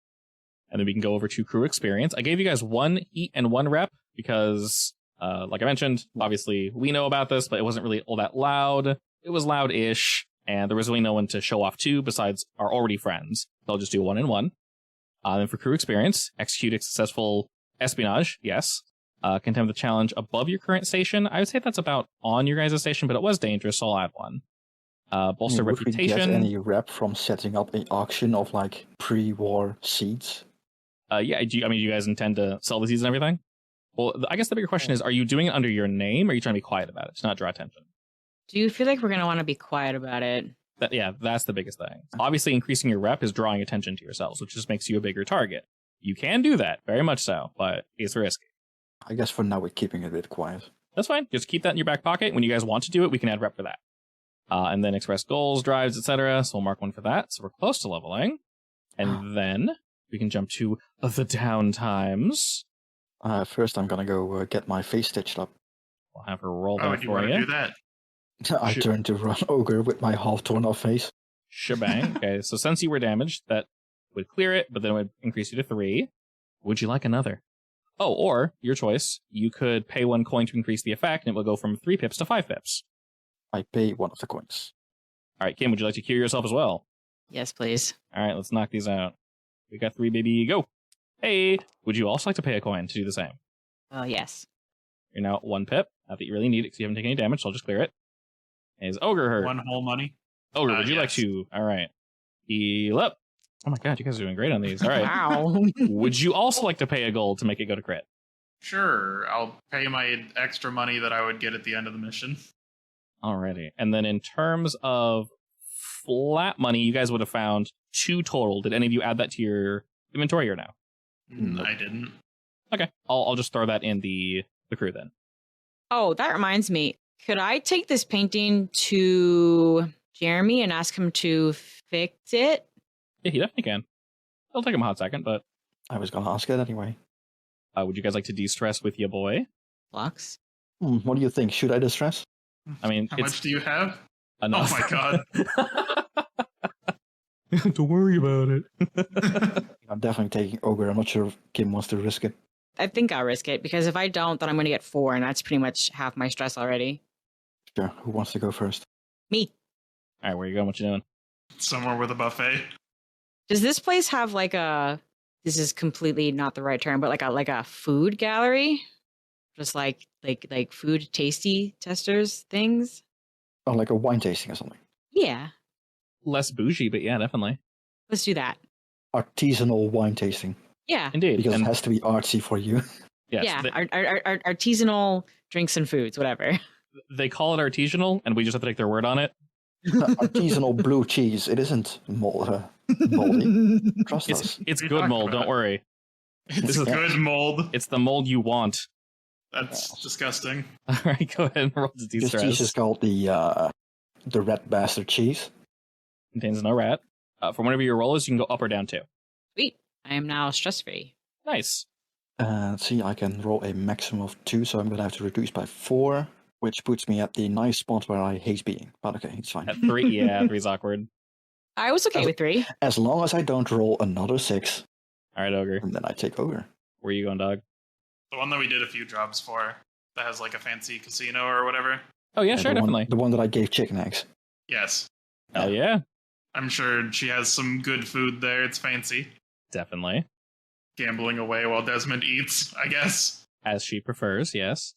Speaker 1: and then we can go over to crew experience. I gave you guys 1 heat and 1 rep because, like I mentioned, obviously we know about this, but it wasn't really all that loud. It was loud-ish, and there was really no one to show off to besides our already friends. They'll just do 1 and 1. Then for crew experience, execute a successful espionage, yes. Contempt the challenge above your current station. I would say that's about on your guys' station, but it was dangerous, so I'll add 1. Bolster
Speaker 4: Would we get
Speaker 1: reputation.
Speaker 4: any rep from setting up an auction of like pre-war seeds?
Speaker 1: Yeah, do you guys intend to sell the seeds and everything? Well, I guess the bigger question is, are you doing it under your name, or are you trying to be quiet about it to not draw attention?
Speaker 2: Do you feel like we're going to want to be quiet about it?
Speaker 1: That's the biggest thing. Obviously, increasing your rep is drawing attention to yourselves, which just makes you a bigger target. You can do that, very much so, but it's risky.
Speaker 4: I guess for now we're keeping it a bit quiet.
Speaker 1: That's fine. Just keep that in your back pocket. When you guys want to do it, we can add rep for that. And then express goals, drives, etc. So we'll mark 1 for that. So we're close to leveling. And then we can jump to the down times.
Speaker 4: First I'm gonna go get my face stitched up.
Speaker 1: We'll have her roll
Speaker 3: Why
Speaker 1: that
Speaker 3: would you
Speaker 1: for
Speaker 3: want to
Speaker 1: you.
Speaker 3: do that?
Speaker 4: I
Speaker 1: Sure.
Speaker 4: turn to run Ogre with my half torn off face.
Speaker 1: Shebang. Okay, so since you were damaged, that would clear it, but then it would increase you to 3. Would you like another? Oh, or, your choice, you could pay 1 coin to increase the effect, and it will go from 3 pips to 5 pips.
Speaker 4: I pay 1 of the coins.
Speaker 1: All right, Kim, would you like to cure yourself as well?
Speaker 2: Yes, please.
Speaker 1: All right, let's knock these out. We got 3, baby, go! Hey! Would you also like to pay a coin to do the same?
Speaker 2: Yes.
Speaker 1: You're now at 1 pip. Not that you really need it because you haven't taken any damage, so I'll just clear it. Is Ogre hurt?
Speaker 3: 1 whole money.
Speaker 1: Ogre, would you like
Speaker 3: yes.
Speaker 1: to? All right. Heal up. Oh my god, you guys are doing great on these. All right.
Speaker 2: Wow.
Speaker 1: Would you also like to pay a gold to make it go to crit?
Speaker 3: Sure, I'll pay my extra money that I would get at the end of the mission.
Speaker 1: Alrighty. And then in terms of flat money, you guys would have found 2 total. Did any of you add that to your inventory or no?
Speaker 3: I didn't.
Speaker 1: Okay. I'll just throw that in the crew then.
Speaker 2: Oh, that reminds me. Could I take this painting to Jeremy and ask him to fix it?
Speaker 1: Yeah, he definitely can. It'll take him a hot second, but
Speaker 4: I was gonna ask it anyway.
Speaker 1: would you guys like to de-stress with your boy?
Speaker 2: Lux?
Speaker 4: What do you think? Should I distress?
Speaker 1: I mean,
Speaker 3: How
Speaker 1: it's
Speaker 3: much do you have?
Speaker 1: enough.
Speaker 3: Oh my god.
Speaker 1: Don't worry about it.
Speaker 4: I'm definitely taking Ogre. I'm not sure if Kim wants to risk it.
Speaker 2: I think I'll risk it because if I don't, then I'm going to get 4, and that's pretty much half my stress already.
Speaker 4: Sure. Who wants to go first?
Speaker 2: Me.
Speaker 1: All right, where you going? What you doing?
Speaker 3: Somewhere with a buffet.
Speaker 2: Does this place have like a? This is completely not the right term, but like a food gallery, just like food tasty testers things.
Speaker 4: Oh, like a wine tasting or something.
Speaker 2: Yeah,
Speaker 1: Less bougie, but yeah, definitely.
Speaker 2: let's do that.
Speaker 4: Artisanal wine tasting.
Speaker 2: Yeah,
Speaker 1: Indeed.
Speaker 4: Because
Speaker 1: And
Speaker 4: it has to be artsy for you.
Speaker 1: yes,
Speaker 2: yeah. Our artisanal drinks and foods, whatever.
Speaker 1: they call it artisanal, and we just have to take their word on it.
Speaker 4: Artisanal blue cheese. It isn't moldy. Trust us.
Speaker 1: It's
Speaker 3: What are you
Speaker 1: good
Speaker 3: talking
Speaker 1: mold,
Speaker 3: about?
Speaker 1: don't worry.
Speaker 3: It's
Speaker 1: This is-
Speaker 3: good mold.
Speaker 1: It's the mold you want.
Speaker 3: That's disgusting.
Speaker 1: All right, go ahead and roll to
Speaker 4: This cheese is
Speaker 1: de-stress.
Speaker 4: called the red bastard cheese.
Speaker 1: Contains no rat. For whenever your roll is, you can go up or down too.
Speaker 2: Sweet. I am now stress free.
Speaker 1: Nice.
Speaker 4: See, I can roll a maximum of 2, so I'm gonna have to reduce by 4, which puts me at the nice spot where I hate being. But okay, it's fine.
Speaker 1: At 3, yeah, 3's awkward.
Speaker 2: I was okay with 3.
Speaker 4: As long as I don't roll another 6,
Speaker 1: All right, Ogre.
Speaker 4: and then I take Ogre.
Speaker 1: Where you going, dog?
Speaker 3: The one that we did a few jobs for that has like a fancy casino or whatever.
Speaker 1: Oh, yeah,
Speaker 4: Yeah,
Speaker 1: sure,
Speaker 4: the one-
Speaker 1: definitely.
Speaker 4: the one that I gave chicken eggs.
Speaker 3: Yes.
Speaker 1: Hell yeah,
Speaker 3: I'm sure she has some good food there. It's fancy.
Speaker 1: definitely.
Speaker 3: Gambling away while Desmond eats, I guess.
Speaker 1: As she prefers, yes.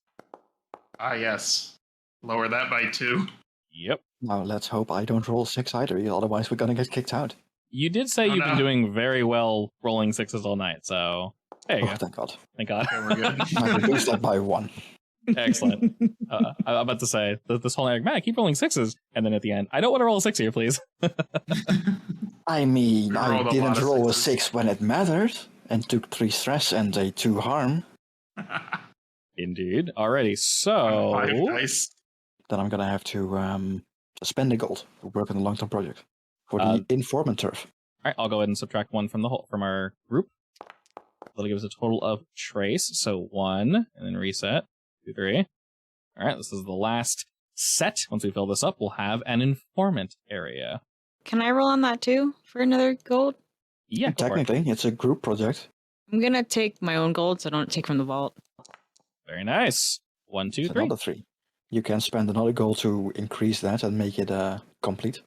Speaker 3: Ah, yes. Lower that by 2.
Speaker 1: Yep.
Speaker 4: Now let's hope I don't roll 6 either, otherwise we're gonna get kicked out.
Speaker 1: You did say
Speaker 3: Oh,
Speaker 1: you've been
Speaker 3: no.
Speaker 1: doing very well rolling 6s all night, so there you
Speaker 4: Oh,
Speaker 1: go.
Speaker 4: thank God.
Speaker 1: Thank God.
Speaker 3: Okay, we're good.
Speaker 4: I reduced that by 1.
Speaker 1: Excellent. I'm about to say this whole like, man, I keep rolling 6s, and then at the end, I don't want to roll a 6 here, please.
Speaker 4: I mean,
Speaker 3: We
Speaker 4: I
Speaker 3: rolled a lot
Speaker 4: didn't
Speaker 3: of
Speaker 4: roll a
Speaker 3: 6s.
Speaker 4: 6 when it mattered, and took 3 stress and a 2 harm.
Speaker 1: Indeed. Alrighty, so
Speaker 3: 5 dice.
Speaker 4: Then I'm gonna have to spend a gold to work on the long-term project for the
Speaker 1: Uh,
Speaker 4: informant turf.
Speaker 1: all right, I'll go ahead and subtract 1 from from our group. That'll give us a total of trace. So 1, and then reset. 2, 3. All right, this is the last set. Once we fill this up, we'll have an informant area.
Speaker 2: Can I roll on that too for another gold?
Speaker 1: Yeah, go for it.
Speaker 4: Technically, it's a group project.
Speaker 2: I'm gonna take my own gold, so I don't take from the vault.
Speaker 1: Very nice. 1, 2,
Speaker 4: It's
Speaker 1: 3.
Speaker 4: another 3. You can spend another gold to increase that and make it complete.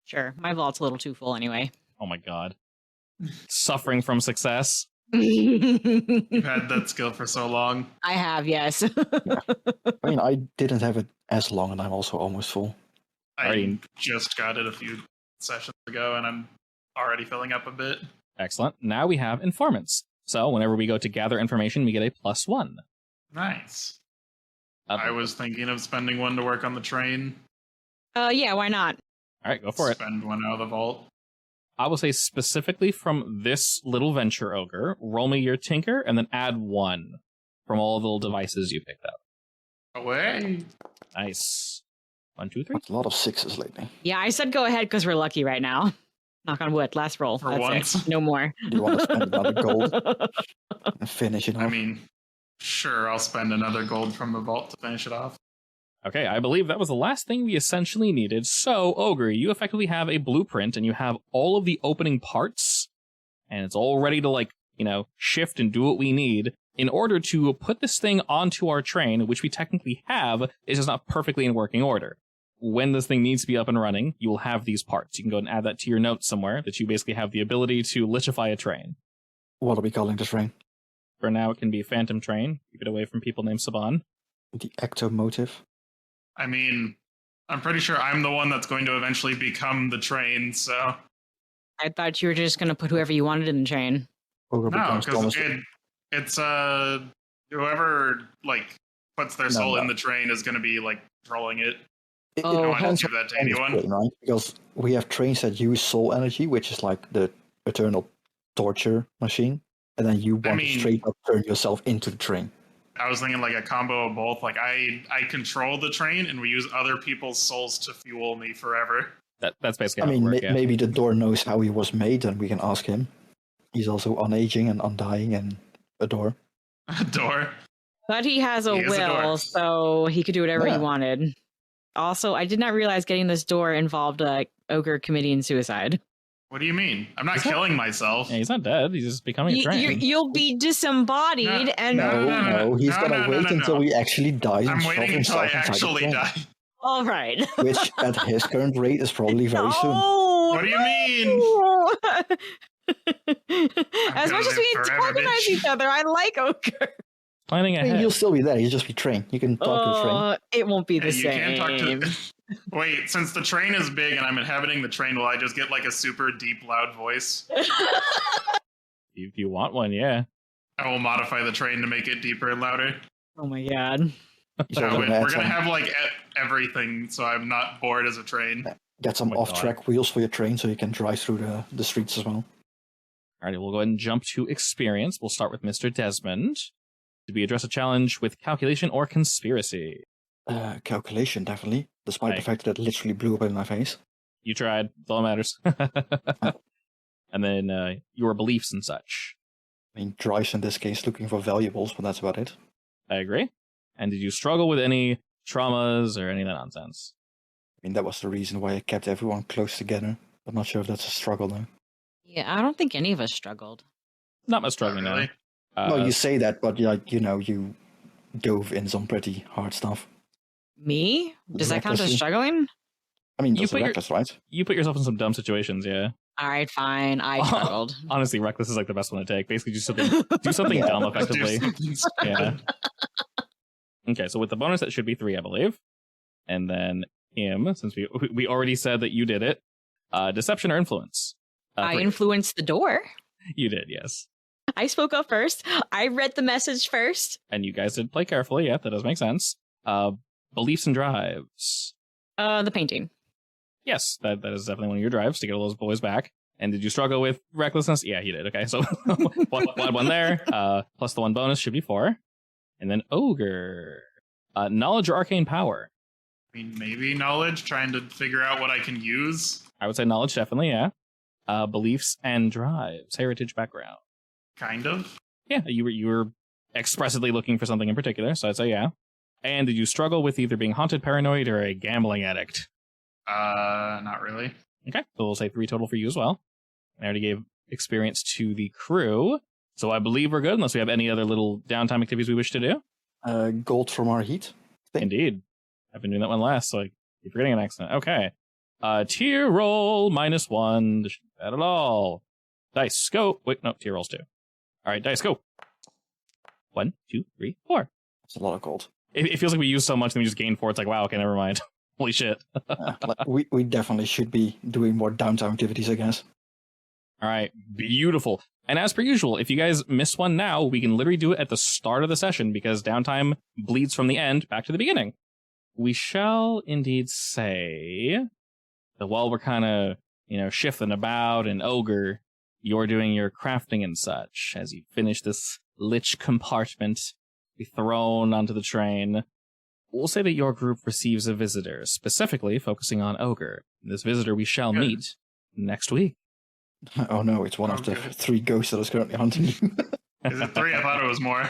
Speaker 2: Sure, my vault's a little too full anyway.
Speaker 1: Oh my god. Suffering from success.
Speaker 3: You've had that skill for so long.
Speaker 2: I have, yes.
Speaker 4: I mean, I didn't have it as long, and I'm also almost full.
Speaker 3: I
Speaker 1: Alrighty.
Speaker 3: just got it a few sessions ago, and I'm already filling up a bit.
Speaker 1: Excellent. Now we have informants. So whenever we go to gather information, we get a +1.
Speaker 3: Nice.
Speaker 1: All
Speaker 3: I was thinking of spending 1 to work on the train.
Speaker 2: Yeah, why not?
Speaker 1: right, go for it.
Speaker 3: Spend 1 out of the vault.
Speaker 1: I will say specifically from this little venture, Ogre, roll me your tinker and then add 1 from all the little devices you picked up.
Speaker 3: Away.
Speaker 1: Nice. 1, 2, 3.
Speaker 4: That's a lot of 6s lately.
Speaker 2: Yeah, I said go ahead because we're lucky right now. Knock on wood. Last roll.
Speaker 3: For
Speaker 2: That's
Speaker 3: once.
Speaker 2: it. No more.
Speaker 4: Do you want to spend another gold and finish it off?
Speaker 3: I mean, sure, I'll spend another gold from the vault to finish it off.
Speaker 1: Okay, I believe that was the last thing we essentially needed. So, Ogre, you effectively have a blueprint and you have all of the opening parts, and it's all ready to, like, you know, shift and do what we need in order to put this thing onto our train, which we technically have, it's just not perfectly in working order. When this thing needs to be up and running, you will have these parts. You can go and add that to your notes somewhere, that you basically have the ability to lichify a train.
Speaker 4: What are we calling this train?
Speaker 1: For now, it can be a phantom train. Keep it away from people named Saban.
Speaker 4: The ectomotive?
Speaker 3: I mean, I'm pretty sure I'm the one that's going to eventually become the train, so...
Speaker 2: I thought you were just going to put whoever you wanted in the train.
Speaker 3: No, because it's whoever, like, puts their soul in the train is going to be, like, controlling it.
Speaker 4: It
Speaker 3: I don't want
Speaker 4: depends
Speaker 3: to give that to
Speaker 4: on the
Speaker 3: anyone.
Speaker 4: train, right? Because we have trains that use soul energy, which is like the eternal torture machine, and then you want to straight up turn yourself into the train.
Speaker 3: I was thinking like a combo of both. Like I control the train, and we use other people's souls to fuel me forever.
Speaker 1: That's basically.
Speaker 4: I mean,
Speaker 1: yeah.
Speaker 4: maybe the door knows how he was made, and we can ask him. He's also unaging and undying, and a door.
Speaker 3: A door.
Speaker 2: But he has a will, so he could do whatever he wanted. Also, I did not realize getting this door involved ogre committing suicide.
Speaker 3: What do you mean? I'm not killing myself.
Speaker 1: Yeah, he's not dead. He's just becoming a train.
Speaker 2: You'll be disembodied and...
Speaker 4: No, he's gonna wait until he actually dies.
Speaker 3: I'm waiting until I actually die.
Speaker 2: All right.
Speaker 4: Which, at his current rate, is probably very soon.
Speaker 3: What do you mean?
Speaker 2: As much as we antagonize each other, I like ogre.
Speaker 1: Planning ahead.
Speaker 4: You'll still be there. You'll just be trained. You can talk to the train.
Speaker 2: It won't be the same.
Speaker 3: You can't talk to Wait, since the train is big and I'm inhabiting the train, will I just get like a super deep, loud voice?
Speaker 1: If you want one, yeah.
Speaker 3: I will modify the train to make it deeper and louder.
Speaker 2: Oh my god.
Speaker 3: We're gonna have like everything, so I'm not bored as a train.
Speaker 4: Get some off-track wheels for your train so you can drive through the streets as well.
Speaker 1: Alrighty, we'll go ahead and jump to experience. We'll start with Mr. Desmond. Did we address a challenge with calculation or conspiracy?
Speaker 4: Calculation, definitely. Despite the fact that it literally blew up in my face.
Speaker 1: You tried. That's all that matters. And then your beliefs and such.
Speaker 4: I mean, drives in this case looking for valuables, but that's about it.
Speaker 1: I agree. And did you struggle with any traumas or any of that nonsense?
Speaker 4: I mean, that was the reason why I kept everyone close together. I'm not sure if that's a struggle, though.
Speaker 2: Yeah, I don't think any of us struggled.
Speaker 1: Not much struggling,
Speaker 3: really.
Speaker 1: now.
Speaker 4: No, you say that, but like, you dove in some pretty hard stuff.
Speaker 2: Me? Does that count as struggling?
Speaker 4: I mean, that's reckless, right?
Speaker 1: You put yourself in some dumb situations, yeah.
Speaker 2: All right, fine. I struggled.
Speaker 1: Honestly, reckless is like the best one to take. Basically, do something dumb effectively. Yeah. Okay, so with the bonus, that should be 3, I believe. And then him, since we already said that you did it, deception or influence.
Speaker 2: I influenced the door.
Speaker 1: You did, yes.
Speaker 2: I spoke up first. I read the message first.
Speaker 1: And you guys did play carefully. Yeah, that does make sense. Beliefs and drives.
Speaker 2: The painting.
Speaker 1: Yes, that is definitely one of your drives to get all those boys back. And did you struggle with recklessness? Yeah, you did. Okay, so one there. Plus the 1 bonus should be 4. And then ogre. Knowledge or arcane power.
Speaker 3: I mean, maybe knowledge, trying to figure out what I can use.
Speaker 1: I would say knowledge, definitely, yeah. Beliefs and drives. Heritage background.
Speaker 3: Kind of.
Speaker 1: Yeah, you were expressly looking for something in particular, so I'd say yeah. And did you struggle with either being haunted, paranoid, or a gambling addict?
Speaker 3: Not really.
Speaker 1: Okay, so we'll say 3 total for you as well. I already gave experience to the crew, so I believe we're good, unless we have any other little downtime activities we wish to do.
Speaker 4: Gold from our heat.
Speaker 1: Indeed. I've been doing that one last, so I keep forgetting an accident. Okay. Tier roll -1. This shouldn't be bad at all. Dice, go. Wait, no, tier rolls 2. All right, dice, go. 1, 2, 3, 4.
Speaker 4: That's a lot of gold.
Speaker 1: It feels like we use so much, then we just gain 4. It's like, wow, okay, never mind. Holy shit.
Speaker 4: We definitely should be doing more downtime activities, I guess.
Speaker 1: All right, beautiful. And as per usual, if you guys miss one now, we can literally do it at the start of the session because downtime bleeds from the end back to the beginning. We shall indeed say that while we're kind of, shifting about and ogre, you're doing your crafting and such as you finish this lich compartment, be thrown onto the train. We'll say that your group receives a visitor, specifically focusing on ogre. This visitor we shall meet next week.
Speaker 4: Oh no, it's one of the 3 ghosts that is currently hunting you.
Speaker 3: Is it 3? I thought it was more.